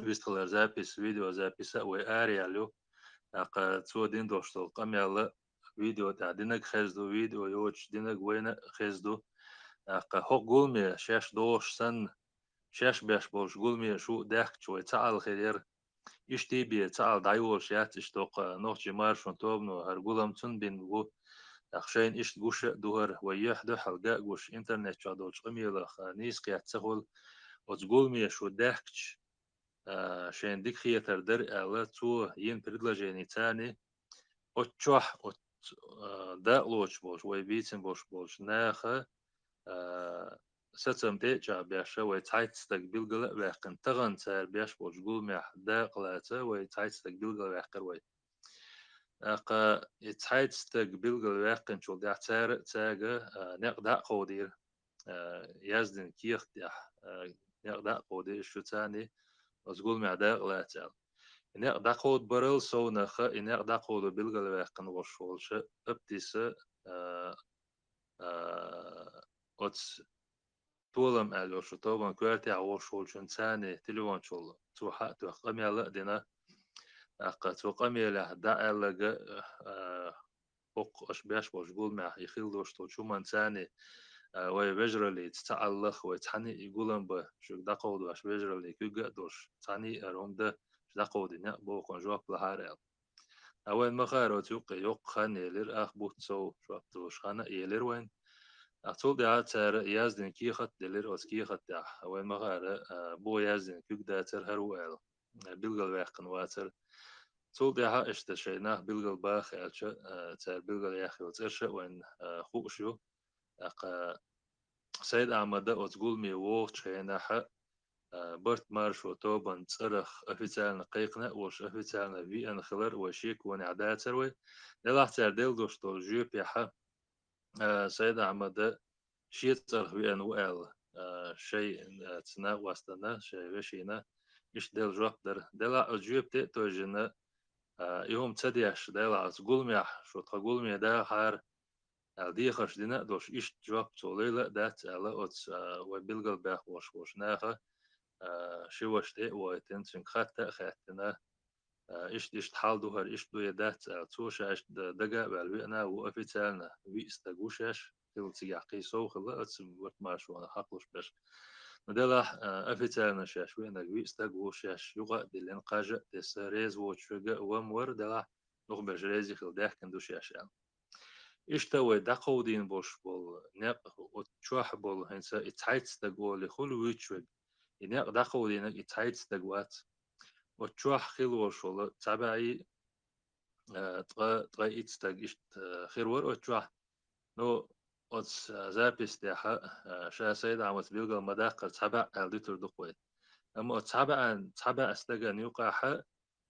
ويستخلر запись видео записа وآريالو أقا تو دين دوشتو قميالا فيديو تاع دينك خزدو فيديو يوش دينك وين خزدو أقا هو قولمي شاش دوش سن شاش باش بوش قولمي شو داك شوي تعال خير إشتي بي تعال دايول شات إشتوق نوخ جمار شون توبنو هر قولم تن بين قو أخشين إشت قوش دوهر ويح دو حلقاء قوش إنترنت شادوش قميالا نيس قيات سهول وتقولمي شو داكش شين ديك خيتر در ألا تو ين предложение تاني отчох от да лоч бош وي بيتن бош ناخه ستم تيجا بيشا وي تايتستك بيلغلا ويقن تغن تار بيش بوش قول ميح دا قلاتا وي تايتستك بيلغلا ويقر وي أقا تايتستك بيلغلا ويقن شو دا تار تاغا نق دا قودير يزدن كيخ دا نق دا قودير شو تاني وزقول ميح دا قلاتا إنك داقود برل سونخ إنك داقود بلغل ويقن وشولش أبتيس أتس طولم ألو شو طبعا كوارتي عوشولشن ثاني تلوان شول توحا توقمي على دينا أقا توقمي له دا ألغا أق أشباش وشقول مع يخيل دوشتو شومان ثاني ويبجرلي تتعلق ويتحني يقولن به شو داقود واش بجرلي كوغا دوش ثاني أروم ده داقودنا بوقن جواب لهارل أول ما خارو تيوق يوق خان يلر أخ بوت سو شواب توش خان يلر وين أطول دعا تار يازدن كي خط دلر أس كي خط دع أول ما خار بو يازدن كوك داتر هرو بلغل واقن واتر طول دعا اشتشينا بلغل باخ ألشا تار بلغل ياخي وترشا وين خوشيو أق سيد أحمد أتقول مي ووق شينا حق برت مارشو توبان تصرخ أفيتالنا قيقنا وش أفيتالنا في أن خلر وشيك ونعدات سروي دلح تردل دوشتو جيب يحا سيد أحمد شي تصرخ في أن وقال شيء تنا واستنا شيء وشينا إيش دل جواب در دلح الجيب تأتو جنا يوم تديش دلح تقول ميح شو تقول ميح دا حار دي خش دينا دوش إيش جواب توليلا دات على أتس وبلغل باخ وش ناخه شوشتي وتنسن خاتة خاتنا إيش حال دوهر إيش دو يدات توش إيش دقة بالبيئنا وأفيتالنا ويستقوشش تلو تيجي سو خلا أتسم وقت ما شو حقلش بس ندلح أفيتالنا شاش وين ويستقوشش يقع دلين قاجة تسريز وشجع ومور دلح نخبر جريزي خل ده كندوش ياشان إشتوى دقودين بوش بول نق وتشوح بول هنسا إتحيت تقول خل ويتشوج نق دقودين إتحيت تقوات وتشوح خلو شول تبعي تغا إتستق إشت خيرور وتشوح نو أتس زابس ديها شا سيد عمت بيلقى مداقة تبع الدكتور دقوي أما تبع استقى نيوقع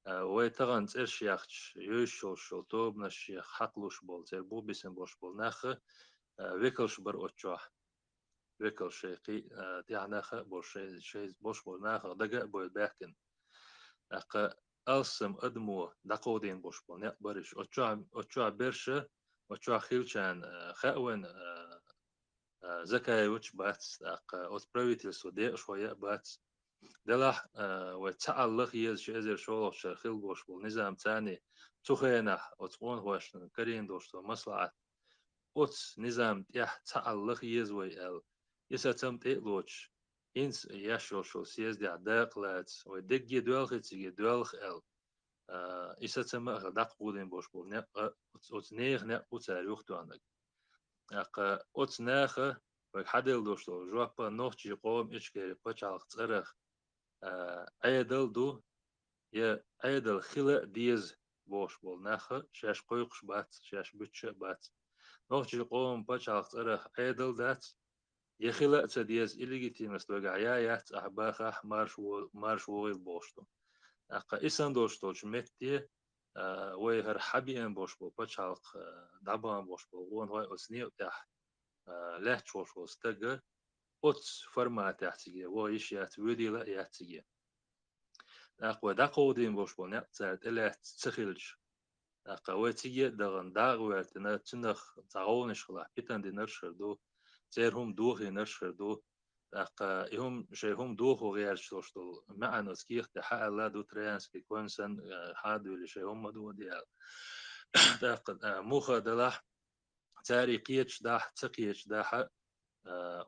ويتغن تيرش ياخش يوشول شول توب نشيخ حقلوش بول تير بو بيسن بوش بول ناخ ويكلش بر أتشوح ويكل شيقي ديعناخ شيء بوش بول ناخ دقا بول باكن أق ألسم أدمو دقودين بوش بول نقبرش أتشوح برشة أتشوح خيلشان خاوين زكاي وش بات أق أتبرويتل سوداء شوية بات دلح وتعلق يز شئزر شغل شرخيل بوش بول نظام تاني تخينه وتقون هوش كرين دوشتو مصلحة أوت نظام تيح تعلق يزوي ال يساتم تيلوش إنس يشو شو سيز دي عداق لات ودقي دوالخ تيجي دوالخ ال يساتم غداق بودين بوش بول نق أوت نيخ نق أوتاريوخ دوانك أق أوت ناخ وحدل دوشتو جوابا نوخجي قوم إشكري بچالخ ترخ عيدل دو يا عيدل خلا ديز بوش بول ناخ شاش قويقش بات شاش بتش بات نوخجي قوم بچالخ ترخ عيدل دات يخلا تديز إليجي تيمس توقع يات أحباخ مارش وغيل بوشتو أقا إسان دوشتوش متي ويهر حبيان بوش بول بچالخ دابان بوش بول وون هاي أسنيو تاح لا تشوش وستقى أوتس فرمات يحتيجي ويش يات ودي لا يحتيجي أقوى دقودين بوش بول نقصات إلا تسخيلج أقا ويتيجي دغن داغواتنا تنخ تعاونش خلا بيتان دي نرشر دو تيرهم دوخي نرشر دو أقا يهم شيهم دوخو غير شوشتو معنا سكيخ تحقق لا دو تريانسكي كونسن حادو اللي شيهم دو ديال أقا موخا دلاح تاريخيتش داح تقيتش داح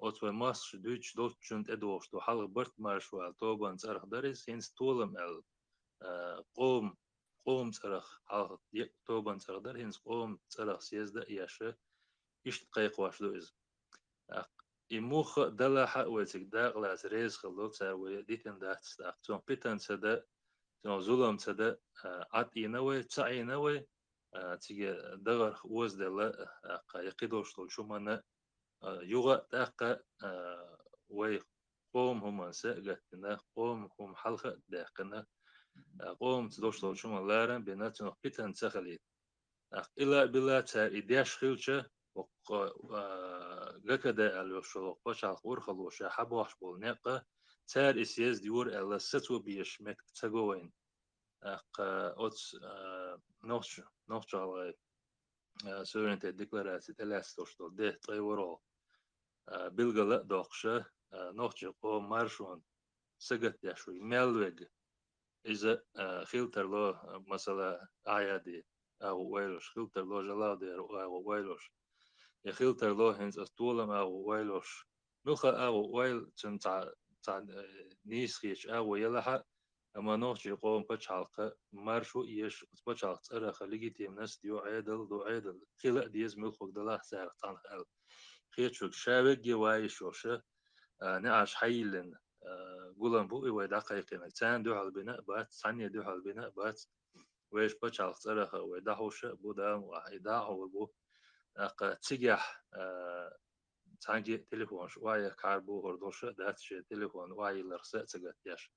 أوتو ماس دوتش دوتشنت إدوشتو حلق برت مارشوال توبان تارخ داريس هينس طولم ال قوم تارخ حلق توبان تارخ دار هينس قوم تارخ سيزدا ياشا إشت قيق واش دو إز يموخ دلا حق ويتك داق لاس ريز خلوك ساوي ديتن داك ستاق تون بيتن سدا تون زولم سدا عط ينوي تسع ينوي تيجي دغر وز دلا يقيدوش طول شو منا يوغا داق وي قوم هم ساقتنا قوم هم حلقة داقنا قوم تدوش طول شو من لارن بيناتنا بيتن سخليت إلا بلا تا إدياش خيلشة جكدا الوشلو قشع ورخلوش حبوش بولنقة تار إسياز ديور ألا ستو بيش مت تجوين أق أوتس نوش على سورنت الديكلاراسي تلاستوشتو ده طيورو بلغلا دوخشة نوش قوم مارشون سجت يشوي ملوج إذا خيلتر لو مثلا عيادي أو ويلوش خيلتر لو جلادي أو ويلوش يخيلتر لو هنز أستولم أو ويلوش نوخا أو ويل تع نيسخيش أو يلها أما نوشي قوم بچالقة مارشو إيش بچالق أرخ لجيتيم ناس ديو عيدل دو عيدل خيلق ديز ملخوك دلاح سارق تنخل خيتشوك شابك جوايش وشا نعش حيلن قولن بوئي ويدا قيقين تان دو البناء بات ثانية دو البناء بات ويش بچالق أرخ ويدا هوشا بودام وإدا هو بو تيجح تانجي تليفون واي كاربو هردوش دات شي تليفون واي لرسة تجتيش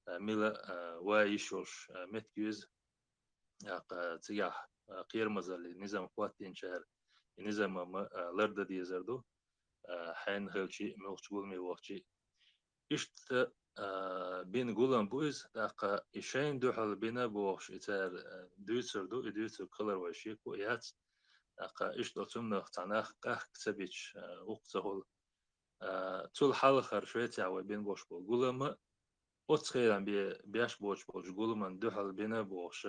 ميلا واي شوش متجوز تيجح قير مزل نظام قواتين شهر نظام لرد ديزردو حين هلشي موشقول مي وقتي إشت بين قولن بويز إشين دوحل بينا بوش إتار دوتسردو إدوتر كلر وشيكو إيات إشت أتمنى تعناخ كتبيش وقتهول تول حلقة شوية عوي بين بوش بول قولما أتخيل بياش بوش بوش قولما دوحل بينا بوش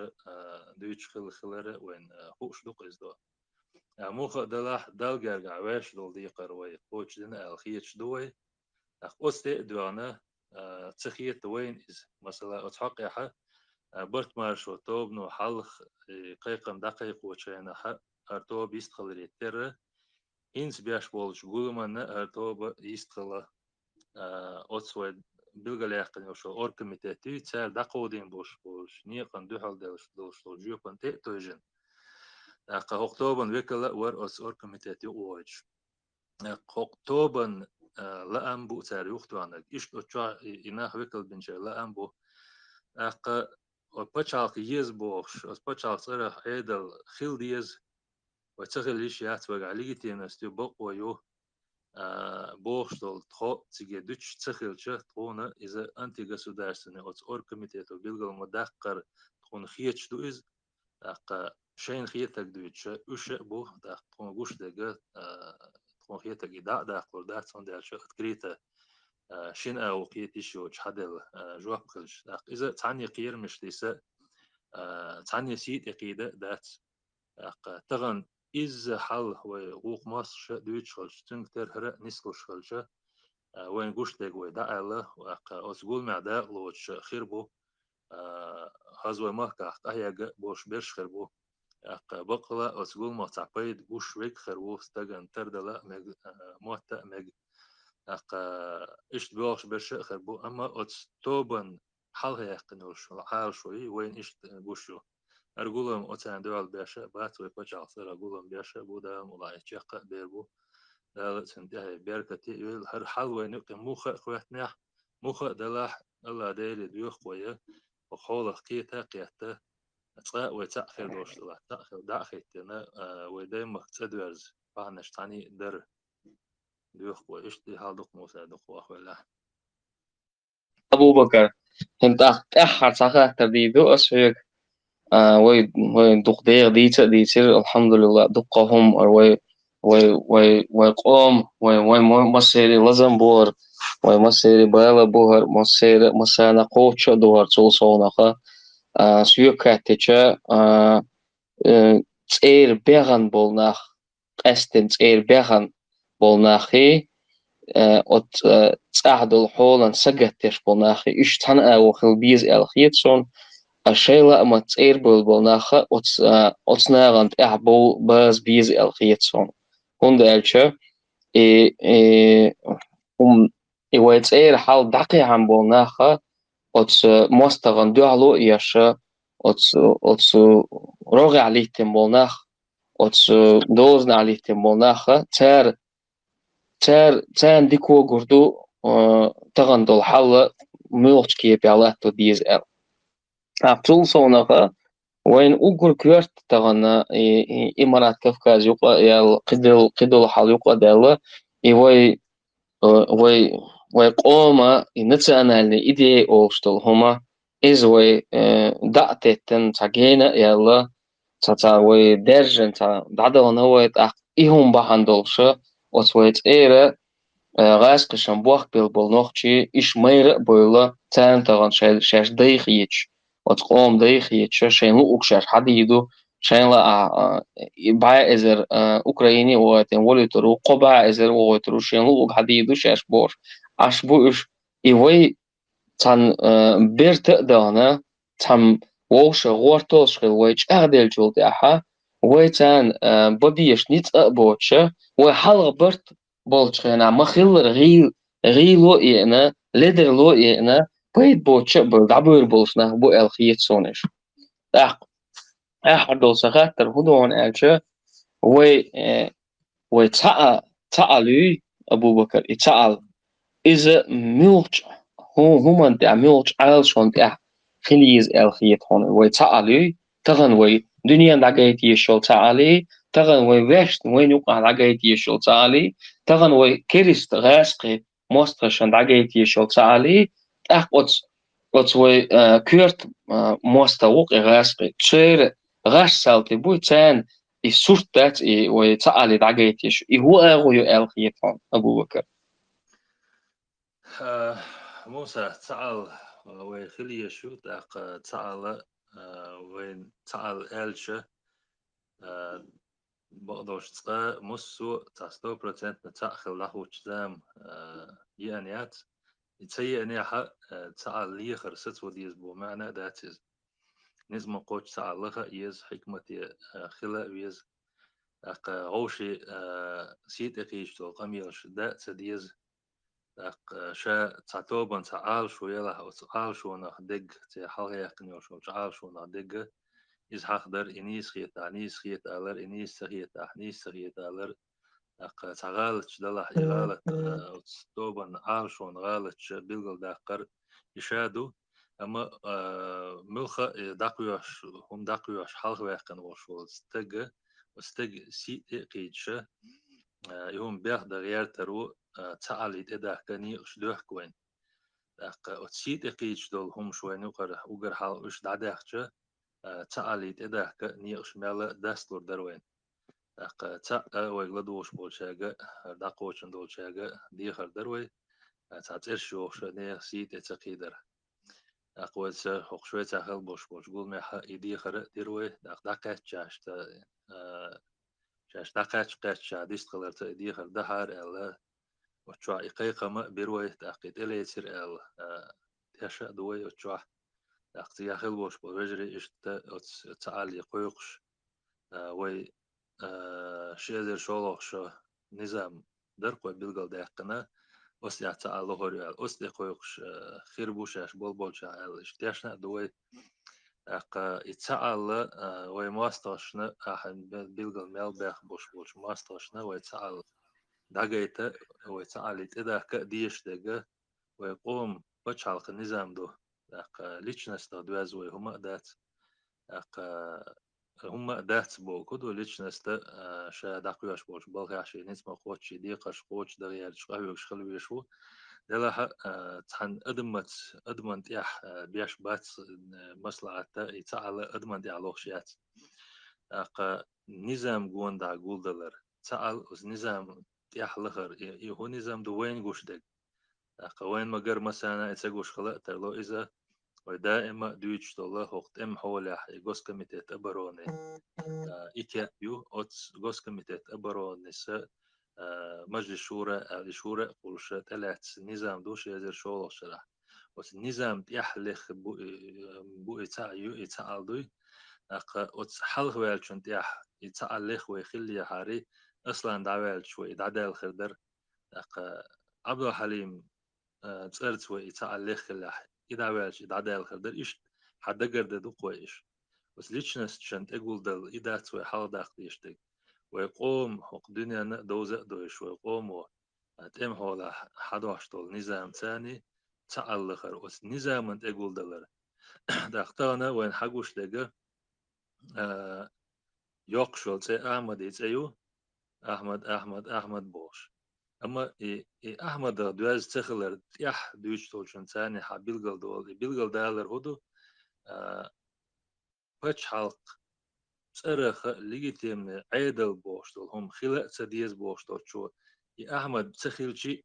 دويتش خلر وين هوش دوق إزدو موخ دلاح دالجر عواش دول ديقر وي بوش دينا الخيتش دوي أستي دوانا تخيت وين إز مثلا أتحقيحة برت مارشو توب نو حلخ قيقم دقيق وشينا حق أرتوب يستخل ريتر إنس بياش بولش قولمان أرتوب يستخل أتسوي بلغلاقن يوشو أوركميتاتي تسال دقودين بوش نيقن دوحل دلش جوبن تيتوجن قوقتوبن وكلا ور أس أوركميتاتي أوج قوقتوبن لا أمبو تار يختوانك إيش أتشا إناه وكل بنشا لا أمبو أق وبتشالك يز بوش وبتشالك صرح عيدل خيل ديز وتخيل ليش يات وقعليتين استيو بقوا يو بوشتل تخو تيجي دوتش تخيل شه تخونا إذا أنت государственный от оргкомитета билгал مدقر تخون خيتش دو إز أق شين خيتك دوتش وش بو دق تخون قوش دقة تخون خيتك إداء دقل دقل تخون دقل شه تكريته شين أو قيتي شو تحدل جواب قلش دق إذا تعني قير مش ليس تعني سيد إقيدة دات أق تغن إز حل وغوق مصر دوتش خلش تنكتر هرق نسكل خلشه وين قوش لك ويدا الله وأق أسقول مع دا لوش خيربو هزوي مهكا أهيا بوش بيرش خيربو أق بقلا أسقول ما تعبيد قوش ويك خيربو استغن تردلا مج موتا مج أق إيش بيوش بيرش خيربو أما أتس توبن حل هي قنوش حال شوي وين إيش قوشو أرجولهم أتان دوال بيشة بات ويبجع صير أرجولهم بيشة بودا ملاي تشقق بيربو لا سنتها بيركتي يقول هر حل وينك موخ خواتنا موخ دلاح الله داير ديوخ ويا وخولخ كيتا قيتا تقا وتأخر دوش لا تأخر داخيتنا ودايما تدورز فانش تاني در ديوخ وإيش دي هالدق موسى دق ولا أبو بكر أنت أحد صحيح ترديدو أسفيك وي دق ديتر الحمد لله دقهم وي قوم وي مسيري لازم بور وي مسيري بالا بور مسيري مسانا قوتش دور صوصونخا سيوكاتيچا წერ ბეღან ბოლნახ قستن წერ بيغن بولناخي ات تعدل حولا سجتش بولناخي إيش تن أو خل بيز الخيتسون الشيء ما تصير بولناخا ات ناغنت أحبو باز بيز الخيتسون هون دالشة إيه ويتصير حال دقي عن بولناخا ات مستغن دوالو ياشا ات روغي عليهم بولناخ ات دوزن عليهم بولناخا تان ديكو غردو تغن دول حل ميوش كيب يالاتو ديز ال أقول صونغا وين أقول كورت تغن إمارات كفكاز يقا يال قدل حال يقا دالا وي وي وي قوما نتسانا لي إدي أوشتل هما إز وي دعتتن تاجينا يالا تا وي درجن تا دعدلن هو يتأق إهم بحندلشا وتويت إيرا غاسقشن بوخ بالبولنوخشي إش مير بولا تان تغن شاش ديخيتش وتقوم ديخيتش شين لو أكشاش حديدو شين لا باع إزر أوكرايني واتن وليترو قبع إزر واترو شين لو حديدو شاش بور عش بوش إيوي تان بيرت دانا تام ووش غورتوش ويش أغدل جولد أحا ويتان بديش نيت أبوتش وحلق برت بولتشينا مخيل غيلو إينا لدر لو إينا بيت بوتش بالدعبير بولشنا بو الخيت سونش أحد دول سخاتر هدوان ألشا وي تعالي أبو بكر تعال إذا ميلش هما أنت ميلش عالشون تاع خليز الخيت هون وي تعالي تغن وي دنيا دعيت يشول تعالي تغن وي ويشت وين يقع دعيت يشول تعالي تغن وي كريست غاسقي مسترشن دعيت يشول تعالي قط وي كورت مستوق غاسقي تشير غاش سالتي بوي تان السورتات وي تعالي دعيت يشول هو أغوي الخيت هون أبو بكر موسى تعال ويخلي شو تاق تعال وين تعال ألشة بقدرش تقا مسو تاستو برسنت نتأخر له وجزام يانيات يتسيء نيحة تعال لي خرست وديز بو معنى داتز نسمة قوش تعلقها يز حكمة خلا ويز غوشي سيت إقيش تو قميلش دا تديز شا تعتوبن تعال شو يلا أو تعال شو نخدق تحال يقني شو تعال شو نخدق إز حقدر إنيس خيت ألر إنيس سخيت أحنيس سخيت ألر تعالت دلح إغالة توبن عال شو نغالت بيلغل داقر يشادو أما ملخ داقيوش هم داقيوش حلق ويقن وشو استج سي قيدش يوم بيخ دغير ترو تعالي إده كني شدوح كوين سيت قيدش دول هم شوين وقر حال وش دعداخش تعالي إده كني شمال دستور دروين ويغلدوش بولشاغا داقوشن دولشاغا ديخر دروي تعترشو شنيه سيت اتقيدر أقوى حقشوي تاخل بوش قول ما يديخر دروي دقات شاش شاش دقات قات شاديست قلرت يديخر دهار الا وتشوا إقيقة ما بروي تأقيد إليتر ال تشا دوي وتشوا تأقيد ياخل بوش بولجري إشت تعالي قيقش وي شيء شولوخش نظام درقوا بيلقل داقنا أصلي تعالى هوريال أصلي قيقش خير بوشاش بول شاعل اشتياشنا دوي يتعالى ويماستاشنا أحد بيلقل ميل باخ بوش ماستاشنا ويتعالى دقيتا ويتعالى إذا كديش دقة ويقوم بتشالق النظام دو ليتشنس دوز ويهما دات هم دات بول كدو ليتشنس دا شا داقيوش بولش بالغاشي نسمع خوتشي ديقش خوتش دغيار شقاويوش خلويشو دلها تحن أدمنت يح بيش بات مصلحة يتعالى أدمنت يعلوخشيات نظام قوان دا قول دلر تعال نظام يح لخر يهو نظام دو وين قوش دق وين مقر مثلا يتسقوش خلق ترلو إذا ودائما دويتش طلع وقت حولح جوز كميتة أبروني إيكا يو أوتس جوز كميتة أبروني مجلس الشورى قولش تلات نظام دوش يزر شغل شرح وس النظام يحلخ بو يتعال دوي أوتس حلخ ويلشن يتعلخ ويخلي حاري أصلا دعوال شوي دعدال خردر عبد الحليم تسألت ويتعلخ لح إدعوالش إدعدال خردر إيش حدا قرد دو قويش بس ليتشنس شنت أقول دل إدات ويحال داخل يشتك ويقوم حق دنيا دوزة دويش ويقوم تم حولا حدوش دول نظام ثاني تعلخر وس نظام انت أقول دلر داختانا وين حقوش لقى يوقشول تي أحمد يتأيو أحمد بوش أما أحمد دواز تخلر يح دوش تولشن ثاني حبيلقل دول بيلقل دالر هدو بتش حلق صرخ ليجيتيم عيدل بوشتول هم خلق سديز بوشتول شو يا أحمد تخيل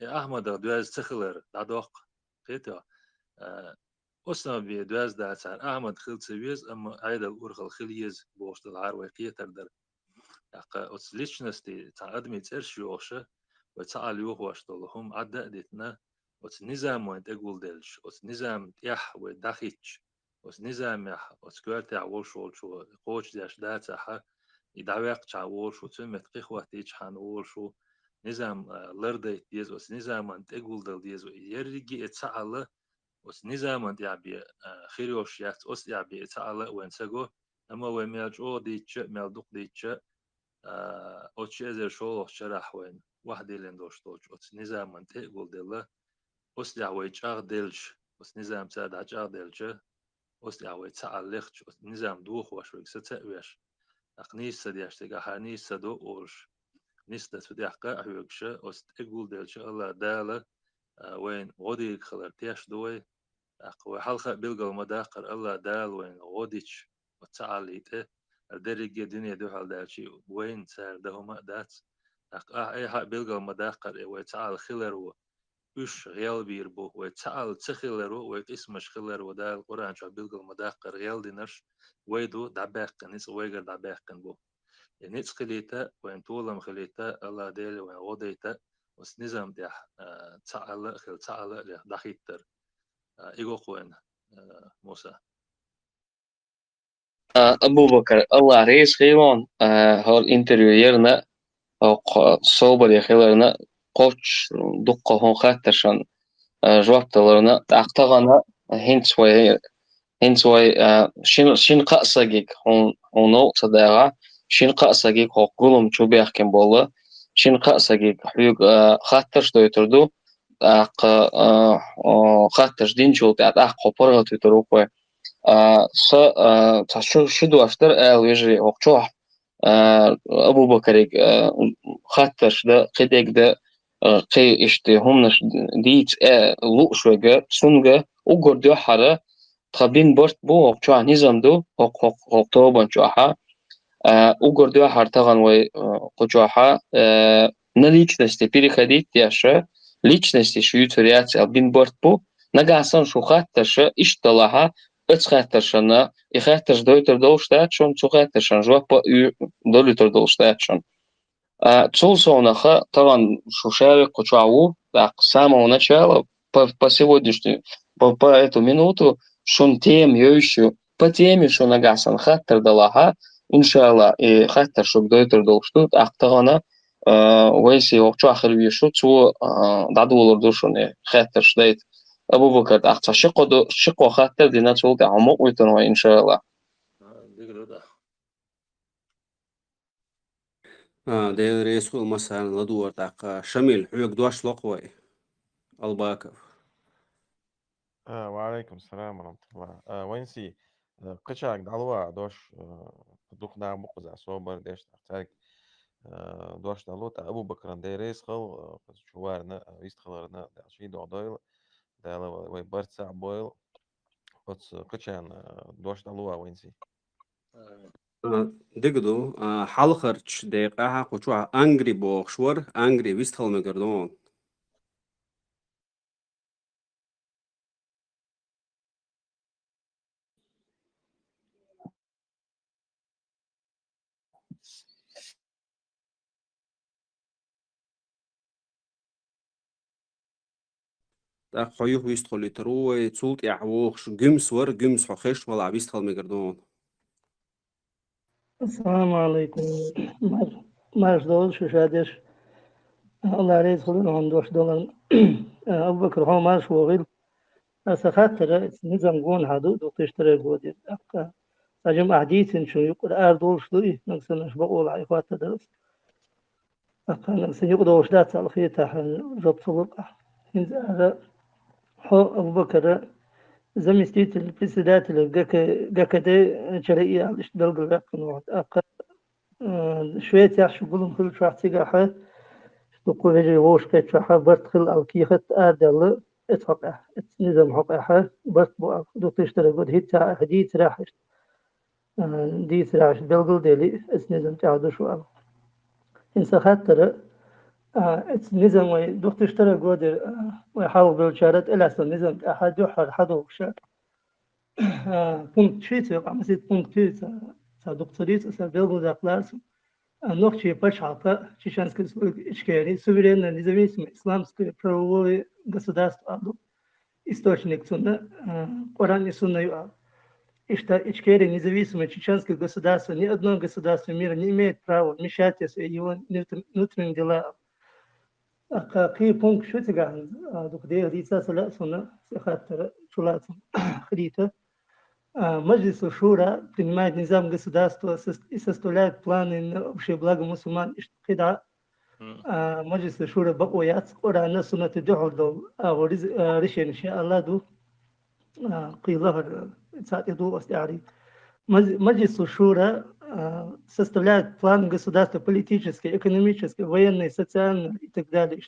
يا أحمد دواز تخلر دادوق خيتا أصلا بدواز داتار أحمد خل سويز أما عيدل أورخل خليز بوشتول عروي قيتر در أص ليشنستي تعدمي ترشيوشة وتعاليوه واشتول هم عدا ديتنا أص نظام وين تقول دلش أص نظام يح وداخيتش أص نظام يح أص كوالتي عول شو قوش داش داتها يدعوق تعول شو تمت قخوة تيج حنول شو نظام لردي ديز أص نظام أنت تقول دل ديز يرجع يتسأل أص نظام أنت يعبي خيروش يات أص يعبي يتسأل وين سجو أما وين ميلجو ديتش ميلدوق ديتش أوتش إذا شو شرح وين واحد اللي ندوش توش أوتش نظام من تقول دله أوس دعوي جاغ دلش أوس نظام تاد عجاغ دلش أوس دعوي تعلقش أوس نظام دوخ واش ويك ستأويش أقنيس سديش تجا حنيس سدو أورش نيس تفديح قاعوكش أوس تقول دلش الله دالة وين غودي خلر تيش دوي أقوى حلقة بيلقى المداقر الله دال وين غوديش وتعاليته الدرجة الدنيا دو حال دالشي وين سار دهما دات أي حق بيلقى المداقر ويتعال خلر وش غيال بيربو ويتعال تخلر ويقسمش خلر ودا القرآن شو بيلقى المداقر غيال دينش ويدو دعباقن نيس ويقر دعباقن بو يعني نيس خليتا وين طولم خليتا الله ديل وين غوديتا وس نظام ديح تعال خل تعال دخيتر إيغو قوين موسى أبو بكر الله رئيس خيلون هول انتريورنا أو صوبر يخيلرنا قوش دقة هون خاطرشان جوابتلرنا أعتقنا هنتوي شين قاسجيك هون نقطة داعا شين قاسجيك هو قولم شو بيحكم بالله شين قاسجيك حيوك خاطرش دويتردو أق خاطرش دين شو تعت أق قبرة تروقه س شو دواشتر ويجري وقتوح أبو بكر خاطرش ده قديك ده قي إشتي همنش ديت لوش وجا سونجا وقردو حرا تخبين برت بو وقتوح نظام دو وقتوبان شوحا وقردو حر تغن وي قتوحا نليچنسти переходить яша личности шуются реакция бин борт бу нагасан шу хатташа ишталаха öts хатташана и хатташ дойтер долштат шон цу хатташан жопа ü долитер долштат шон цул сонаха таван шушави кучау так с самого начала по сегодняшнюю по эту минуту шон тем еще по теме шо нагасан хаттар далаха иншалла и хаттар шо дойтер долштут актагана ويسي وقت آخر بيشو تو دادو لردوشونه خاطر شديت أبو بكر أخت شقو خاطر دينا تولد عمق ويتنوى إن شاء الله. ده رئيس مثلا لدور تاع شميل حيوك دواش لقوي الباكف. وعليكم السلام ورحمة الله. وينسي قشاك دعوة دوش دوخ دا مقزع صوبر ديش تحتاج دوش دالوت أبو بكر دي ريس خل شوارنا يستخلرنا داشي دعوة دالا ويبرت ساع بويل بس قشان دوش دالوة وينسي دقدو حلقرش دقيقة قشوا أنجري بوخشور أنجري ويستخل مقردون تا خيوه ويستخل يتروي تسولت يعوخش جمس ور جمس حخش ولا ويستخل مقردون. السلام عليكم. ماش دول شو شادش الله ريز خلونا هم دوش دولن أبو بكر هو ماش وغيل أسخاتر نظام جون هادو دو تشتري جودي أبقى أجمع حديث شو يقول أردول شلوي نقصنا شبقول عيقات تدرس أبقى نقصنا يقول وش دات على خيتها جبت صلقة هذا هو أبو بكر زمستيت البسدات اللي جاكدي شرقية على إشتغال الرقم واحد أبقى شوية يحشو قولهم كل شوية تيجا تقول هجري ووش كيت شوية برتخل أو كيخت آدل اتفقع نظام حقها برت بو دو تشتري قد هيتا هديت راحش ديت راحش بلغل ديلي نظام تعدو شو إنسا خاطر نظام وي دو تشتري قد ويحاول بالشارات إلا نظام أحد يحر حدو شار punkt 2 يقع مثل punkt 2 دكتوريت بلغل داقلارس Ногчи пачалка чеченской ичкери, суверенное независимое исламское правовое государство, источник сунна, Коран и сунна, и что ичкери независимое чеченское государство, ни одно государство мира не имеет права вмешательства в его внутренние дела. Какие пункты шутига, докуда лица сунна, сехаттера, чулатом, хрита. Маджлис Шура принимает низам государства и составляет планы на общее благо мусульман. Маджлис Шура бакуят, Корана суннаты духу решение, иншаллах, ду қилахар цатиду остяри. Маджлис Шура составляет план государства политический, экономический, военный, социальный и так далее.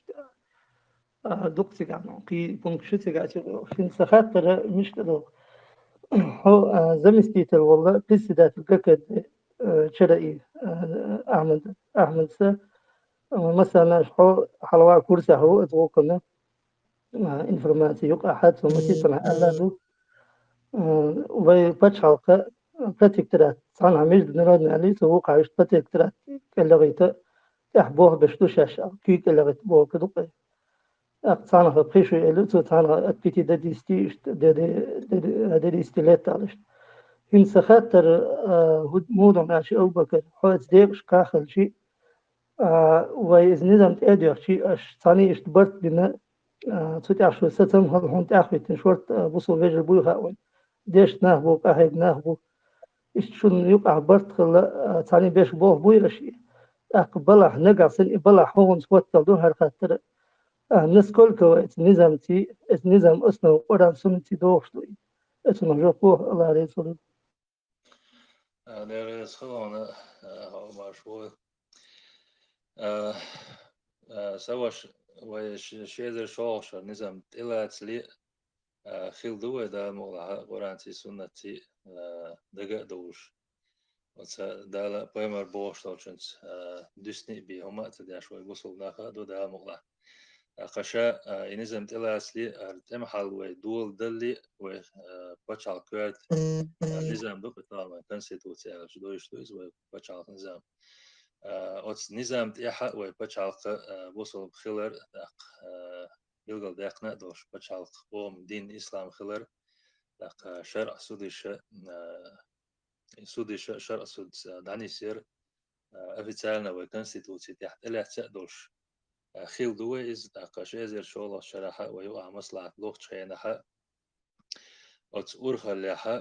Доктиган, ки пункт шутига, финсахаттера мишкадо. هو زمستيت والله بسدات الككد شرعي أحمد سا مثلا شو حلوة كورسة هو أتوقعنا إنفورماتي يقع حد ومسيطنا ألادو وباتش حلقة باتكترات صانع مجد نرادنا عليه توقع يشت باتكترات كاللغيتا يحبوه بشتو شاشة كي كاللغيت بوه كدوقي أقصانا بخيشو إلو تصانا أتبتي داديستي داديستي ليتا علشت هنس خاطر موضوع ماشي أو بكر حوت ديقش كاخل شيء وإذ نظام تأدي شيء أش ثاني اشتبرت بنا تتعرف شو ستم هل هون تأخذ تنشورت بوصل فيجر بوها وين ديش نهبو قاعد نهبو إيش شو يقع برت خلا ثاني بيش بوه بوير شيء أقبله نقع سن إبله هون سوت تلدو هالخاطر الناس كل كويت نظام تي نظام أصلا قرآن سنتي دوشتوي اسمه جوكوه الله رسول Der is gewoon maar voor سواش وشيء شوش نظام تلات لي خيل دوه دا مغلا قرآن تي سنة تي دقا دوش وتسا دالا بيمر بوش توشنس دسني بي هما تدي شوي وصل ناخا دو دا مغلا قشا نظام تلات لي تمحل ودول دلي و بچال كورت نظام دو بتاعنا كونستيتوسيا شدوش دوز و بچال نظام أوتس نظام تيحا و بچال وصل خلر يلقى داقنا دوش بچال قوم دين إسلام خلر داق شرع سودش شرع سود دعني سير أفتالنا و كونستيتوسيا تحت إلا تأدوش خيل دوه إز داق شازر شولا شرحة ويوقع مصلحة لوغ تشينها أوتس أورخا لها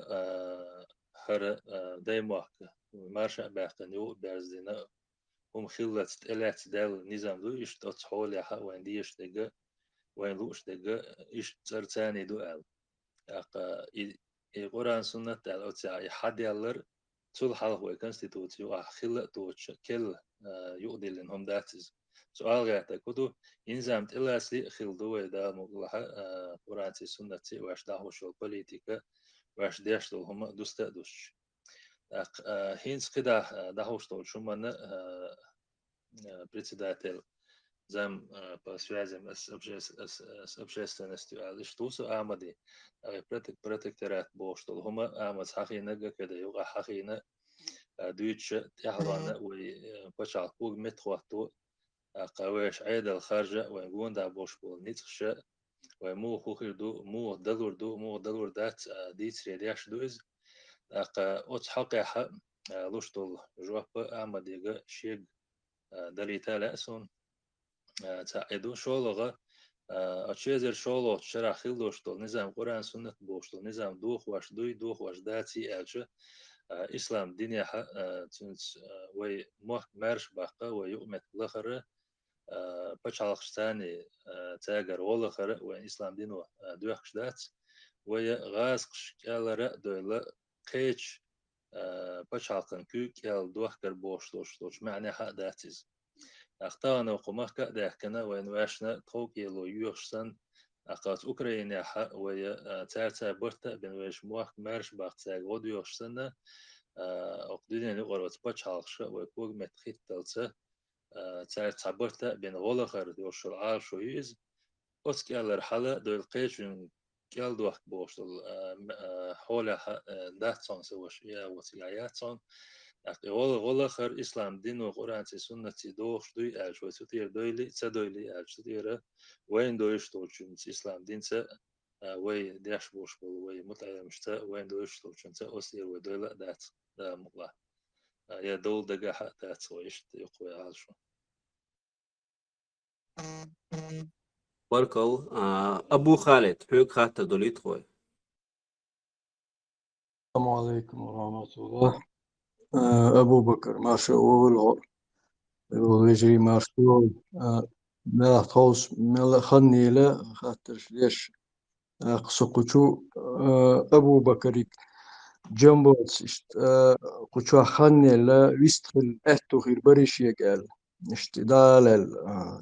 هر دايموك مارشا باقن يو بارزدنا هم خلت إلات دال نظام دو إيش تحول لها وين ديش دقا وين لوش دقا إيش ترتاني دو أل أقا قرآن سنة دال أوتسا حد يالر تول حال هو كونستيتوتيو أخيل توش كل يؤدي لنهم داتز سؤال غاتا كدو إنزام تلاسي خيل دوه دا مغلها قرآن سنة واش داهو شو بوليتيكا واش ديش هم دوستا دوش هينس كده داهوش تو شو من председатель зам по связям с общественностью, что су Амади, протекторат был, что хума Амад хахина когда юга хахина дюче тяхлана и почал пуг метхвату قواش عيد الخارجة ويقول دا بوش بول نيتخشة ومو خوخردو مو دلوردو مو دلوردات ديت ريدياش دوز أوت حقيقة لوشتول جواب أمديجا شيء دليتا لأسون تعيدو شولغة أشيزر شولو شرع خيلوشتول نظام قرآن سنة بوشتول نظام دوخ واش دوخ واش داتي ألشة إسلام دنيا تنس وي مح مرش بقى ويؤمت لخرة بچالخستاني تاجر ولا خرة وين إسلام دينو دوخش دات ويا غاسقش كالرا دولا قيش بچالخن كو كال دوخكر بوش معنى حق داتز أختارنا وقمخ كده كنا وين واشنا توكي لو يوشسن أقات أوكرانيا حق ويا تارتا برتا بين ويش موخ مرش باقتاج غود يوشسن أقدرين نقرأ بچالخش ويكوج متخيت تلسه تارتا برتا بين غولخر يوشل عال شو يز أسكال الحالة دول قيشون كال دوخ بوشل حولها داتون سوش يا وسياياتون غولخر إسلام دين وقرآن سنة دوش دوي أج وسطير دويلي تدويلي أج تدير وين دويش توشن إسلام دين س وين داش بوش بول وين متعلم شتا وين دويش توشن س أسير ودويلة دات دا مغلا يا دول دقا حق دات ويش يقوي عالشو بركل أبو خالد حيوك خاطر دوليت خوي السلام عليكم ورحمة الله. أبو بكر ما شاء الله ويجري ما شاء الله ملا خوص ملا خني لا خاطر ليش قصقشو أبو بكر جنبوت قشوا خني لا ويستخل أهتو خير بريش يقال اشتدال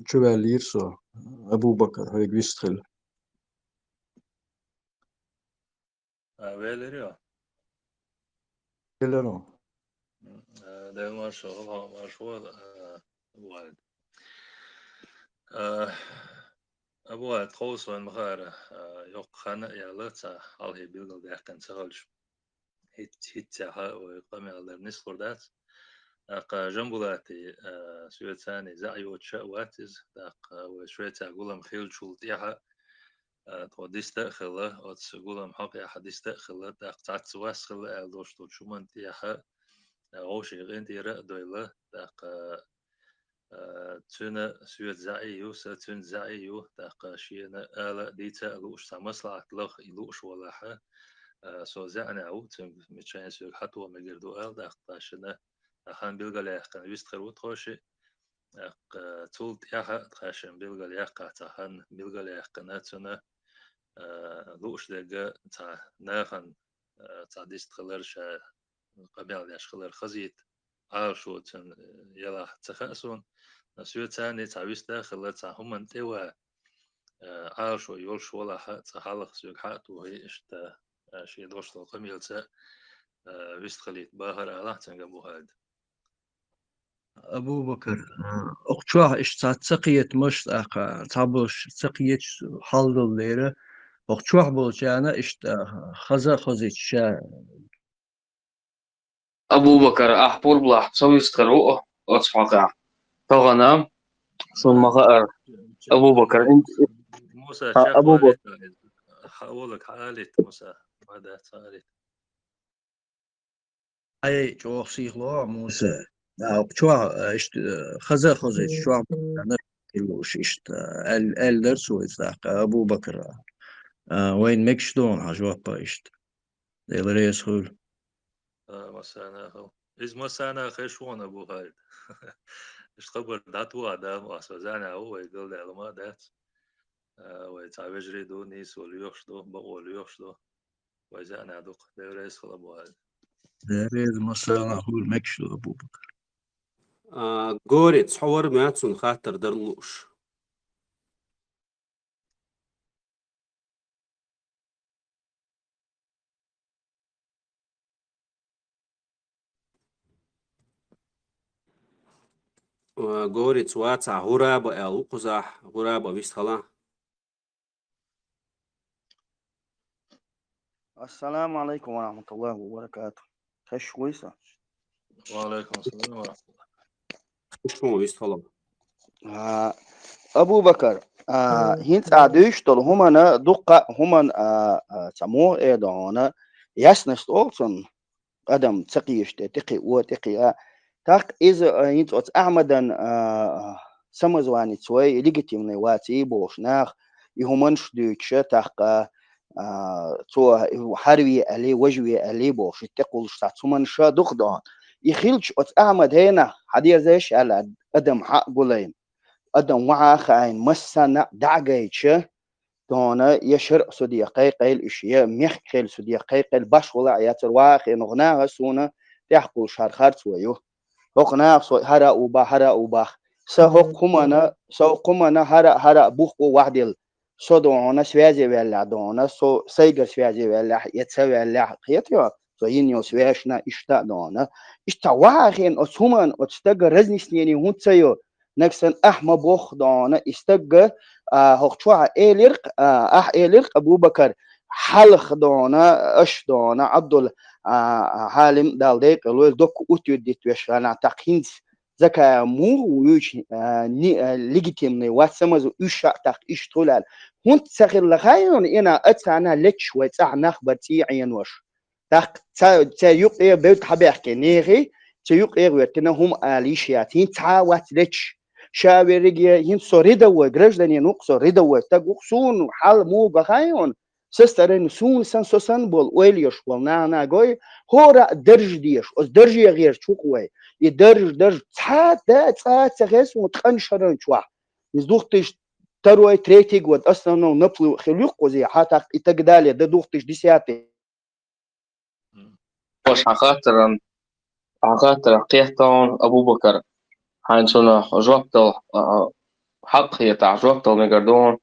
شبال يرسو أبو بكر هيك ويستخل ويلريو كلنا ده ما شاء الله ما شاء الله واحد أبو واحد خوص وين مخارة يق خنا يا لتا على هي بيلقى ده كان سهلش هيت ها ويقام على النسخور دات جنبولاتي سويتاني زعيو تشا واتز داق وشويتا قولم خيل شول تيها توديستأخذ وتسقول محق يا حديستأخذ تاق تسواسخذ دوش توشومان تياها غوشي غين تيرا دويلا تاق تنا سويت زعيو ستن زعيو تاق شينا آلا ديتا لوش سامسلا لخ لوش ولاحة سو زعنا أو تن متشان سويت حتى ومجردو آل تاق تاشنا أخان بيلغاليح كان ويستخروت خوشي تول تياها تخاشن بيلغاليح قاتهان بيلغاليح كانتنا لوش دقة تا ناخن تا ديست خلرش قبل ياش خلر خزيت عارشو تن يلا تخاسون نسيو تاني تا ويستا خلر تا هم انتوا عارشو يولش ولا حق تا حالخ سيوك حق وهي اشتا شي دوش القميل تا ويست خليت باهر على تنقبو هاد أبو بكر أقشوه إش تسقية مش تابوش تسقية حال الليرة أقشوه بولشانا إش خزا خزيت شا أبو بكر أحبول بلا سويست خلوه أصحاقا طغنا ثم غير أبو بكر أنت موسى أبو شاف بكر حاولك حالت موسى ماذا صارت أي جوه سيخلو موسى أقشوه إش خزا خزيت شو أنا كيلوش إش ال درسو إستاق أبو بكر وين مكشدون حجوه بايشت ديلريس خول مسانا خو إز مسانا خشون أبو خالد إش خبر داتوا آدم واسوزانا هو يقول له ما دات ويتعبجري دو نيس وليوش دو بقول يوش دو ويزانا دوق ديريس خل أبو خالد ديلريس مسانا خول مكشدو أبو بكر جوري تصور ماتسون خاطر درلوش جوري تسواتع غرابة أو قزح غرابة بيستخلا السلام عليكم ورحمة الله وبركاته. خش ويسا. وعليكم السلام ورحمة الله. شو بيستخلا أبو بكر هنت عدوش طول هما دقة هما سموه إيدانا يسنس أولسن قدم تقيش تقي وتقي تاق إذا هنت أت أحمدن سمزواني تسوي ليجيتيم نواتي بوشناخ يهمنش دوتش تاق تو حروي عليه وجوي عليه بوش تقول شتاتسمن شا دقدان يخيلش أت أحمد هنا حديث زيش على قدم حق قلين أدم وعا خاين مسنا دعجيتش دونا يشر صديقي قيل إشياء ميخ قيل صديقي قيل باش ولا عياتر واخي نغناها سونا تحقو شارخار سويو هقنا سوي هرا وبا سهقمنا هرا بوخو وحدل سو دونا سوازي ولا دونا سو سيجر سوازي ولا يتسوي ولا قيتيو سو ينيو سواشنا إشتا دونا إشتا واخين أسهمان أتستجر رزني سنيني هون تسيو نكسن أحمى بوخ دانا استجى هقشوا إيلرق إيلرق أبو بكر حلق دانا أش دانا عبدل حالم دالديك لول دوك أوتيود ديتوش أنا تقينز زكا مو ويش ليجيتيم واسمزو إيش تق إيش طلال هون تسخر لخايون إنا أتسعنا لتش وتسعنا خبرتي عينوش تق تيوق إيه بيت حبيحك نيغي تيوق إيه وتنا هم آليشياتين تعاوت لتش شاوريجي ين سوريدا وجرجدني نوق سوريدا وتقوسون حال مو بخايون سسترن سون سنسوسن بول ويليش والنا جوي هورا درج ديش أس درج غير شوقوي يدرج ساعات سغيس وتخنشرن شوا يزدوختش تروي تريتيج ود أصلا نبلو خليق وزي حتى يتقدالي دوختش ديسياتي وش حقاتر قيحتون أبو بكر حين سنة جوابتل حق هي تاع جوابتل مقردون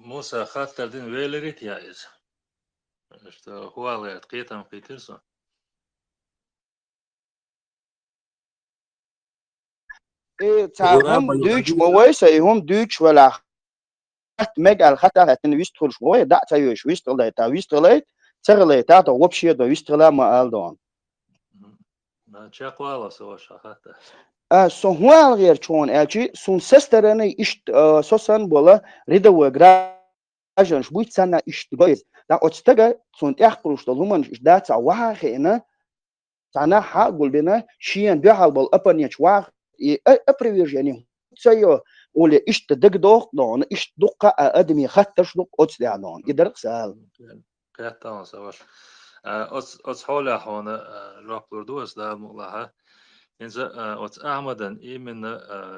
موسى خاطر دين ويلريت يا إز هو على قيتهم قيترسون إيه تاعهم دوتش وويسا هم دوتش ولا مجال خطر هتن ويستخل شوية دا تايوش ويستخل تا ويستخل تغلي تا تو وبشي دا ويستخل ما ألدون ما تشاقوا على سوا شخاطة سوهوال غير شون أجي سون سسترني إشت سوسن بولا ريدا وغراجن شبويت سنة إشت جايز دا أتستجا سون تأخلوش دلهمن إش دا تعوها خينا تانا حقول بنا شين بيحال بال أبنيش واق أبريج يعني سيو ولا إشت دق دوق دون إشت دقة أدمي خطش دق أتستع دون يدرك سال قطعا سواش أتس حول حونا رابطور دوس دا مغلها إنزا أتس أحمدن إيمن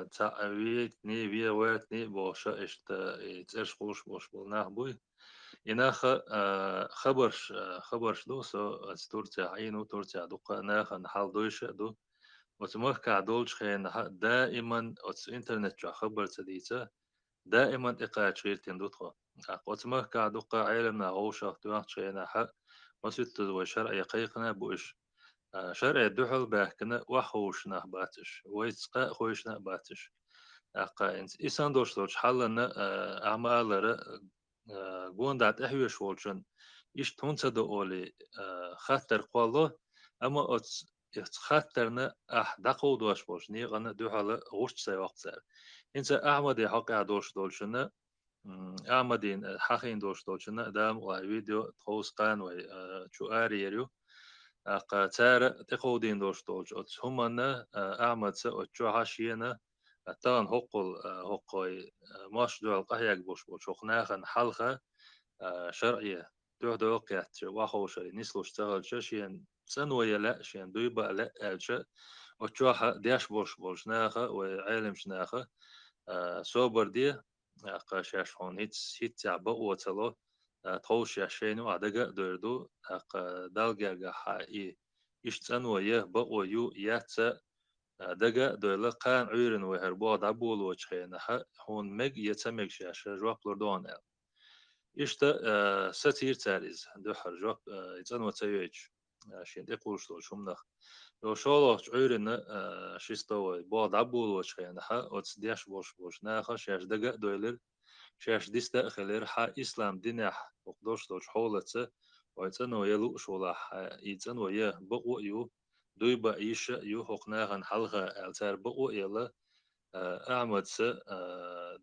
تعويت ني بيا ويت ني بوشا إشت إتش خوش بوش بولناه بوي إناخ خبرش دو سو تورتيا عينو تورتيا دقة ناخ نحال دويش دو وتمخ دولش خين دائما أتس إنترنت جا خبر تديتا دائما إقاعد شير تندوتخو وتمخ دقة عيلمنا غوشا توانخ شينا حق وسيت وشرع يقيقنا بوش شرع دحل باكنا وحوشنا باتش ويتسقى خوشنا باتش أقا إنس إسان دوش حلنا أعمال قوندات إحوش والشن إيش تونسا دو أولي خطر قوالو أما أتس خطرنا دقو دوش بوش نيغانا دحل غوش سي وقت سار إنسا أحمد حقا دوش دولشنا أحمدين حقين دوش دولشنا دام وفيديو تخوص قان وي شو آريريو أقا تار تقودين دوش دولش أتس همنا أحمد سا أتشو حاشينا تان هقل ماش دول قهيق بوش بوش وخناخن حلقة شرعية دو وقعت واخو شري نسلو اشتغل شين سنوية لا شين دويبا لا ألشا وتشوها دياش بوش ناخا وعالم شناخا سوبر دي أقا شاشون هيت تعبا وتلو توش ياشينو عدقا دوردو أقا دالجا حائي إشتنوية بقويو ياتسا دقا دولا قان عيرن وهربو دابول وشخينها هون مج يتمج شاشة جواب لردون ال إشتا ستير تاريز دوحر جواب يتنو تيويج شين تقولش لو شمنخ لو شولو عيرن شيستو بو دابول وشخينها وتسديش بوش ناخا شاش دقا دويلر شاش ديستا خلير حا إسلام دينح وقدوش لو شحولتس ويتنو يلو شولاح يتنو يه بقو يو دويبا إيش يو حقناغن حلقة التار بقو إلا أعمد س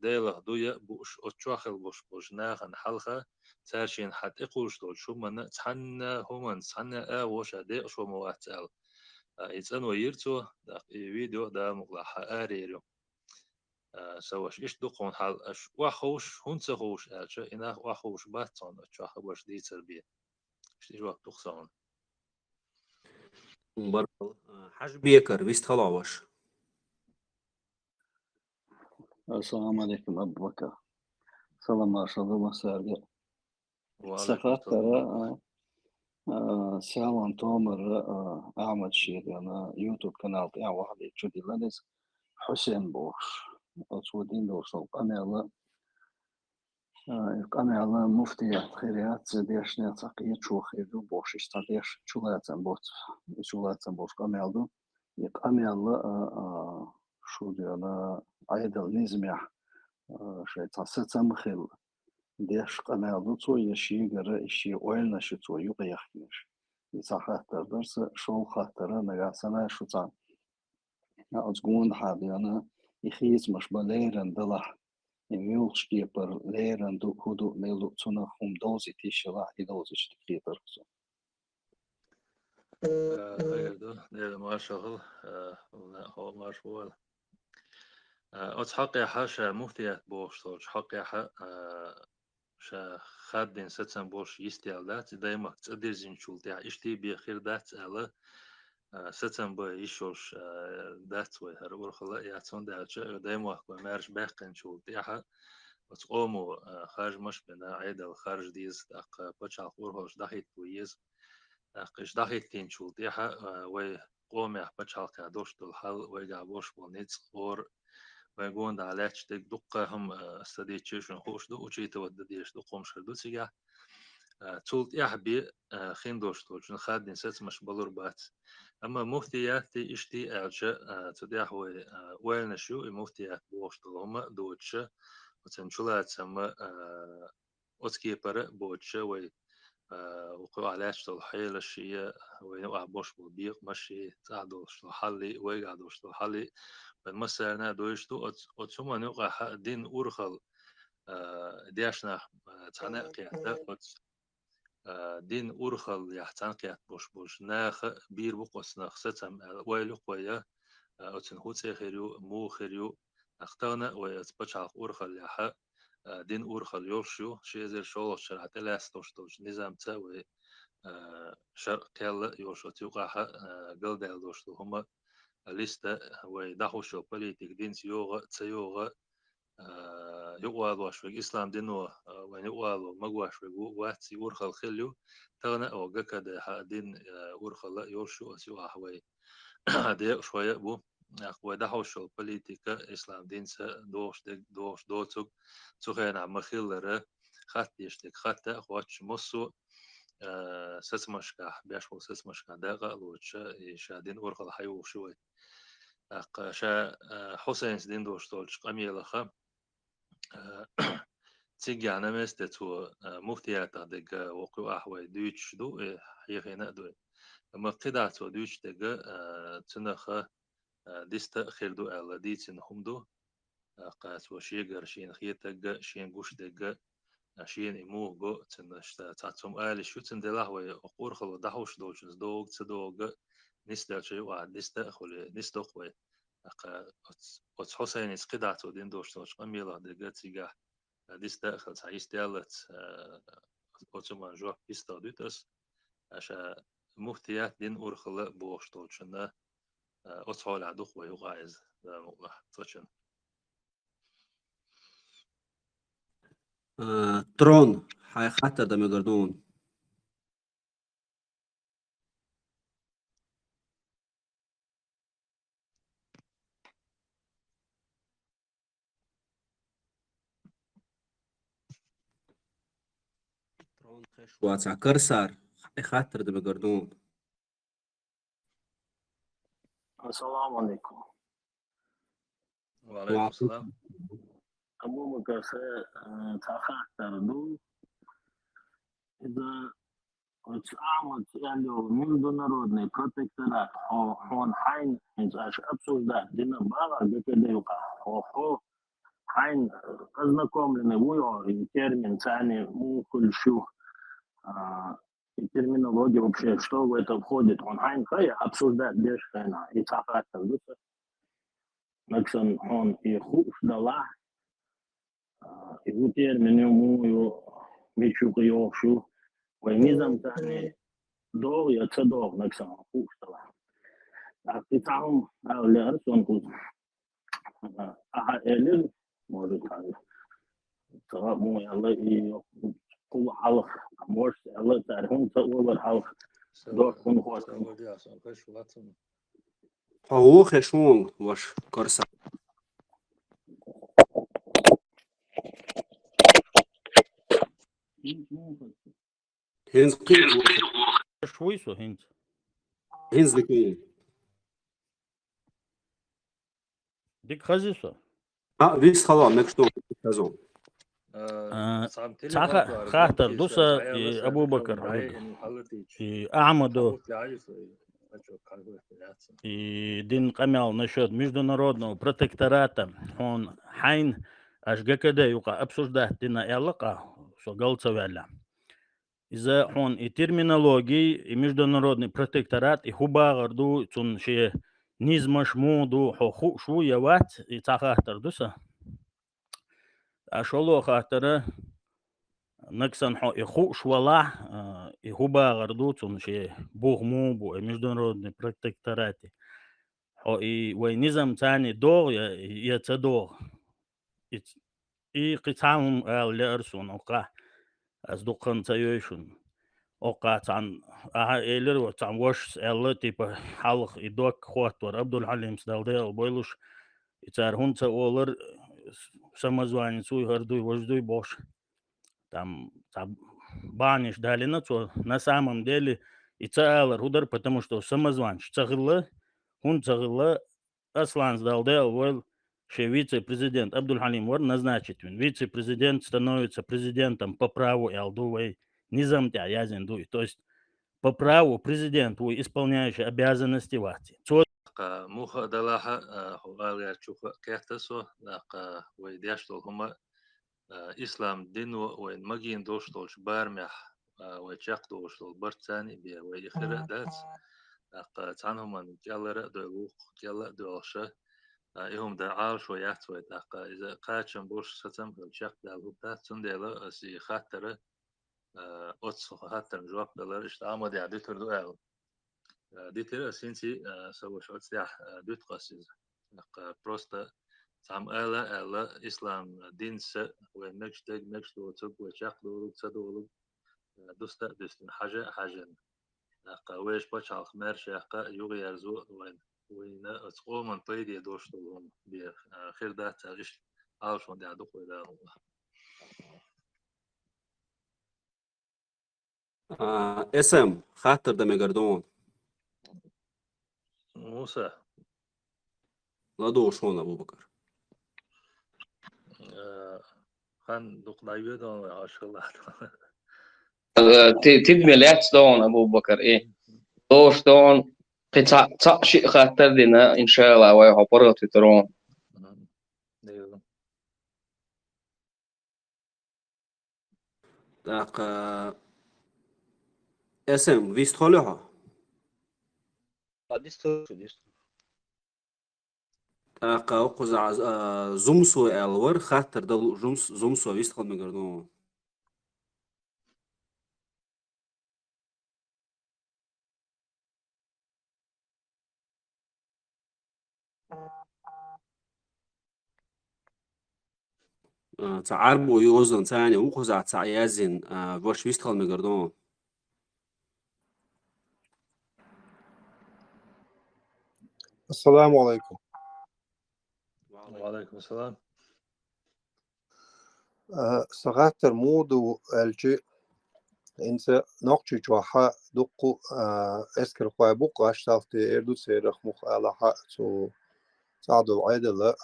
ديله دويا بوش أتشاخل بوش ناغن حلقة تاشين حت إقوش دول شو من تحنا همان تحنا وش دي شو مواتل يتسنو يرتو دا فيديو دا مقلح آريريو سواش إيش دقون حال أش وحوش هنت خوش أشا إنا وحوش باتون أتشاخ بوش دي تربية إيش وقت تقصون بارك الله حاج بيكر بيست خلاوش السلام عليكم أبو بكر سلام ما شاء الله مساء وعليكم سخات السلام ترى سيالان تومر أعمل شيء أنا يوتيوب قناة تاع واحد يجودي لنس حسين بوش أتودين دوصل قناة مفتي خيرات ديش نتاقية شو خيرو بوش استديش شولاتن بوش قناة دو قناة شو ديالا عيدل نزمع شيء تاسة خيل ديش قناة دو تو يشي غير إشي وين شو تو يقيخنش يصحح درس شو خاطر نجاسنا شو تان أزقون حابي أنا يخيز مش بليرن دلح يميلش كيبر ليرن دو هدو ميلو تنا خم دوزي تيشلا يدوزي شتكيبر خير دو ده ما شغل ولا هو ما شغل أتحقق حاشا مفتيات بوش صوش حقق شا خادين ستسن بوش يستيال دات دايما تقدر زين شول تاع اشتي بخير دات على ستسن بو يشوش دات وهر ورخلا ياتون دات دايما مارش باقين شول تاعها وتقوموا خارج مش بنا عيد الخارج ديز داق بتشال قورهوش داخيت بويز قش داخيت تين شول تاعها وي قوم يا بتشال كادوش دول حل ويقع بوش بولنيتس قور ويقول دا علاش تك دقة هم استديتشون خوش دو وشي تود ديش دقوم شردو سيجا تولت يحبي خيندوش تولشن خادين ست مش بلور بات أما مفتيات إشتي أعجا تديح وين شو مفتيات بوش دلهما دوتش وتنشلات سما أتكي برا بوتش وي وقوع علاش الحيلة الشيء وين بوش بالبيق مشي تعدو حلي ويقعدو حلي بالمسا دويشتو أتسمى نوقع دين أورخل دياشنا تنقيا دين أورخل يحتنقيا بوش ناخ بير بقوس ناخ ستم ويلو قويا أتنهوت خيريو مو خيريو أختانا ويتبتشع أورخل يحا دين أورخل يورشو شيزر شول شرعت لاس توش نظام تاوي شرق كلا يورشو تيوقع قلدال دوشتو هما لسته ويدحوشو بوليتيك دين تيوغا يقوالو شوي إسلام دينو وين يقوالو مقواش واتي أورخل خليو تغنى أو قكا دين أورخل يورشو أسيوها حوي ديق شوية بو ودحوشو بوليتيكا إسلام دين دوش دوتوك تخين عم خيلره خط يشتك خط أخواتش مصو سسمشكا بيشو سسمشكا داقا لوتش شادين أورخل حيو شوي شا حسين دين دوش تولش قميلخا تيجي أنا مستو مفتياتا دقا وقوع أحوي دوش دو حيخينا دو أما قدعتو دوش دقا تنخا ديستا خيردو ألا ديتن همدو قات وشيغر شين خيتق شين قوش دقا شين إموغو تنشتا تاتم آلي شو تندلاح وي أقور خلو دحوش دوشنز دوغ تدوغ نستا شي واحد ديستا خلي نستوق وي أتس حسين إسقدعتو دين دوش قميلا دقا تيجا ديستا خل تعيش ديالت أتما جوح بيستا دوتس عشا مفتيات دين أورخلا بوش دوشنا أتحول عدوخ ويغايز تشن ترون حي خاطر دم يقردون ترون خشوات كرسار حي خاطر دم يقردون السلام عليكم. وعليكم السلام. أبو بكر تخاطر دو إذا أعمل يعني международный протекторат он хайн аж обсуждать дина бага где юка хо хайн ознакомлены в термин цани мукуль шу и терминология вообще что в это входит он хайн хай обсуждать без хайна и тахатар дуса наксан он и хуш дала и в термине му мичук йошу وميزم تاني دور يتصدق نكسر خوش طبعا أقطعهم أو لأرسون كوز أهل موجود هذا سواء مو يلا قوة حلق مرس يلا تعرفون تقول الحلق دور كون خوش هو خشون وش كرسار هنز قيل شويسو هنز ذكي ديك خزيسو فيس خلاص مكشتون كازون تاخا خاطر دوسا ابو بكر اعمدو и дин камял насчет международного протектората он хайн аж ГКД юка обсуждать дина ялка что галцавяля إذا هون الترمينологي международный протекторат и хубагарду цун ше низмаш моду хо шу яват и тахатар дуса ашоло хатара наксан хо и ху швала и хубагарду цун ше бухму бу международный протекторате хо и вой низам тани дор я цадор и قطعهم لأرسون أوقع أصدقائنا تيوشون أوقات عن إيلر وعن وش إله تيبا حلق إدوك خواتور عبد الحليم سدالدي البويلوش يتعرفون تقولر سمزواني سوي هردوي وجدوي بوش там баниш далина то на самом деле يتعالر هدر потому что самозванч цагылы он цагылы Аслан сдалдей البويل вице-президент Абдуль Халим назначит. Вице-президент становится президентом по праву Алдувей низам тя язен дуй. То есть по праву президент, исполняющий обязанности власти. موخ دلاحة هو قال شوف كهتسو لقى ويديشتول هما إسلام دين وين مجين دوشتولش بارمح ويشاقدوشتول برتاني بيا ويخرق دات لقى تعنهم من جالرق دوغوخ جالق دوشة إهم دا عارش ويحتوي لقى إذا قاتشن بوش ستم الشاق دالو دات سنديلا سي خاطر أتصو خاطر جواب دلار إشتعامو دي عديتر دو ديتر سينسي سوش أتسيح دوت قاسيز بروستا تعم آلا إسلام دين س ومكش تج مكش لو تب وشاق لو تصدولو دوستا دوستن حاجة ويش بتشال خمر شاقة يوغي يرزو وين أتقوم من طيدي دوش طولهم بخير ده تعيش عارف من دعدوك ولا اسم خاطر ده مقردون موسى لا دوشون أبو بكر خان دوق دايو دون عاشق تدمي لاتس دون أبو بكر إيه دوش دون قطع شيء خاطر دينا إن شاء الله ويحبرت ترون داق اسم ويست خلوها داق وقزع زمسو الور خاطر ده زمسو ويست خل مقردون تعربو يوزن ثاني وقزع تعيازن ورش ويست خل مقردون السلام عليكم. وعليكم السلام. سغاتر مودو الجي إنسا نقشي جوحا دقو اسكر قوي بوق اشتالتي اردو سيرخ مخ ألاحا تو تعدو عيدة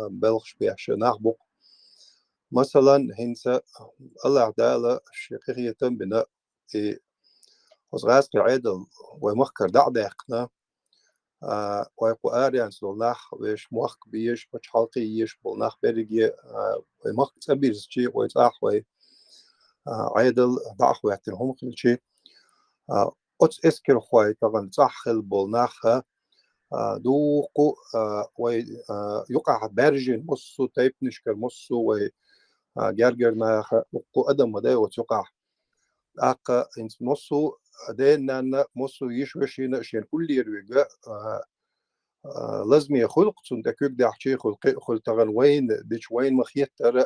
بلغش بيحش نخبق مثلا هنسا الله دالة شقيقية بنا وصغاسك عيدة ومخكر دعدقنا ويقو آريان سلناخ ويش موخ بيش وش حلقي يش بلناخ بريجي ويمخ تبيرز جي ويتاخ وي عيدل داخ ويحترهم كل شيء أتس إسكر خوي طبعا تأخل بلناخ دوقو وي يقع برجن مصو تيب نشكر مصو وي جرجرناخ وقو أدم مدى وتقع أقا إنس مصو دينا مصو يشوشين شين كل يرويجا لازم يخلق تندكوك دحشي خلق تغن وين ديش وين مخيط ترى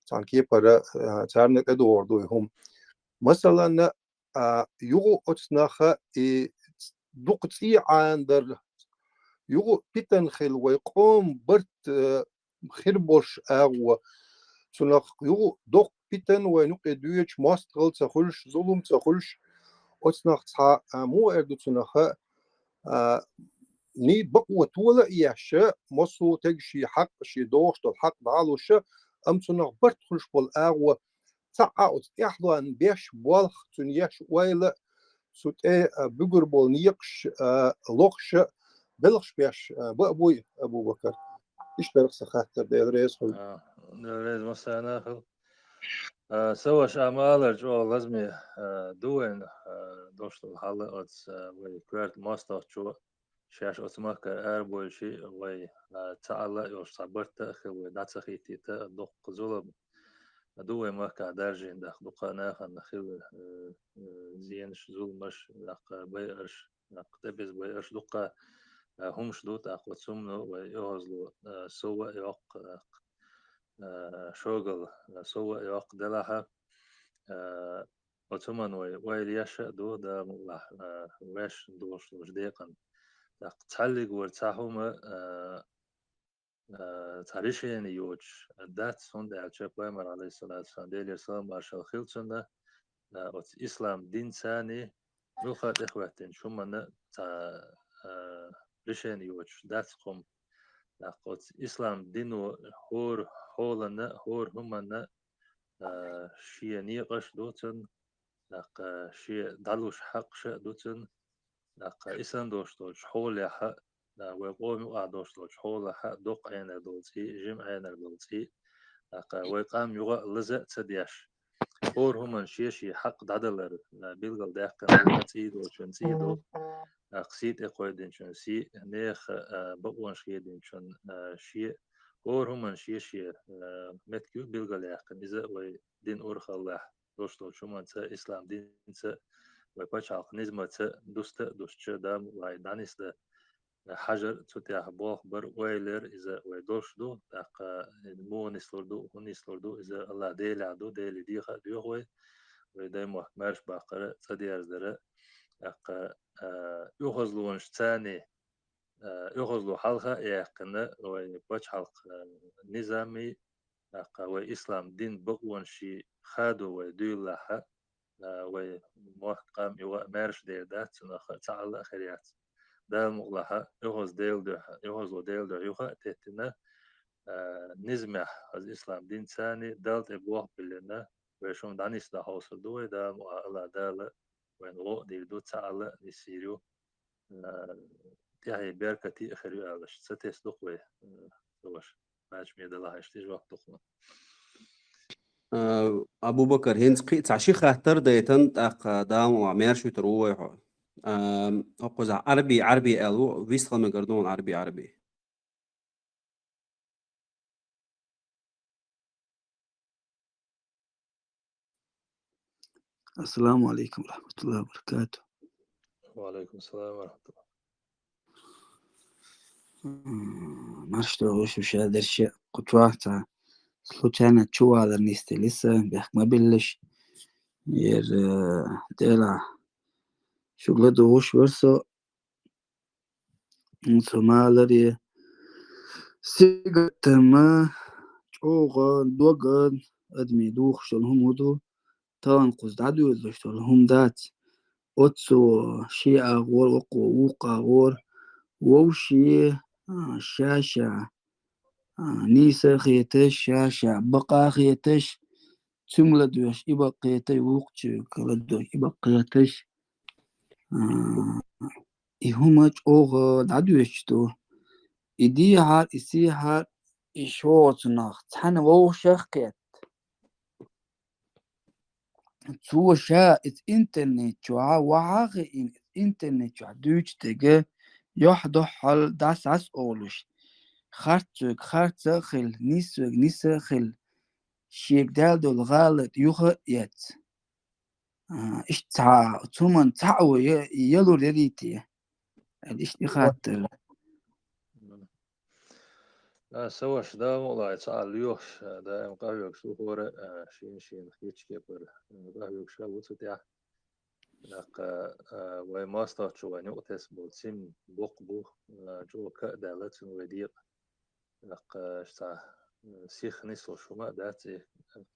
تان كيبر تارنك أدور دوهم مثلا يغو أتسناخ دقتي عندر يغو بيتنخل ويقوم برت خربوش أو تنخ يغو دق بيتن ونق دويش ماستغل تخلش ظلم تخلش أتسناخ تا مو أردو تنخ ني بقوة ولا إيش مصو تجشي حق شي دوش الحق دعالوش أم تنخ برت خلش بالأغوى تعاود يحضن بيش بالخ تنيش ويلا سوت بقر بول نيقش لوخش بلخش بيش بأبوي أبو بكر إيش برخص خاطر دير رئيس هو رئيس مسانا سوش أعمال جو لازم دوين دوشت الحالة أتس ويكرت ماستر جو شاش أتمك أربول شيء وي تعالى يوش صبرت أخي وداتسخي تيتا دق زولب دوي ما كعدارجين داخ دقانا خن خيل زينش زول مش داخ بيرش داخ تبز بيرش دقا همش دوت أخو تسمنو ويوزلو سوا يوق شوغل سوا يوق دلها وتمن ويليش دو دا ملاح ويش دوش وجديقا داخ تعلق ورتاحوما تاريخين يوج دات سند الشيخ بيمر عليه الصلاة والسلام ديل يسلم مارشال خيلتنا أوت إسلام دين ثاني نخات إخواتين شو من تا ريشين يوج دات قم أوت إسلام دينو هور حولنا هور همنا شيء نيقش دوتن شيء دلوش حق شيء دوتن إسان دوش حول يا حق ويقوم وقعدوش دوش حول حق دوق عينك دولتي جيم عينك دولتي ويقام يغا لزق تدياش اور هم شيشي حق دادلر بيلغل داقن دوقا تيدو شون تيدو قسيت اقويدين شون سي نيخ بقوان شيدين شون شي اور هم شيشي متكو بيلغل ياقن إذا وي دين اور خلاح دوش دوش شمان تا إسلام دين تا وي باش عق نزمة تا دوست دوش دام وي دانيس دا حجر تتيح بوخ بر ويلر إذا ويدوش دو داق مو نسلردو هو نسلردو إذا الله ديل عدو ديل ديخا ديوخوي ويدايمو مارش باقرة تديار زدرة داق يوخزلونش تاني يوخزلو حلقة يقنا ويبوش حلق نظامي داق وإسلام دين بقوانشي خادو ويدوي لها ومحقام يوا مارش دير دات تعالى خيريات دال مغلها يوهز ديل ده يوهز ديل ده يوها تتنا نزمة الإسلام دين ثاني دالت إبوه بلنا ويشون دانيس ده حوصل دوي دا الله دال وين لو دير دو تعالى نسيريو تيهي بيركتي أخريو علش ستيس دقوي دوش ماش ميد الله يشتيج وقت دقنا أبو بكر هنز قيت عشي خاطر ديتن تاق دام وعمير شو تروي أقوز عربي ألو ويستغل مقردون عربي السلام عليكم ورحمة الله وبركاته. وعليكم السلام ورحمة الله. Marshto وش هذا الشيء قطعته سلوتانا شو هذا النيستي لسه بيحكم بلش ير ديلا شغله دوش ورسو سومالري سيجت ما شوغان دوغان أدمي دوخ شلهم ودو تان قصد عدو شلهم دات أتسو شيء أغور وقوق أغور ووشي شاشة نيسا خيتش شاشة بقى خيتش تملا دوش إبا قيتي وقتي كلا دوش إبا قيتش إهمج أوغا دعدوش تو إدي حال إسي حال إشوات ناخ تحن ووشخ كيت تو شا الإنترنت جوا وعاغي الإنترنت جوا دوش تجا يحضر حال داس عس أولش خرطك خل نيسك خل شيك دال دول غالط يوخ يت إيش تع ثم تعو يلو ريتي الإيش خاطر لا سواش دا والله تعال يوش دا مقاويك شو هو شين خيتش كبر مقاويك شو وتتيا لق وماستر شو نقطة بولسين بو جو كدالت وديق لق شتا سيخ نسل شو ما داتي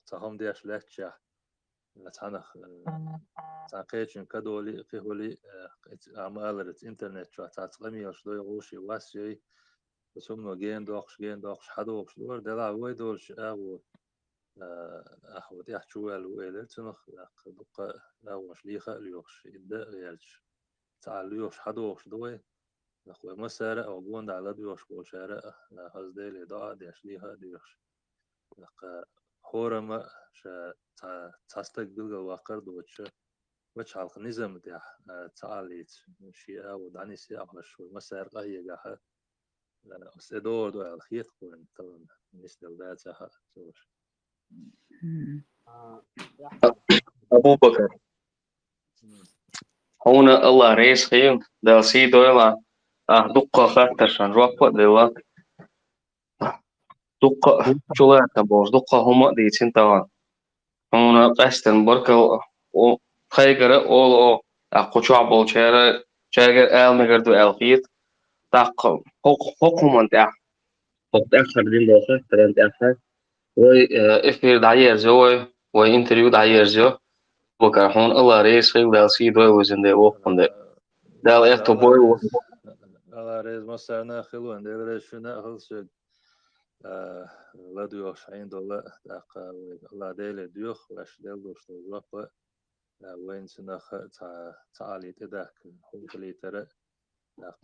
تهم ديش لاتشا لتعنخ تعقيتشن كدولي قهولي عمالة إنترنت شو تعتقمي شو يغوشي واسي ثم جين دوخش حدوخش دور دلا وي دورش أو أحوت يحشوا الويل تنخ دقة أو مش ليخة ليوخش يبدأ يرجع تعال ليوخش حدوخش دوي نخوي مسارة أو جوند على ديوخش بول شارع هزدي لضاع ديش ليها ديوخش نق هورما شا تستقبل الواقع دوتش وش على النظام ده تعاليت شيء أو دعني سيا أخش مسار قهية جاها أستدور دو الخيط كون طبعا بالنسبة لذاتها سوش أبو بكر هنا الله رئيس خيم دا سي دولا دقة خاطر شان روح دوا دقة شوية تبوش دقة هما ديتين طبعا هنا قستن بركة و خيجرة أول أقوى بول شارع شارع آل مقدو الخيط دق حكم أنت أخر دين دوخة ترى أخر وي إفير دعير زوي وي إنتريو دعير زو بكر هون الله رئيس خيم دا سي دولا وزن دا وقفن دا دال إختو بوي الله رئيس مصرنا خلوان دا شنا خلص لا ديوخ $20 دق الله ديل ديوخ واش ديل دوش دوخ وين سنخ تعالي تدك هو اللي ترى لق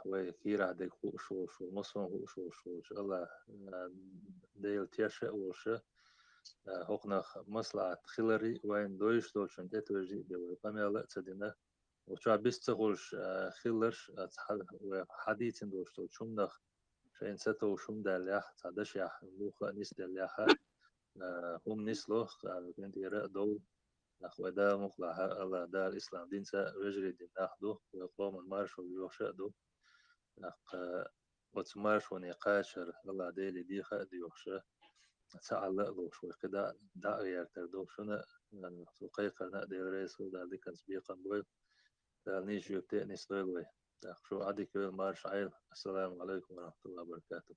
وكيرا ديك شو مصون شو الله ديل تيشة وش هقنخ مصلحة خلري وين دويش دولشن تتوجي دول قميلة تدينا وشو بيستغلش خلرش وحديث دوش دول شمنخ شين ستو شم داليح تعدش يح لوخ نيس داليح هم نسلوخ بنت يرى دول نخوة دا مخلع الله دا الإسلام دين سا رجري دين ناخدو ويقوم المارش ويوشا دو نخ وتمارش ونقاشر الله ديلي دي خا ديوشا تعلق لوش وكدا دا يكتر دو شنا سوقي قرنا دي ريس ودا دي كان سبيقا بوي دا نيش يبتئ نسلوي شو عادي كل مارش عيل السلام عليكم ورحمة الله وبركاته